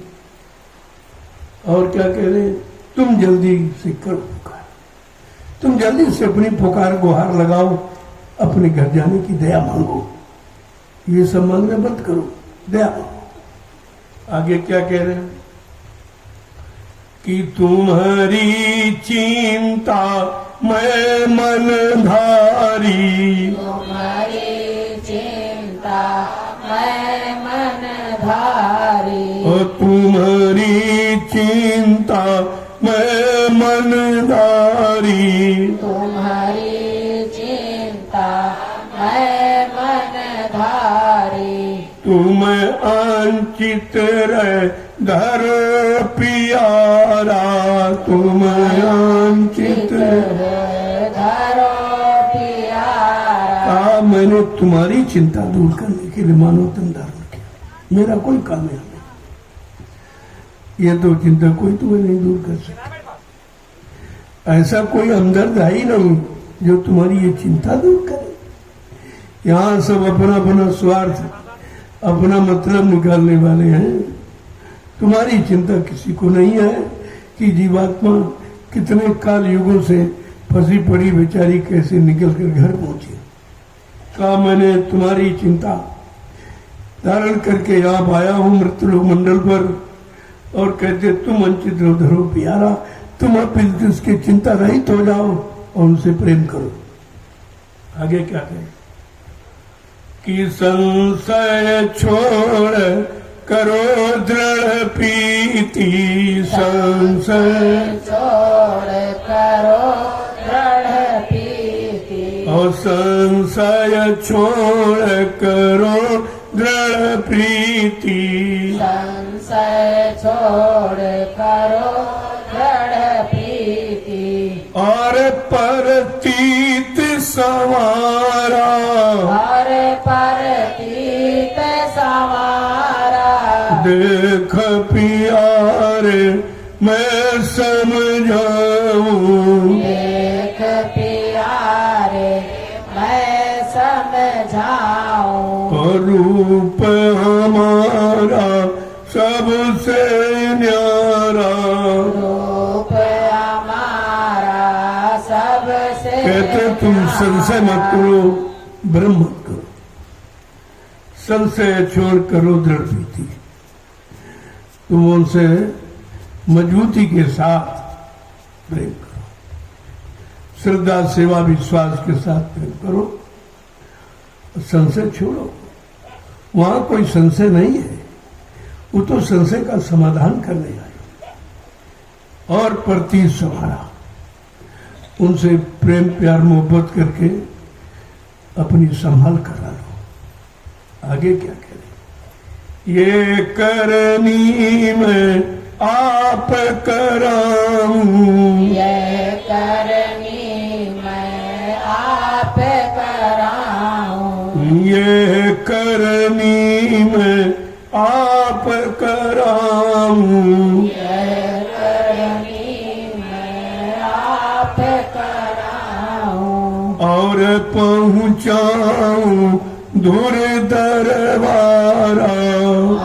और क्या कह रहे हैं? तुम जल्दी से करो पुकार, तुम जल्दी से अपनी पुकार गुहार लगाओ, अपने घर जाने की दया मांगो। ये सब मांगना बंद करो, दया मांगो। आगे क्या कह रहे हैं? कि तुम्हारी चिंता मैं मन धारी, तुम्हारी चिंता मैं मन धारी, और तुम्हारी चिंता मैं मन धारी, तुम्हारी चिंता मैं मन धारी, तुम अंचित रह धर पियारा, तुम अंचित धरो पियारा, मैंने तुम्हारी चिंता दूर करने के लिए मानव तन धारण किया, मेरा कोई काम है नहीं। ये तो चिंता कोई तुम्हें नहीं दूर कर सकता। ऐसा कोई हमदर्द है ही नहीं जो तुम्हारी ये चिंता दूर करे। यहाँ सब अपना अपना स्वार्थ, अपना मतलब निकालने वाले हैं। तुम्हारी चिंता किसी को नहीं है कि जीवात्मा कितने काल युगों से फंसी पड़ी बेचारी कैसे निकल कर घर पहुंची। कहा मैंने तुम्हारी चिंता धारण करके यहाँ आया हूँ मृत्युलोक मंडल पर, और कहते तुम वंचित रहो धरो प्यारा, तुम अब इसकी चिंता रहित हो जाओ और उनसे प्रेम करो। आगे क्या कहें? कि संशय छोड़ करो दृढ़ प्रीति, संशय छोड़ करो दृढ़ प्रीति, और संशय छोड़ करो दृढ़ प्रीति, संशय छोड़ करो दृढ़ प्रीति, और परतीत संवारा, और परतीत संवारा, देख प्यारे मैं समझाऊं, एक प्यारे मैं समझाऊं, और रूप हमारा सबसे न्यारा। रूप हमारा सबसे कहते तुम संशय मत करो, भ्रम मत करो, संशय छोड़ करो दृढ़ प्रीति। तुम उनसे मजबूती के साथ प्रेम करो, श्रद्धा सेवा विश्वास के साथ प्रेम करो, संशय छोड़ो। वहां कोई संशय नहीं है, वो तो संशय का समाधान करने आए। और प्रति सवारा, उनसे प्रेम प्यार मोहब्बत करके अपनी संभाल करा लो। आगे क्या करें? ये करनी मैं आप कराऊं, ये करनी मैं आप कराऊं, ये करनी मैं आप कराऊं, ये करनी मैं आप कराऊं, और पहुंचाऊं दूर दरबारा,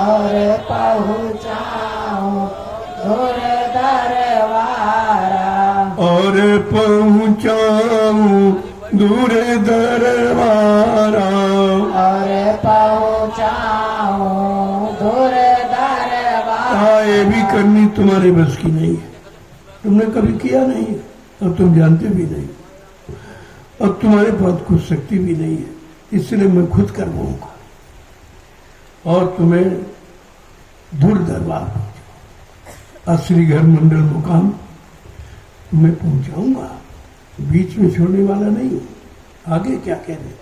और पहुंचाऊं दूर दरबारा, और पहुंचाऊं दूर दरबारा, और पहुंचाऊं दूर दरबारा। ये भी करनी तुम्हारे बस की नहीं है, तुमने कभी किया नहीं है और तुम जानते भी नहीं, और तुम्हारे पास कुछ शक्ति भी नहीं है, इसलिए मैं खुद करवाऊंगा। और तुम्हें धुर दरबार पहुंचाऊं, असली घर मंडल मुकाम तुम्हें पहुंचाऊंगा, बीच में छोड़ने वाला नहीं हूं। आगे क्या कह रहे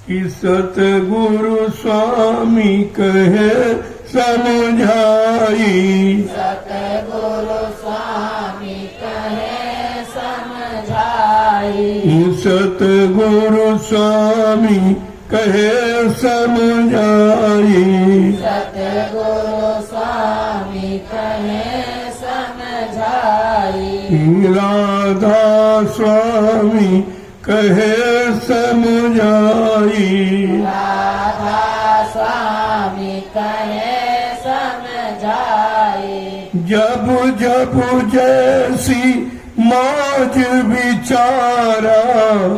कि सतगुरु स्वामी कहे समझाई, सतगुरु स्वामी कहे समझाई, सतगुरु स्वामी कहे समझाई, सतगुरु स्वामी कहे समझाई, राधा स्वामी कहे समझाई, राधा स्वामी कहे समझाई, जब जब जैसी मौज विचारा,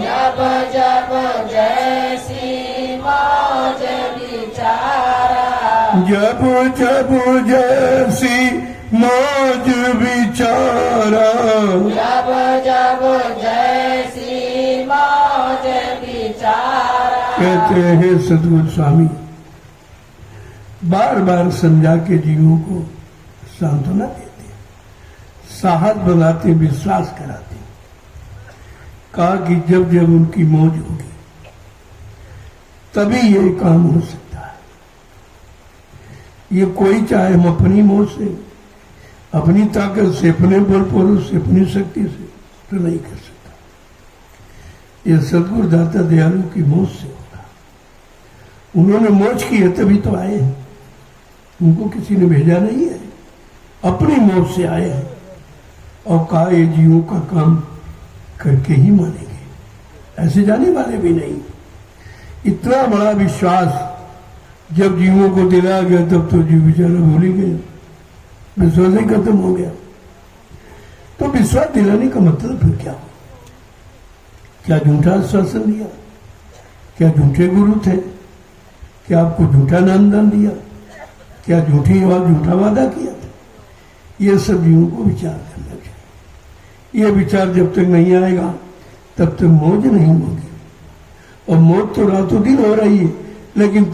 जब जब जैसी मौज विचारा, जब जब जैसी मौज विचारा, जब जब जैसी मौज विचारा। कहते हैं सदगुरु स्वामी बार बार समझा के जीवों को सांत्वना देते, साहस बनाते, विश्वास कराते। कहा कि जब जब उनकी मौज होगी तभी ये काम हो सकता है। ये कोई चाहे हम अपनी मौज से, अपनी ताकत से, अपने बल पर, से, अपनी शक्ति से तो नहीं कर सकता। ये सदगुरु दाता दयालु की मौज से होगा। उन्होंने मौज की है तभी तो आए हैं, उनको किसी ने भेजा नहीं है, अपनी मौज से आए हैं। और कहा ये जीवों का काम करके ही मानेंगे, ऐसे जाने वाले भी नहीं। इतना बड़ा विश्वास जब जीवों को दिलाया गया तब तो जीव बेचारा भूल ही गए, विश्वास ही खत्म हो गया। तो विश्वास दिलाने का मतलब फिर क्या हो? क्या झूठा आश्वासन दिया? क्या झूठे गुरु थे? क्या आपको झूठा नामदान दिया? क्या झूठी और झूठा वादा किया? ये सब जीवों को विचार करना चाहिए। ये विचार जब तक नहीं आएगा तब तक मौज नहीं होगी। और मौज तो रातों दिन हो रही है, लेकिन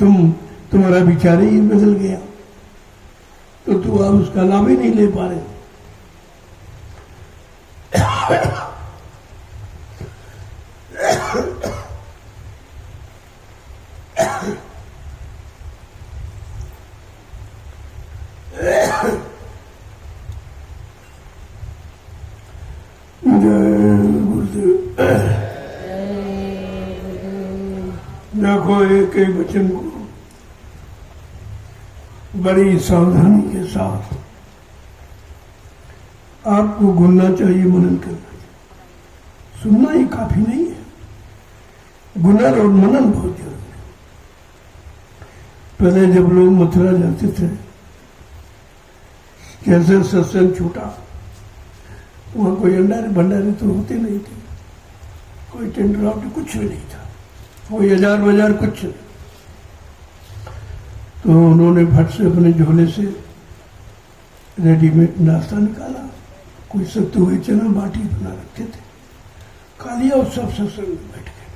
तुम्हारा विचार ही बदल गया, तो तुम आप उसका लाभ ही नहीं ले पा रहे। देखो एक एक वचन को बड़ी सावधानी के साथ आपको गुनना चाहिए, मनन करना चाहिए। सुनना ही काफी नहीं है, गुनन और मनन बहुत जरूरी है। पहले जब लोग मथुरा जाते थे, कैसे सत्संग छूटा, वहां कोई अंडारे भंडारे तो होते नहीं थे, कोई टेंडर आउट कुछ भी नहीं था, कोई हजार बाजार कुछ नहीं। तो उन्होंने फट से अपने झोले से रेडीमेड नाश्ता निकाला, कोई सत्तू हुए चना बाटी बना रखे थे, खा लिया और सब सत्संग में बैठ गए।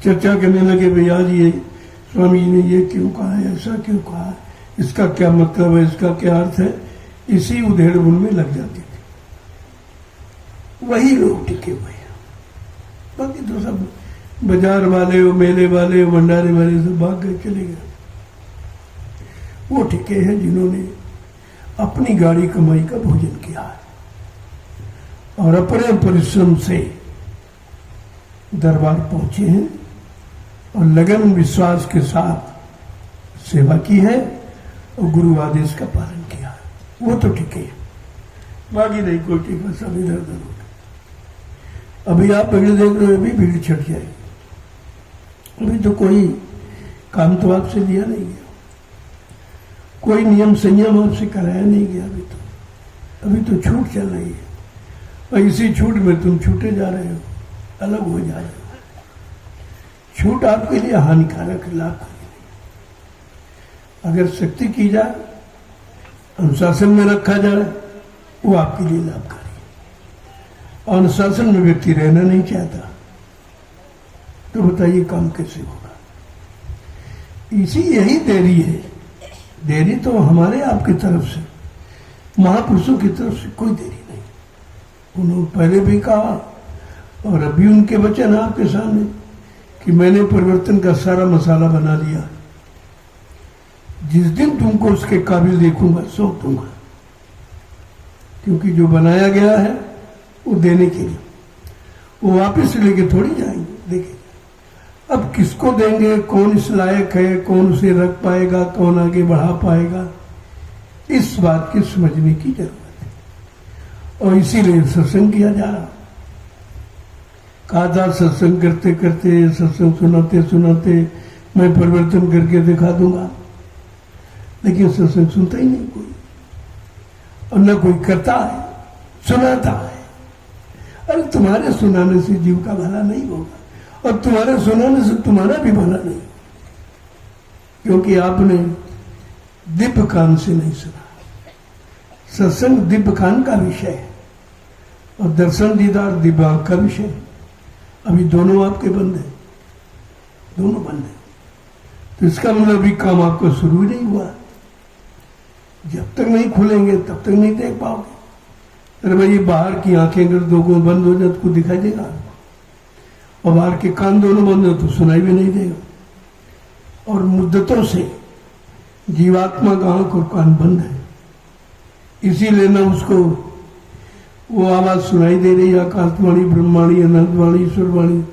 चर्चा करने लगे, भैया जी ये स्वामी जी ने ये क्यों कहा है, ऐसा क्यों कहा है, इसका क्या मतलब है, इसका क्या अर्थ है। इसी उधेड़-बुन में लग जाती थी। वही लोग टिके हुए हैं, बाकी तो सब बाजार वाले, मेले वाले, भंडारे वाले सब भाग गए, चले गए। वो टिके हैं जिन्होंने अपनी गाड़ी कमाई का भोजन किया है और अपने परिश्रम से दरबार पहुंचे हैं और लगन विश्वास के साथ सेवा की है और गुरु आदेश का पालन किया है, वो तो टिके हैं। बाकी नहीं कोई टिका, सब इधर उधर हो गए। अभी आप भीड़ देख रहे हो, अभी भीड़ छट जाएगी। अभी तो कोई काम तो आपसे लिया नहीं गया, कोई नियम संयम आपसे कराया नहीं गया। अभी तो छूट चल रही है और इसी छूट में तुम छूटे जा रहे हो, अलग हो जा रहे हो। छूट आपके लिए हानिकारक, लाभकारी नहीं। अगर शक्ति की जाए, अनुशासन में रखा जाए, वो आपके लिए लाभकारी है। और अनुशासन में व्यक्ति रहना नहीं चाहता, तो बताइए काम कैसे होगा। इसी यही देरी है। देरी तो हमारे आपकी तरफ से, महापुरुषों की तरफ से कोई देरी नहीं। उन्होंने पहले भी कहा और अभी उनके वचन आपके सामने कि मैंने परिवर्तन का सारा मसाला बना लिया। जिस दिन तुमको उसके काबिल देखूंगा सौंप दूंगा, क्योंकि जो बनाया गया है वो देने के लिए, वो वापस लेके थोड़ी जाएंगे। देखिए अब किसको देंगे, कौन इस लायक है, कौन उसे रख पाएगा, कौन आगे बढ़ा पाएगा, इस बात की समझने की जरूरत है। और इसीलिए सत्संग किया जा रहा। कहा था सत्संग करते करते, सत्संग सुनाते सुनाते मैं परिवर्तन करके दिखा दूंगा, लेकिन सत्संग सुनता ही नहीं कोई, और न कोई करता है, सुनाता है। अरे तुम्हारे सुनाने से जीव का भला नहीं होगा, और तुम्हारे सुनाने से तुम्हारा भी भला नहीं, क्योंकि आपने दिव्य कान से नहीं सुना। सत्संग दिव्य कान का विषय है और दर्शन दीदार दिव्य आंख का विषय है। अभी दोनों आपके बंद है, दोनों बंद है। तो इसका मतलब अभी काम आपका शुरू ही नहीं हुआ। जब तक नहीं खुलेंगे तब तक नहीं देख पाओगे। अरे भाई बाहर की आंखें अगर दो बंद हो जाए तो दिखाई देगा, और बाहर के कान दोनों बंद हो तो सुनाई भी नहीं देगा। और मुद्दतों से जीवात्मा का आंख और कान बंद है, इसीलिए ना उसको वो आवाज सुनाई दे रही है, आकाशवाणी, ब्रह्मवाणी, अनंतवाणी, ईश्वरवाणी,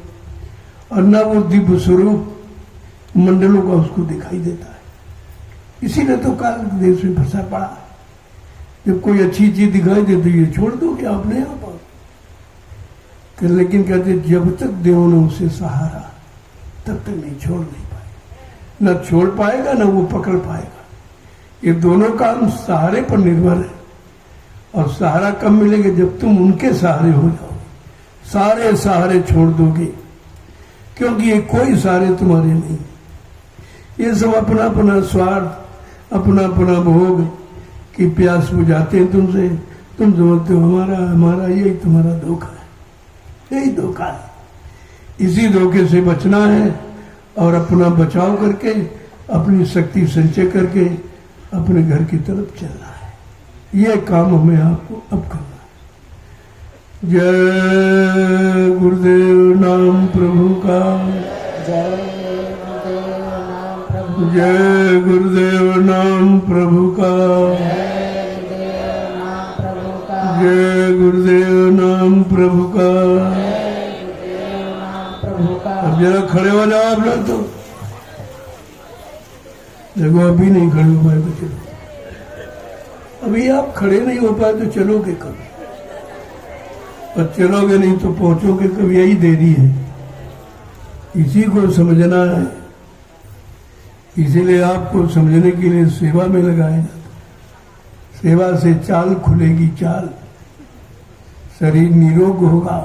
और ना वो दिव्य स्वरूप मंडलों का उसको दिखाई देता है। इसीलिए तो काल देश में फंसा पड़ा है। जब कोई अच्छी चीज दिखाई दे तो ये छोड़ दो क्या अपने आप? लेकिन कहते जब तक देव ने उसे सहारा तब तक नहीं छोड़ नहीं पाए, न छोड़ पाएगा न वो पकड़ पाएगा। ये दोनों काम सहारे पर निर्भर है, और सहारा कब मिलेगा? जब तुम उनके सहारे हो जाओगे। सारे सहारे छोड़ दोगे, क्योंकि ये कोई सहारे तुम्हारे नहीं। ये सब अपना अपना स्वार्थ, अपना अपना भोग की प्यास बुझाते हैं तुमसे। तुम समझते हो हमारा हमारा, यही तुम्हारा धोखा है, यही धोखा है। इसी धोखे से बचना है और अपना बचाव करके, अपनी शक्ति संचय करके अपने घर की तरफ चलना है। यह काम हमें आपको अब करना है। जय गुरुदेव नाम प्रभु का, जय गुरुदेव नाम प्रभु का, जय गुरुदेव नाम प्रभु का। अब जरा खड़े हो जाओ आप लोग। तो देखो अभी नहीं खड़े हो पाए तो चलो, अभी आप खड़े नहीं हो पाए तो चलोगे कब? और चलोगे नहीं तो पहुंचोगे कब? यही देरी है, इसी को समझना है। इसीलिए आपको समझने के लिए सेवा में लगाया जाता। सेवा से चाल खुलेगी, चाल, शरीर निरोग होगा,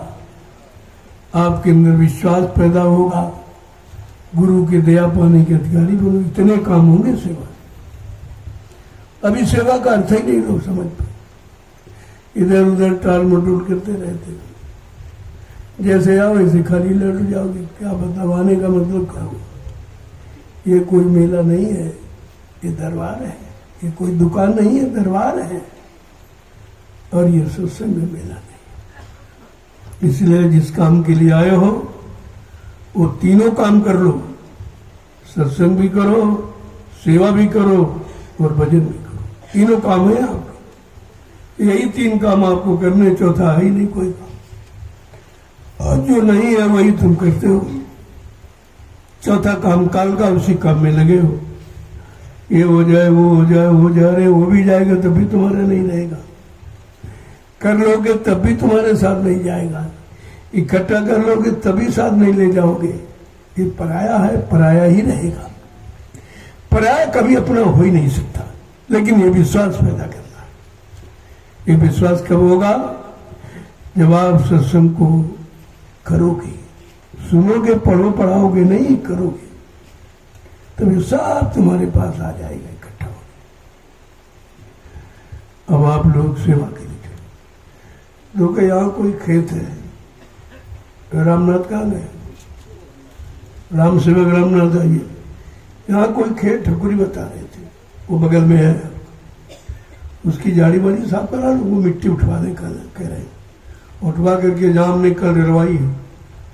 आपके अंदर विश्वास पैदा होगा, गुरु की दया पाने के अधिकारी बनो। इतने काम होंगे सेवा। अभी सेवा का अर्थ ही नहीं लोग समझ पाए, इधर उधर टाल मटोल करते रहते। जैसे आओ वैसे खाली लौट जाओगे। क्या बताने का मतलब क्या हुआ? ये कोई मेला नहीं है, ये दरबार है। ये कोई दुकान नहीं है, दरबार है। और ये सत्संग में मेला नहीं। इसलिए जिस काम के लिए आए हो वो तीनों काम कर लो। सत्संग भी करो, सेवा भी करो और भजन भी करो। तीनों काम है आपके। यही तीन काम आपको करने, चौथा है ही नहीं कोई काम। और जो नहीं है वही तुम करते हो। चौथा काम काल का, उसी काम में लगे हो। ये हो जाए, वो हो जाए, हो जा रहे, वो भी जाएगा तब भी तुम्हारा नहीं रहेगा। कर लोगे तब भी तुम्हारे साथ नहीं जाएगा। इकट्ठा कर लोगे तभी साथ नहीं ले जाओगे। ये पराया है, पराया ही रहेगा। पराया कभी अपना हो ही नहीं सकता। लेकिन ये विश्वास पैदा करना है। ये विश्वास कब होगा? जब आप सत्संग को करोगे, सुनोगे, पढ़ो, पढ़ाओगे नहीं, करोगे, तब ये सब तुम्हारे पास आ जाएगा इकट्ठा हो। अब आप लोग सेवा के लिए जो कि यहाँ कोई खेत है, रामनाथ कहाँ गए? राम सेवक रामनाथ आइए। यहाँ कोई खेत ठकुरी बता रहे थे, वो बगल में है, उसकी झाड़ी वाड़ी साफ करा लो, वो मिट्टी उठवाने का कह रहे हैं। उठवा करके जहाँ हमने कल रलवाई है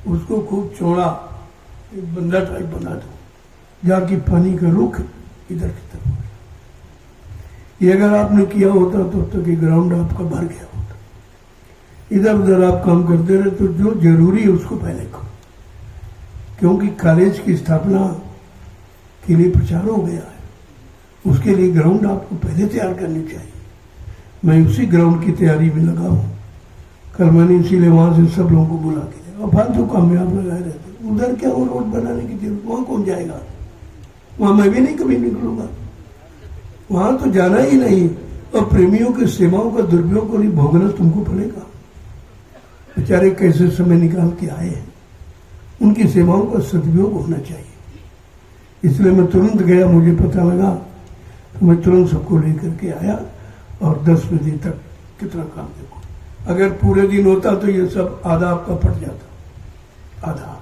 उसको खूब चौड़ा एक बंदा टाइप बना दो, जाके पानी का रुख इधर की तरफ हो जाए। ये अगर आपने किया होता तो तब तक ये ग्राउंड आपका भर गया होता। इधर उधर आप काम करते रहे तो जो जरूरी है उसको पहले करो, क्योंकि कॉलेज की स्थापना के लिए प्रचार हो गया है, उसके लिए ग्राउंड आपको पहले तैयार करनी चाहिए। मैं उसी ग्राउंड की तैयारी में लगा हूँ। कल मैंने इसीलिए वहां से सब लोगों को बुला के और फालतू काम में आप लगाए रहते, उधर क्या वो रोड बनाने की जरूरत, वहां कौन जाएगा, वहां मैं भी नहीं कभी निकलूंगा, वहां तो जाना ही नहीं। और प्रेमियों की सेवाओं का दुरुपयोग को नहीं भोगना तुमको पड़ेगा। बेचारे कैसे समय निकाल के आए हैं, उनकी सेवाओं का सदुपयोग होना चाहिए। इसलिए मैं तुरंत गया, मुझे पता लगा तो मैं तुरंत सबको लेकर के आया और 10 बजे तक कितना काम देखो। अगर पूरे दिन होता तो ये सब आधा आपका फट जाता, आधा।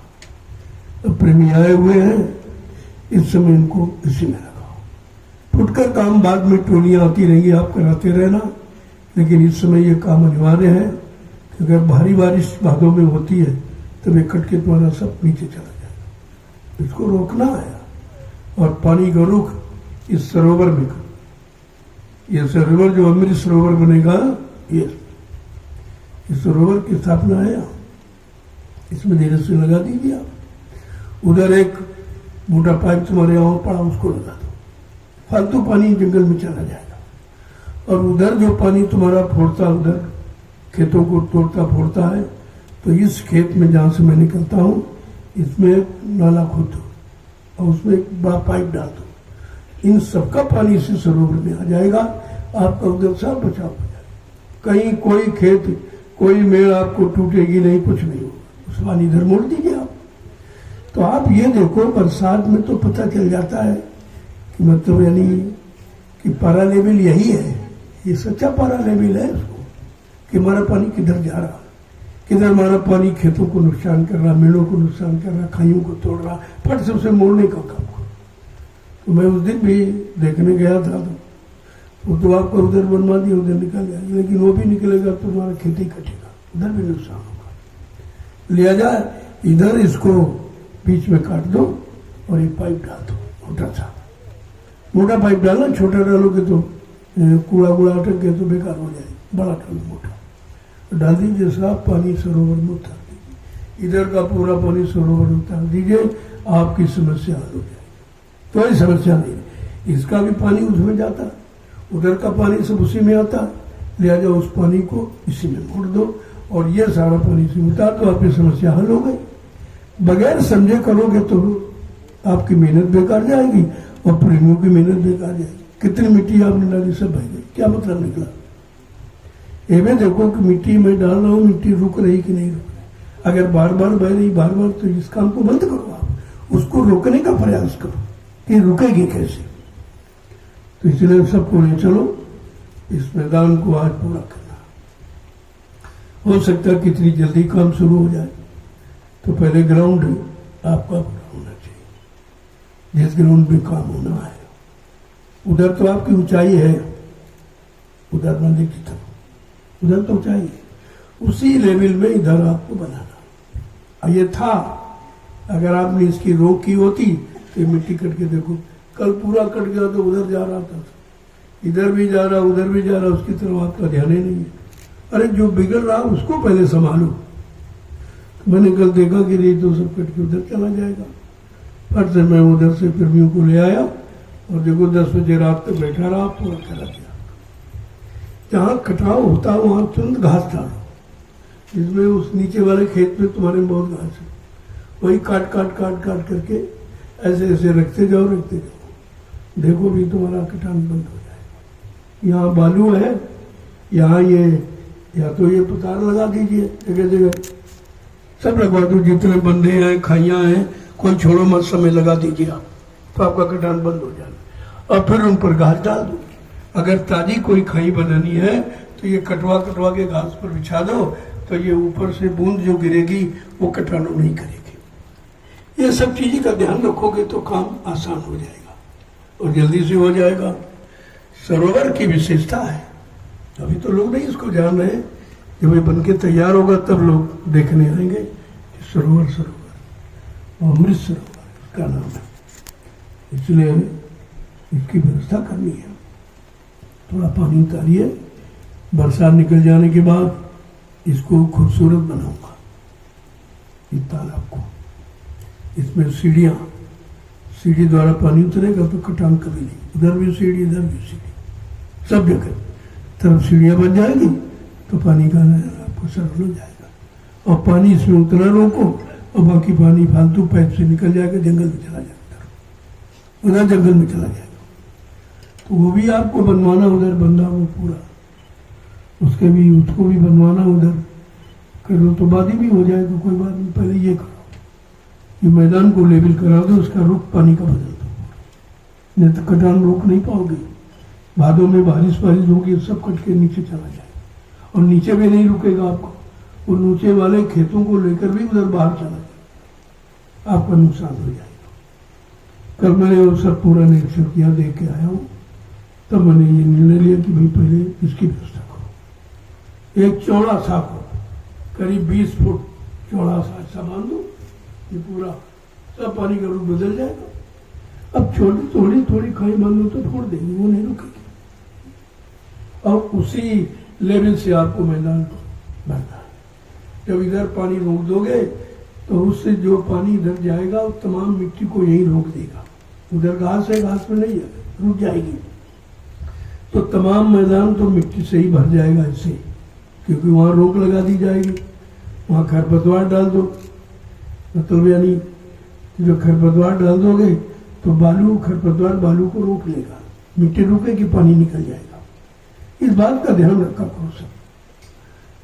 तो प्रेमी आए हुए हैं, इस समय इनको इसी में लगाओ। फुटकर काम बाद में टोलियां आती रहेंगी, आप कराते रहना, लेकिन इस समय ये काम अनिवार्य है कि अगर भारी बारिश भादों में होती है तब इकट्ठ के तुम्हारा सब नीचे चला जाएगा। इसको रोकना है। और पानी का रुख इस सरोवर में करो। ये सरोवर जो अमृत सरोवर बनेगा, ये इस सरोवर की स्थापना है, इसमें धीरे से लगा दीजिए आप। उधर एक मोटा पाइप तुम्हारे यहाँ पड़ा, उसको लगा दो, फालतू पानी जंगल में चला जाएगा। और उधर जो पानी तुम्हारा फोड़ता, उधर खेतों को तोड़ता फोड़ता है, तो इस खेत में जहां से मैं निकलता हूं, इसमें एक नाला खोद दो और उसमें एक बड़ा पाइप डाल दो। इन सबका पानी इसी सरोवर में आ जाएगा, आपका उधर सब बचाव हो जाएगा। कहीं कोई खेत, कोई मेड़ आपको टूटेगी नहीं, कुछ नहीं होगा। उस पानी इधर मोड़ दीजिए आप। तो आप ये देखो, बरसात में तो पता चल जाता है कि मतलब यानी कि पारा लेवल यही है, ये सच्चा पारा लेवल है उसको, कि हमारा पानी किधर जा रहा, किधर हमारा पानी खेतों को नुकसान कर रहा, मेड़ों को नुकसान कर रहा, खाइयों को तोड़ रहा, फट से उसे मोड़ने का काम करो। तो मैं उस दिन भी देखने गया था, तो तो आपको उधर बनवा दिया, उधर निकल गया, लेकिन वो भी निकलेगा तो हमारा खेती कटेगा, उधर भी नुकसान होगा। लिया जाए इधर, इसको बीच में काट दो और एक पाइप डाल दो, मोटा सा। मोटा पाइप डालना, छोटा डालोगे तो कूड़ा कूड़ा अटक गया तो बेकार हो जाएगा, बड़ा डालो मोटा। डाल दीजिए, साफ पानी सरोवर में उतार दीजिए, इधर का पूरा पानी सरोवर में उतार दीजिए, आपकी समस्या हल हो जाएगी। कोई समस्या नहीं, इसका भी पानी उसमें जाता, उधर का पानी सब उसी में आता, लिहाजा उस पानी को इसी में मोड़ दो और ये सारा पानी इसी में उतार दो, आपकी समस्या हल हो गई। बगैर समझे करोगे तो आपकी मेहनत बेकार जाएगी और प्रेमियों की मेहनत बेकार जाएगी। कितनी मिट्टी आपने डाली, सब बह गई, क्या मतलब निकला। ये में देखो कि मिट्टी में डाल रहा हूं, मिट्टी रुक रही कि नहीं रुक रही। अगर बार बार बह रही बार बार, तो इस काम को बंद करो, आप उसको रोकने का प्रयास करो कि रुकेगी कैसे। तो इसलिए सबको ले चलो, इस मैदान को आज पूरा करना। हो सकता है कितनी जल्दी काम शुरू हो जाए, तो पहले ग्राउंड आपका पूरा होना चाहिए, जिस ग्राउंड में काम होना है। उधर तो आपकी ऊंचाई है, उधर मंदिर की तरफ उधर तो चाहिए, उसी लेवल में इधर आपको बनाना। ये था, अगर आपने इसकी रोक की होती तो ये मिट्टी कट के देखो, कल पूरा कट गया तो उधर जा रहा था, इधर भी जा रहा, उधर भी जा रहा, उसकी तरफ आपका ध्यान ही नहीं है। अरे जो बिगड़ रहा उसको पहले संभालो। तो मैंने कल देखा कि नहीं, तो सब कट के उधर चला जाएगा। फट से मैं उधर से प्रेमियों को ले आया और देखो 10 बजे रात तक बैठा रहा, पूरा चला गया। जहां कटाव होता है वहां तुरंत घास डालो, जिसमें उस नीचे वाले खेत में तुम्हारे में बहुत घास है, वही काट काट काट काट करके ऐसे ऐसे रखते जाओ, देखो भी तुम्हारा कटान बंद हो जाएगा। यहाँ बालू है, यहाँ ये या तो ये पुतार लगा दीजिए, जगह जगह सब लगवा दो, जितने बंदे हैं खाइयाँ हैं, कोई छोड़ो मत, समय लगा दीजिए आप, तो आपका कटान बंद हो जाएगा। और फिर उन पर घास डाल दो। अगर ताजी कोई खाई बनानी है तो ये कटवा कटवा के घास पर बिछा दो, तो ये ऊपर से बूंद जो गिरेगी वो कटानो नहीं करेगी। ये सब चीज़ का ध्यान रखोगे तो काम आसान हो जाएगा और जल्दी से हो जाएगा। सरोवर की विशेषता है, अभी तो लोग नहीं इसको जान रहे, जब ये बन के तैयार होगा तब लोग देखने आएंगे। सरोवर सरोवर अमृत सरोवर इसका नाम है, इसलिए इसकी व्यवस्था करनी है। थोड़ा पानी उतारिए, बरसात निकल जाने के बाद इसको खूबसूरत बनाऊंगा इस तालाब को। इसमें सीढ़ी द्वारा पानी उतरेगा तो कटान कभी नहीं, उधर भी सीढ़ी इधर भी सीढ़ी, सब जगह तरफ सीढ़ियाँ बन जाएगी तो पानी का आपको सरल हो जाएगा। और पानी इसमें उतना रोको और बाकी पानी फालतू पाइप से निकल जाएगा, जंगल में चला जाएगा, उधर जंगल में चला जाएगा। तो वो भी आपको बनवाना उधर बंदा वो पूरा, उसको भी बनवाना उधर करो तो बाद ही भी हो जाएगा, कोई बात नहीं। पहले ये करो, ये मैदान को लेवल करा दो, उसका रुख पानी का बदल दो, नहीं तो कटान रोक नहीं पाओगे। भादों में बारिश होगी, सब कट के नीचे चला जाएगा और नीचे भी नहीं रुकेगा आपको, वो नीचे वाले खेतों को लेकर भी उधर बाहर चला जाएगा, आपका नुकसान हो जाएगा। कल मैंने वो सब पूरा निरीक्षण किया, देख के आया हूँ, तब मैंने ये निर्णय लिया कि भाई पहले इसकी व्यवस्था करो। एक चौड़ा सा को करीब 20 फुट चौड़ा सा ऐसा बांध दो, ये पूरा सब पानी का रुख बदल जाएगा। अब छोटी थोड़ी खाई मान लो तो छोड़ देंगे, वो नहीं रुकेगी। और उसी लेवल से आपको मैदान को भरना है। जब इधर पानी रोक दोगे तो उससे जो पानी इधर जाएगा वो तमाम मिट्टी को यही रोक देगा। उधर घास है, घास में नहीं है, रुक जाएगी, तो तमाम मैदान तो मिट्टी से ही भर जाएगा ऐसे, क्योंकि वहाँ रोक लगा दी जाएगी। वहाँ खरपतवार डाल दो, मतलब यानी जो खरपतवार डाल दोगे तो खरपतवार बालू को रोक लेगा, मिट्टी रुकेगी, पानी निकल जाएगा। इस बात का ध्यान रखा करो सब।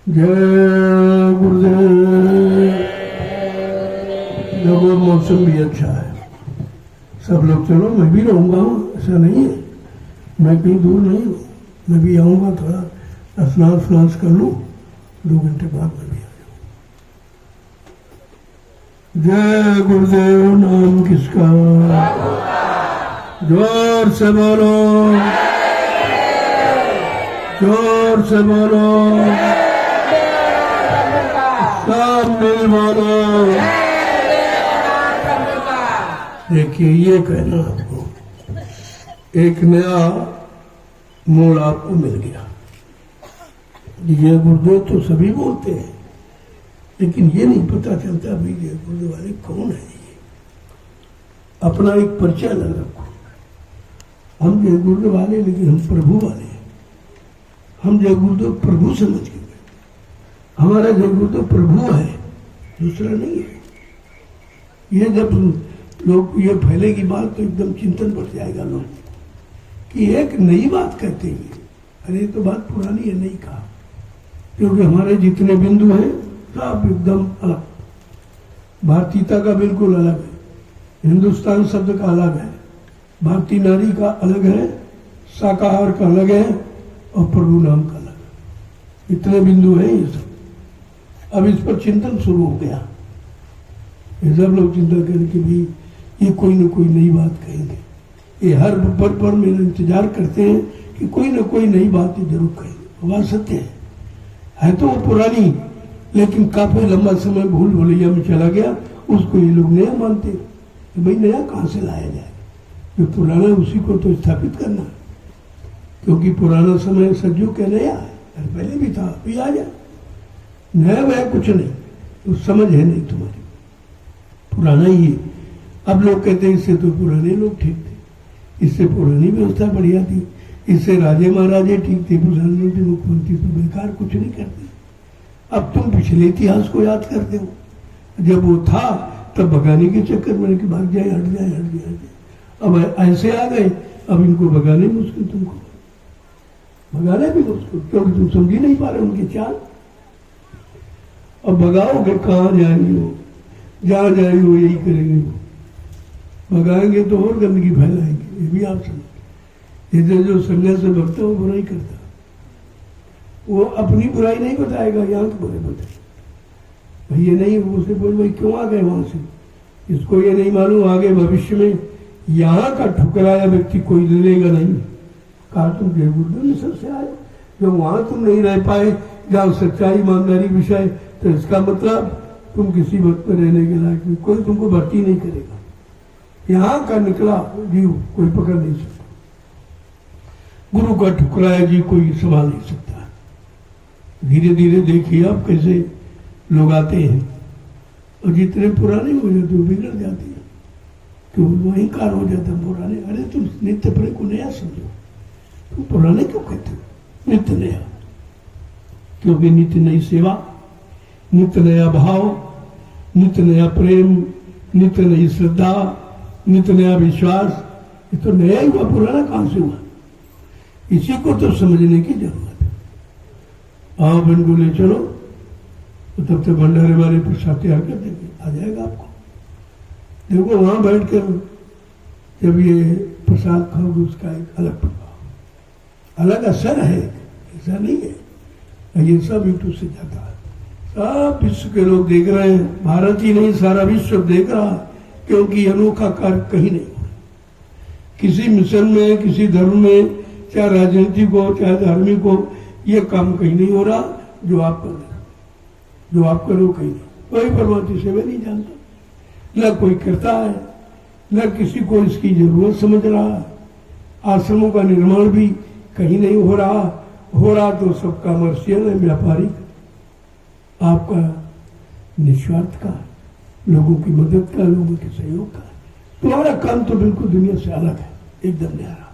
जय गुरुदेव। देखो मौसम भी अच्छा है, सब लोग चलो, मैं भी रहूंगा, ऐसा नहीं है, मैं कहीं दूर नहीं हूँ, मैं भी आऊँगा, थोड़ा स्नान कर लूँ, 2 घंटे बाद मैं भी आ जाऊँ। जय गुरुदेव। नाम किसका? जोर से बोलो, जोर से बोलो, सब मिल बोलो। देखिए ये कहना आपको, एक नया मोड़ आपको मिल गया। ये गुरुदेव तो सभी बोलते हैं, लेकिन ये नहीं पता चलता भाई ये गुरुदेव वाले कौन है। ये अपना एक परिचय अलग रखो। हम जय गुरुदेव वाले, लेकिन हम प्रभु वाले हैं। हम जय गुरुदेव प्रभु समझ के बैठे, हमारा जय गुरुदेव प्रभु है, दूसरा नहीं है। ये जब लोग ये फैलेगी बात तो एकदम चिंतन बढ़ जाएगा लोग कि एक नई बात कहते हैं। अरे तो बात पुरानी है, नहीं कहा, क्योंकि हमारे जितने बिंदु हैं सब एकदम अलग। भारतीयता का बिल्कुल अलग है, हिंदुस्तान शब्द का अलग है, भारतीय नारी का अलग है, शाकाहार का अलग है और प्रभु नाम का अलग है। इतने बिंदु हैं ये सब। अब इस पर चिंतन शुरू हो गया। ये सब लोग चिंता करें कि भाई ये कोई न कोई नई बात कहेंगे। ये हर पर मेरा इंतजार करते हैं कि कोई न कोई नई बात ये जरूर कहेंगे। बात सत्य है तो वो पुरानी, लेकिन काफी लंबा समय भूल भुलैया में चला गया, उसको ये लोग नया मानते हैं। तो भाई नया कहाँ से लाया जाए? जो पुराना उसी को तो स्थापित करना, क्योंकि पुराना समय सज्जू के नया है, पहले भी था, अभी आ जाए। नया वह कुछ नहीं, तो समझ है नहीं तुम्हारी, पुराना ही है। अब लोग कहते हैं इससे तो पुराने लोग ठीक थे, इससे पुरानी व्यवस्था बढ़िया थी, इससे राजे महाराजे ठीक थे, प्रधानमंत्री मुख्यमंत्री तो बेकार कुछ नहीं करते। अब तुम पिछले इतिहास को याद करते हो, जब वो था तब भगाने के चक्कर में कि भाग जाए, हट जाए, हट जाए, हट जाए। अब ऐसे आ गए, अब इनको भगाने मुश्किल, तुमको भगाना भी मुश्किल, क्योंकि तुम समझ ही नहीं पा रहे उनकी चाल। अब भगाओगे कहाँ जाएंगे वो, जहाँ जाएंगे वो यही करेंगे, वो भगाएंगे तो और गंदगी फैलाएंगे। ये भी आप समझ, इधर जो संघर्ष से भगता वो बुराई करता, वो अपनी बुराई नहीं बताएगा, यहाँ की बुराई बताएगा। भाई ये नहीं, वो उसे बोल भाई क्यों आ गए वहां से, इसको ये नहीं मालूम आगे भविष्य में यहाँ का ठुकराया व्यक्ति कोई लेगा नहीं। कहा तुम जय गुरुदेव मिशन से आए, जो वहां तुम नहीं रह पाए जहाँ सच्चाई ईमानदारी विषय, तो इसका मतलब तुम किसी वक्त में रहने के लायक नहीं, कोई तुमको भर्ती नहीं करेगा। यहाँ का निकला जीव कोई पकड़ नहीं सकता, गुरु का ठुकराया जी कोई संभाल नहीं सकता। धीरे धीरे देखिए आप कैसे लोग आते हैं और जितने पुराने हो जाते वो बिगड़ जाते हैं, तो वही कार हो जाता है पुराने। अरे तुम नित्य परे को नया समझो, तुम पुराने क्यों कहते हो, नित्य नया, क्योंकि नित्य नई सेवा, नित्य नया भाव, नित्य नया प्रेम, नित्य नई श्रद्धा, नित्य नया विश्वास, ये तो नया ही हुआ, पुराना कहां से हुआ। इसी को तो समझने की जरूरत है। आप इनको ले चलो तो तब तक भंडारे वाले प्रसाद तैयार कर देंगे, आ जाएगा आपको। देखो वहां बैठकर जब ये प्रसाद खाओगे उसका एक अलग प्रभाव, अलग असर है, ऐसा नहीं है। ये सब यूट्यूब से जाता है, सब विश्व के लोग देख रहे हैं, भारत ही नहीं सारा विश्व देख रहा है, क्योंकि अनोखा कार्य कहीं नहीं हो रहा। किसी मिशन में, किसी धर्म में, चाहे राजनीति को चाहे धार्मिक हो, ये काम कहीं नहीं हो रहा जो आप कर रहे हो, जो आप करो कहीं नहीं। कोई परमात्मा सेवा नहीं जानता, न कोई करता है, न किसी को इसकी जरूरत समझ रहा है। आश्रमों का निर्माण भी कहीं नहीं हो रहा तो सब कमर्शियल है, व्यापारिक। आपका निस्वार्थ का, लोगों की मदद का, लोगों के सहयोग का। तुम्हारा काम तो बिल्कुल दुनिया से अलग है, एकदम न्यारा।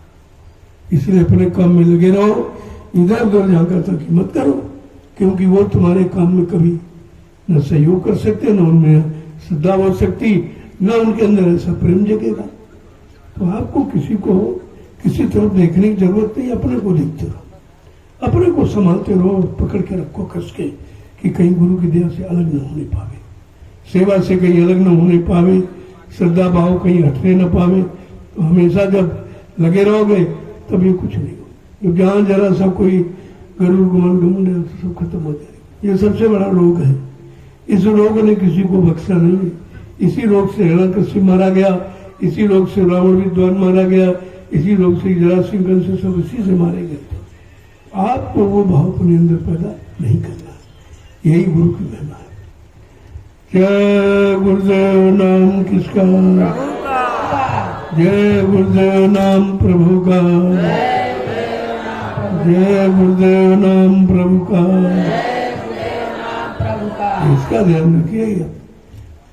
इसलिए अपने काम में लगे रहो, इधर उधर जाकर तक मत करो, क्योंकि वो तुम्हारे काम में कभी न सहयोग कर सकते, न उनमें श्रद्धा हो सकती, न उनके अंदर ऐसा प्रेम जगेगा। तो आपको किसी को किसी तरफ देखने की जरूरत नहीं, अपने को देखते रहो, अपने को संभालते रहो, पकड़ के रखो कस के, कि कहीं गुरु की दया से अलग न होने पावे, सेवा से कहीं अलग न होने पावे, श्रद्धा भाव कहीं हटने न पावे। तो हमेशा जब लगे रहोगे तब ये कुछ नहीं हो। जहाँ जरा सा कोई गरुड़ गुमन घमंड है तो सब खत्म हो जाएगा। ये सबसे बड़ा रोग है, इस रोग ने किसी को बख्शा नहीं है। इसी रोग से हिरण्यकश्यप मारा गया, इसी रोग से रावण विद्वान मारा गया, इसी रोग से जरासंध कंस से सब इसी से मारे गए थे। आपको वो भाव अपने अंदर पैदा नहीं करना, यही गुरु की महिमा है। जय गुरुदेव नाम किसका, जय गुरुदेव नाम प्रभु का, जय गुरुदेव नाम प्रभु का। इसका ध्यान रखिएगा।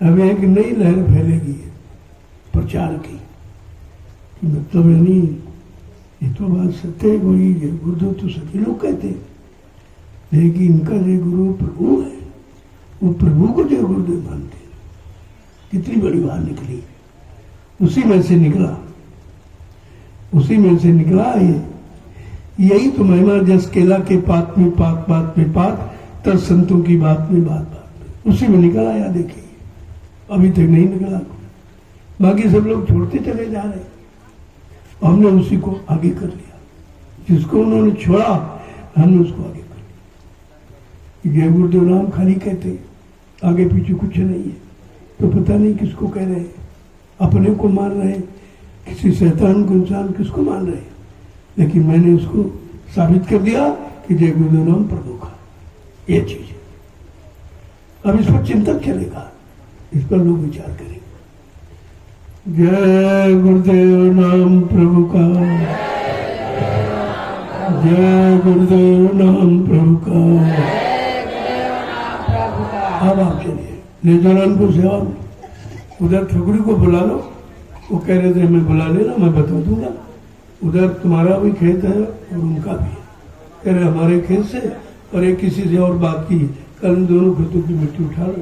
अब एक नई लहर फैलेगी प्रचार की, मतलब नहीं, ये तो बात सत्य है। कोई गुरुदेव तो सभी लोग कहते हैं, लेकिन इनका जो गुरु प्रभु है, वो प्रभु को जो गुरुदेव मानते हैं। कितनी बड़ी बात निकली, उसी में से निकला, उसी में से निकला ये। यही तो महिमा, जस केला के पात में पात, बात में पात, तब संतों की बात में बात, बात में उसी में निकल आया। देखिए अभी तक नहीं निकला, बाकी सब लोग छोड़ते चले जा रहे, हमने उसी को आगे कर लिया। जिसको उन्होंने छोड़ा हमने उसको आगे कर लिया। जय गुरुदेव नाम खाली कहते, आगे पीछे कुछ नहीं है। तो पता नहीं किसको कह रहे हैं, अपने को मान रहे हैं, किसी शैतान को, इंसान किसको मान रहे हैं। लेकिन मैंने उसको साबित कर दिया कि जय गुरुदेव नाम प्रभु का, ये चीज है। अब इस पर चिंतन चलेगा, इस पर लोग विचार करेंगे। जय गुरुदेव नाम प्रभु का, जय गुरुदेव नाम प्रभु का। अब आप चलिए ले जान सेवा में, उधर ठकुरी को बुला लो। वो कह रहे थे मैं बुला लेना, मैं बता दूंगा। उधर तुम्हारा भी खेत है और उनका भी है। कह रहे हमारे खेत से और एक किसी से और बात की, कल दोनों खेतों की मिट्टी उठा लो।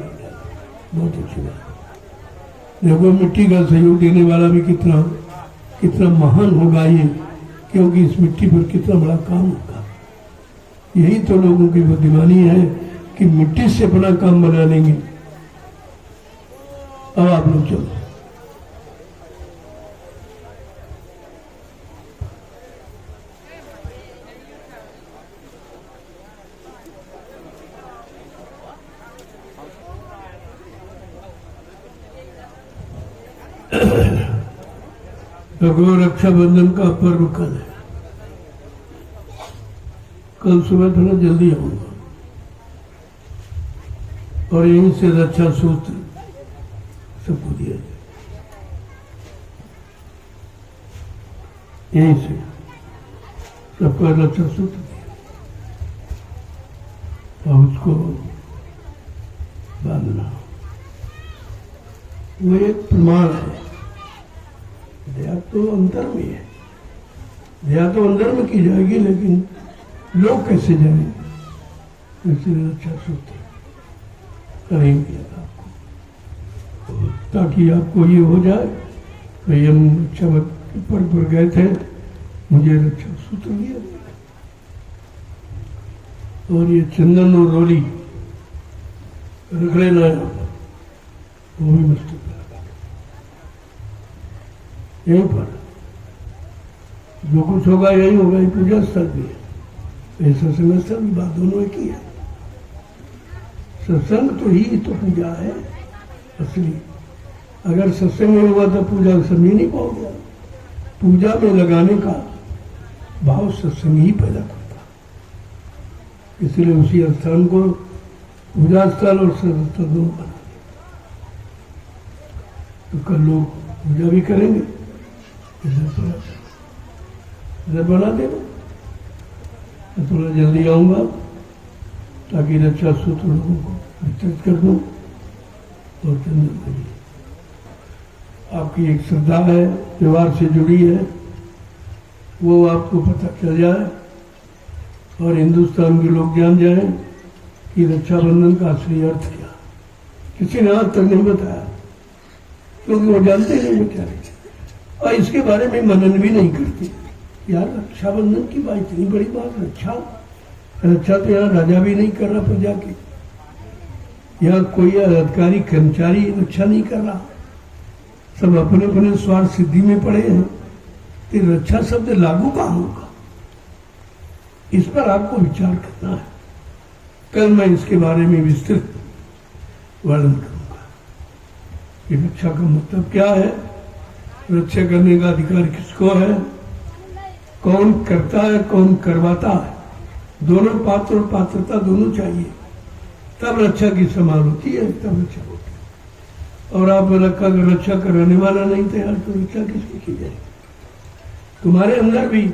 बहुत अच्छी बात। देखो मिट्टी का सहयोग देने वाला भी कितना कितना महान होगा ये, क्योंकि इस मिट्टी पर कितना बड़ा काम होगा। यही तो लोगों की बुद्धिमानी है कि मिट्टी से अपना काम बना लेंगे। अब आप लोग चलो। भगवान रक्षाबंधन का पर्व कल है। कल सुबह थोड़ा जल्दी आऊंगा और यहीं से रक्षा सूत्र सबको दिया जाए, यहीं से सबका रक्षा सूत्र दिया और उसको बांधना। वो एक प्रमाण है। दया तो अंदर में है, दया तो अंदर में की जाएगी, लेकिन लोग कैसे जाएंगे? इसलिए रक्षा सूत्र करेंगे आपको, ताकि आपको ये हो जाए भाई हम रक्षा पर्व पर गए थे, मुझे रक्षा सूत्र दिया गया। और ये चंदन और रोली रख लेना है, वो भी मस्तक लगा यहीं पर जो कुछ होगा यही होगा। ये पूजा स्थल भी है, ऐसा समझता भी बात दोनों एक ही है। सत्संग तो ही तो पूजा है असली। अगर सत्संग नहीं हुआ तो पूजा समझ नहीं पाओगे। पूजा में लगाने का भाव सत्संग ही पैदा करता, इसलिए उसी स्थान को पूजा स्थल और सत्संग दोनों बना। तो कल लोग पूजा भी करेंगे, इधर बना देना। मैं थोड़ा जल्दी आऊंगा ताकि रक्षा सूत्र लोगों को वितरित कर दूं। और चंदन करिए, आपकी एक श्रद्धा है, व्यवहार से जुड़ी है, वो आपको पता चल जाए और हिंदुस्तान के लोग जान जाएं कि रक्षाबंधन का असली अर्थ क्या। किसी ने आज तक नहीं बताया, क्योंकि वो जानते नहीं बेचारे, और इसके बारे में मनन भी नहीं करते। यार रक्षाबंधन की बात इतनी बड़ी बात, रक्षा तो यहाँ राजा भी नहीं कर रहा प्रजा की, यहाँ कोई अधिकारी कर्मचारी रक्षा नहीं कर रहा, सब अपने अपने स्वार्थ सिद्धि में पड़े हैं। तो रक्षा शब्द लागू कहाँ होगा? इस पर आपको विचार करना है। कल मैं इसके बारे में विस्तृत वर्णन करूंगा कि रक्षा का मतलब क्या है, रक्षा करने का अधिकार किसको है, कौन करता है, कौन करवाता है। दोनों पात्र और पात्रता दोनों चाहिए, तब रक्षा की संभाल होती है, तब रक्षा होती है। और आप रक्षा कराने वाला नहीं तैयार तो रक्षा किसकी की जाएगी? तुम्हारे अंदर भी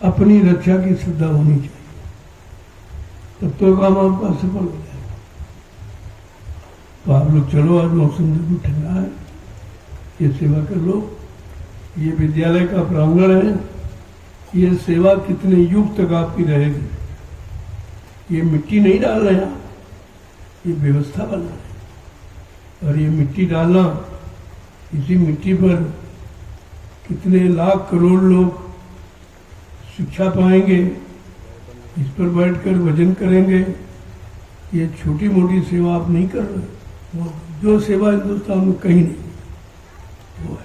अपनी रक्षा की श्रद्धा होनी चाहिए, तब तो काम आपका सफल हो जाएगा। तो आप लोग चलो, आज मौसम बिल्कुल ठंडा है, ये सेवा कर लो। ये विद्यालय का प्रांगण है, ये सेवा कितने युग तक आपकी रहेगी। ये मिट्टी नहीं डाल रहे हैं, ये व्यवस्था बना है। और ये मिट्टी डालना, इसी मिट्टी पर कितने लाख करोड़ लोग शिक्षा पाएंगे, इस पर बैठकर भजन करेंगे। ये छोटी मोटी सेवा आप नहीं कर रहे, वो जो सेवा हिंदुस्तान में कहीं नहीं वो है।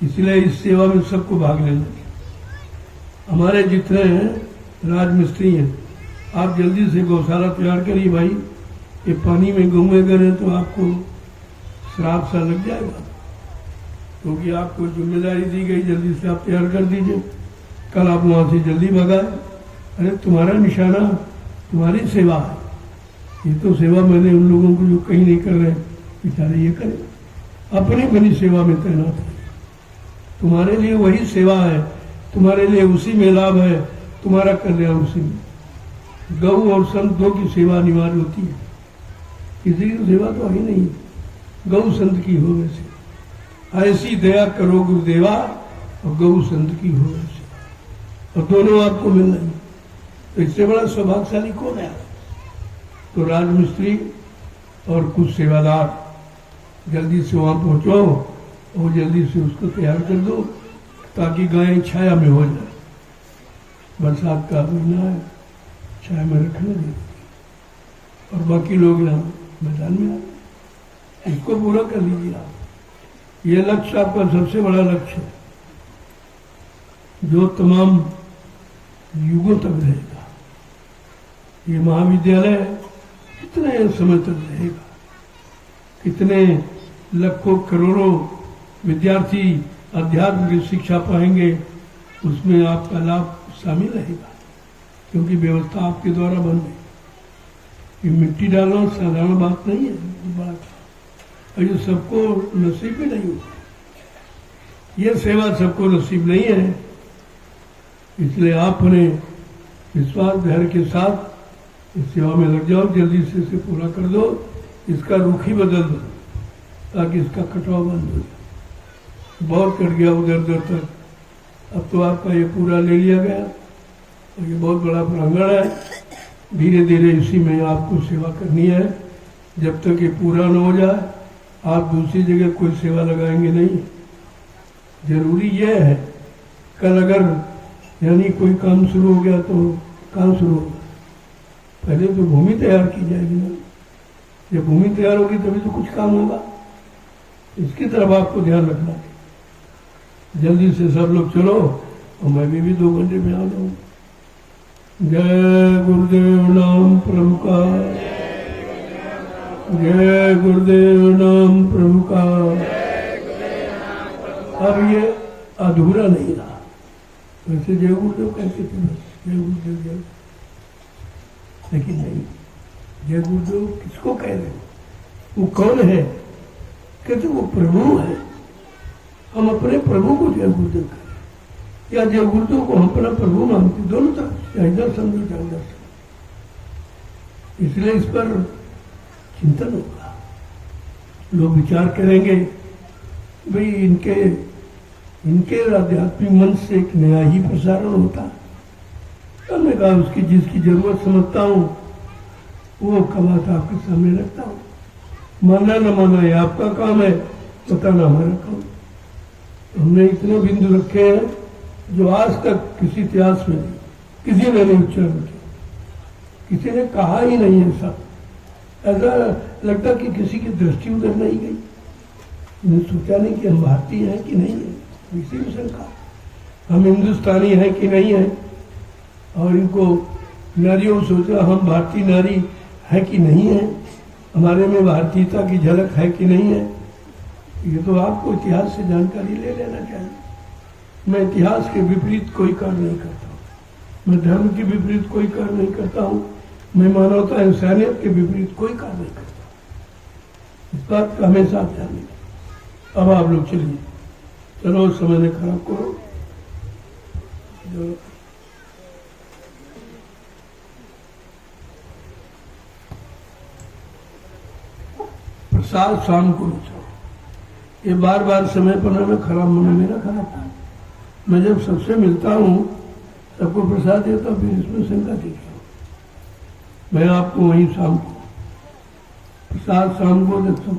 इसलिए इस सेवा में सबको भाग लेना चाहिए। हमारे जितने हैं राजमिस्त्री हैं, आप जल्दी से गौशाला तैयार करिए भाई। ये पानी में गौएं करें तो आपको श्राप सा लग जाएगा, क्योंकि आपको जिम्मेदारी दी गई, जल्दी से आप तैयार कर दीजिए। कल आप वहां से जल्दी भगाए। अरे तुम्हारा निशाना तुम्हारी सेवा है, ये तो सेवा मैंने उन लोगों को जो कहीं नहीं कर रहे बेचारे ये करें, अपनी बनी सेवा में तैनात है। तुम्हारे लिए वही सेवा है, तुम्हारे लिए उसी में लाभ है, तुम्हारा कल्याण उसी में। गौ और संत दो की सेवा अनिवार्य होती है, किसी की सेवा तो ही नहीं, गौ संत की हो वैसे। ऐसी दया करो गुरुदेवा और गौ संत की हो वैसे, और दोनों आपको मिल रही। तो इससे बड़ा सौभाग्यशाली कौन है? तो राजमिस्त्री और कुछ सेवादार जल्दी से वहां पहुंचो और जल्दी से उसको तैयार कर दो, ताकि गायें छाया में हो जाए। बरसात का महीना है, छाया में रखने दें, और बाकी लोग यहाँ मैदान में आए। इसको पूरा कर लीजिए आप। ये लक्ष्य आपका सबसे बड़ा लक्ष्य है, जो तमाम युगों तक रहेगा। ये महाविद्यालय कितने समय तक रहेगा, कितने लाखों करोड़ों विद्यार्थी अध्यात्म की शिक्षा पाएंगे उसमें आपका लाभ शामिल रहेगा, क्योंकि व्यवस्था आपके द्वारा बन गई। ये मिट्टी डालना साधारण बात नहीं है, बड़ा और ये सबको नसीब भी नहीं होता, ये सेवा सबको नसीब नहीं है। इसलिए आप अपने विश्वास धैर्य के साथ इस सेवा में लग जाओ, जल्दी से इसे पूरा कर दो, इसका रुख ही बदल दो ताकि इसका कटाव बंद हो जाए। बहुत कट गया उधर उधर तक, अब तो आपका ये पूरा ले लिया गया और ये बहुत बड़ा प्रांगण है। धीरे धीरे इसी में आपको सेवा करनी है, जब तक ये पूरा न हो जाए आप दूसरी जगह कोई सेवा लगाएंगे नहीं। जरूरी यह है कल अगर यानी कोई काम शुरू हो गया तो काम शुरू होगा, पहले तो भूमि तैयार की जाएगी ना, जब भूमि तैयार होगी तभी तो कुछ काम होगा। इसकी तरफ आपको ध्यान रखना है। जल्दी से सब लोग चलो और मैं भी 2 घंटे में आ जाऊँ। जय गुरुदेव नाम प्रभु का, जय गुरुदेव नाम प्रभु का। अब ये अधूरा नहीं रहा, वैसे जय गुरुदेव कहते थे बस, जय गुरुदेव जय, लेकिन नहीं, जय गुरुदेव किसको कह रहे हो, वो कौन है? कहते वो प्रभु है। हम अपने प्रभु को जय गुरुदेव कह रहे हैं या जय गुरुदेव को हम अपना प्रभु मानते, दोनों तरफ चाहे इधर समझो चाहे उधर समझो। इसलिए इस पर चिंतन होगा, लोग विचार करेंगे भाई इनके आध्यात्मिक मन से एक नया ही प्रसारण होता। तो मैं कहा उसकी जिसकी जरूरत समझता हूँ वो कमात आपके सामने रखता हूँ। मानना न मानना ये आपका काम है, बताना हमारा काम। हमने इतने बिंदु रखे हैं जो आज तक किसी इतिहास में नहीं, किसी ने नहीं उच्चारण किया, किसी ने कहा ही नहीं है। सब ऐसा लगता कि किसी की दृष्टि उधर नहीं गई, उन्हें सोचा नहीं कि हम भारतीय हैं कि नहीं है, इसी में शंका, हम हिंदुस्तानी हैं कि नहीं है, और इनको नारियों सोचा हम भारतीय नारी है कि नहीं है, हमारे में भारतीयता की झलक है कि नहीं है। ये तो आपको इतिहास से जानकारी ले लेना चाहिए। मैं इतिहास के विपरीत कोई कार्य नहीं करता हूँ, मैं धर्म के विपरीत कोई कार्य नहीं करता हूँ, मैं मानवता इंसानियत के विपरीत कोई कार्य नहीं करता। इस बात का हमेशा ध्यान रखिए। अब आप लोग चलिए, चलो समय ने खराब करो। प्रसाद शाम को बचाओ, ये बार बार समय पर मैं खराब मन मेरा खराब था। मैं जब सबसे मिलता हूँ सबको प्रसाद देता हूँ, फिर इसमें शंका थी क्या? मैं आपको वहीं शाम को प्रसाद शाम को देखता हूँ,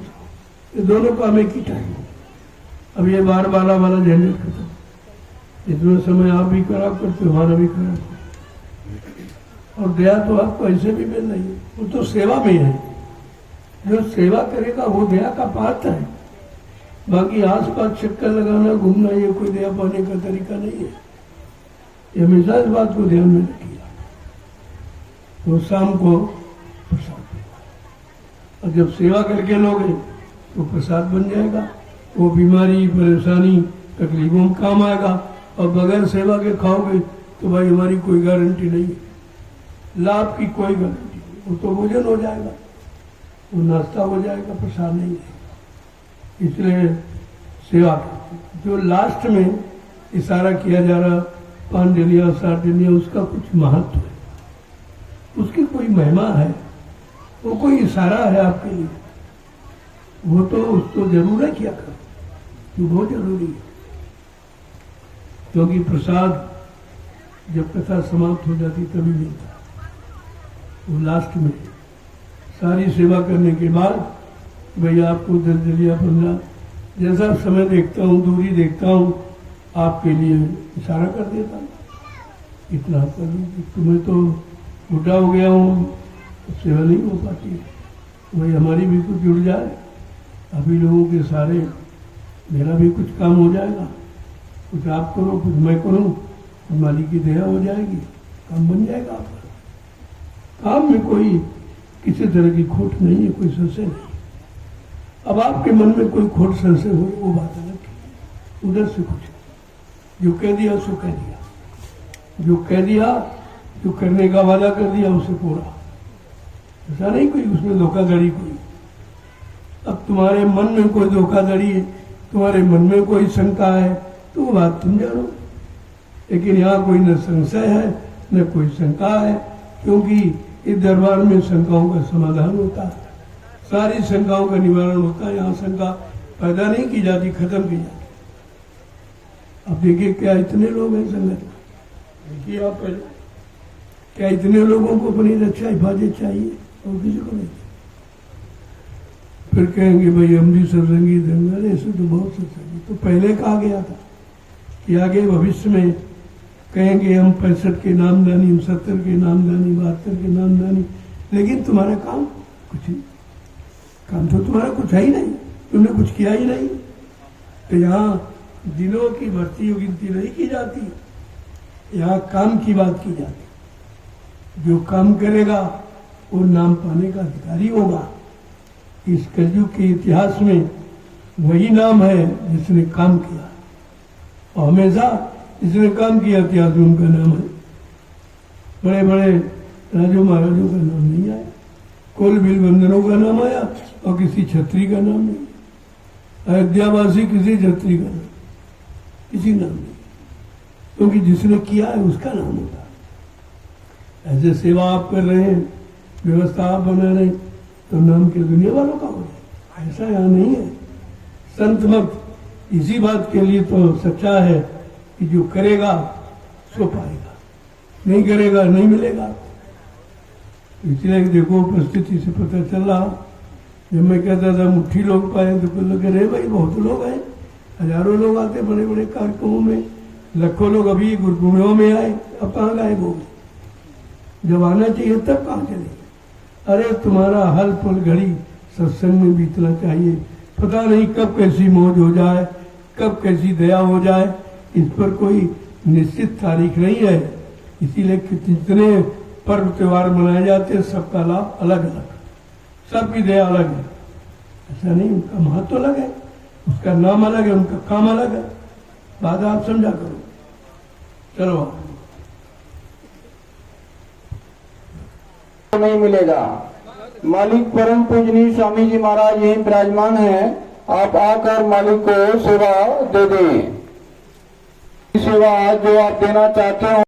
ये दोनों काम एक ही टाइम। अब ये बार वाला झंझट खत्म, इतना समय आप भी खराब करते हो, हमारा भी खराब करते। और दया तो आपको ऐसे भी मिल रही है, वो तो सेवा में है। जो सेवा करेगा वो दया का पात्र है। बाकी आसपास चक्कर लगाना घूमना ये कोई दया पाने का तरीका नहीं है। ये हमेशा इस बात को ध्यान में रखिए। वो शाम को प्रसाद, और जब सेवा करके लोगे तो प्रसाद बन जाएगा, वो बीमारी परेशानी तकलीफों में काम आएगा। और बगैर सेवा के खाओगे तो भाई हमारी कोई गारंटी नहीं है, लाभ की कोई गारंटी नहीं। वो तो भोजन हो जाएगा, वो नाश्ता हो जाएगा, प्रसाद नहीं है। इसलिए सेवा जो लास्ट में इशारा किया जा रहा 5 दिन या 7 दिन या उसका कुछ महत्व है, उसकी कोई महिमा है, वो कोई इशारा है आपके लिए, वो तो उसको जरूर है किया करो, वो बहुत जरूरी है। क्योंकि प्रसाद जब कथा समाप्त हो जाती तभी मिलता, वो लास्ट में सारी सेवा करने के बाद भैया आपको 10 दिन या 15 जैसा समय देखता हूँ, दूरी देखता हूँ, आपके लिए इशारा कर देता हूँ, इतना कर लीजिए। तुम्हें तो बुढ़ा हो गया हूँ, तो सेवा नहीं हो पाती, वही हमारी भी कुछ जुड़ जाए, अभी लोगों के सारे मेरा भी कुछ काम हो जाएगा, कुछ आप करो कुछ मैं करूँ, मालिक की दया हो जाएगी, काम बन जाएगा आपका। काम में कोई किसी तरह की खोट नहीं है, कोई संशय नहीं। अब आपके मन में कोई खोट संशय हो वो बात अलग है। उधर से कुछ जो कह दिया सो कह दिया, जो कह दिया, जो करने का वादा कर दिया उसे पूरा। ऐसा नहीं कोई उसमें धोखाधड़ी कोई। अब तुम्हारे मन में कोई धोखाधड़ी है, तुम्हारे मन में कोई शंका है तो वो बात तुम जानो, लेकिन यहाँ कोई न संशय है न कोई शंका है, क्योंकि इस दरबार में शंकाओं का समाधान होता है, सारी शंकाओं का निवारण होता है। यहाँ शंका पैदा नहीं की जाती, खत्म की जाती। अब देखिए क्या इतने लोग हैं संगत में, देखिए आप पहले क्या इतने लोगों को अपनी रक्षा हिफाजत चाहिए और किसी को नहीं। फिर कहेंगे भाई हम भी सत्संगी दंगल, ऐसे तो बहुत सत्संगी। तो पहले कहा गया था कि आगे भविष्य में कहेंगे हम 65 के नामदानी, हम 70 के नामदानी, 72 के नामदानी, लेकिन तुम्हारा काम कुछ नहीं, काम तो तुम्हारा कुछ है ही नहीं, तुमने कुछ किया ही नहीं। तो यहाँ दिनों की भर्ती और गिनती नहीं की जाती, यहाँ काम की बात की जाती। जो काम करेगा वो नाम पाने का अधिकारी होगा। इस कलयुग के इतिहास में वही नाम है जिसने काम किया, और हमेशा जिसने काम किया इतिहास में उनका नाम है। बड़े बड़े राजों महाराजों का नाम नहीं आया, कुल बिलबंदनों का नाम आया और किसी छत्री का नाम नहीं। अयोध्यावासी किसी छत्री का नाम, किसी नाम नहीं, क्योंकि जिसने किया है उसका नाम होता है। ऐसे सेवा आप कर रहे हैं, व्यवस्था आप बना रहे हैं, तो नाम के दुनिया वालों का हो जाए, ऐसा यहाँ नहीं है। संत मत इसी बात के लिए तो सच्चा है कि जो करेगा सो पाएगा, नहीं करेगा नहीं मिलेगा। इसलिए देखो उपस्थिति से पता चल रहा, जब मैं कहता था मुट्ठी लोग पाए तो कुछ लोग अरे भाई बहुत लोग हैं, हजारों लोग आते बड़े बड़े कार्यक्रमों में, लाखों लोग अभी गुरुकुलों में आए, अब कहाँ गायब हो गए। जब आना चाहिए तब कहाँ चले। अरे तुम्हारा हल पल घड़ी सत्संग में बीतना चाहिए, पता नहीं कब कैसी मौज हो जाए, कब कैसी दया हो जाए, इस पर कोई निश्चित तारीख नहीं है। इसीलिए जितने पर्व त्योहार मनाए जाते हैं सबका लाभ अलग अलग, सबकी दया अलग है, ऐसा नहीं। उनका महत्व अलग है, उसका नाम अलग है, उनका काम अलग है। बात आप समझा करो। चलो नहीं मिलेगा। मालिक परम पूजनीय स्वामी जी महाराज यहीं विराजमान हैं, आप आकर मालिक को सेवा दे दें। सेवा जो आप देना चाहते हो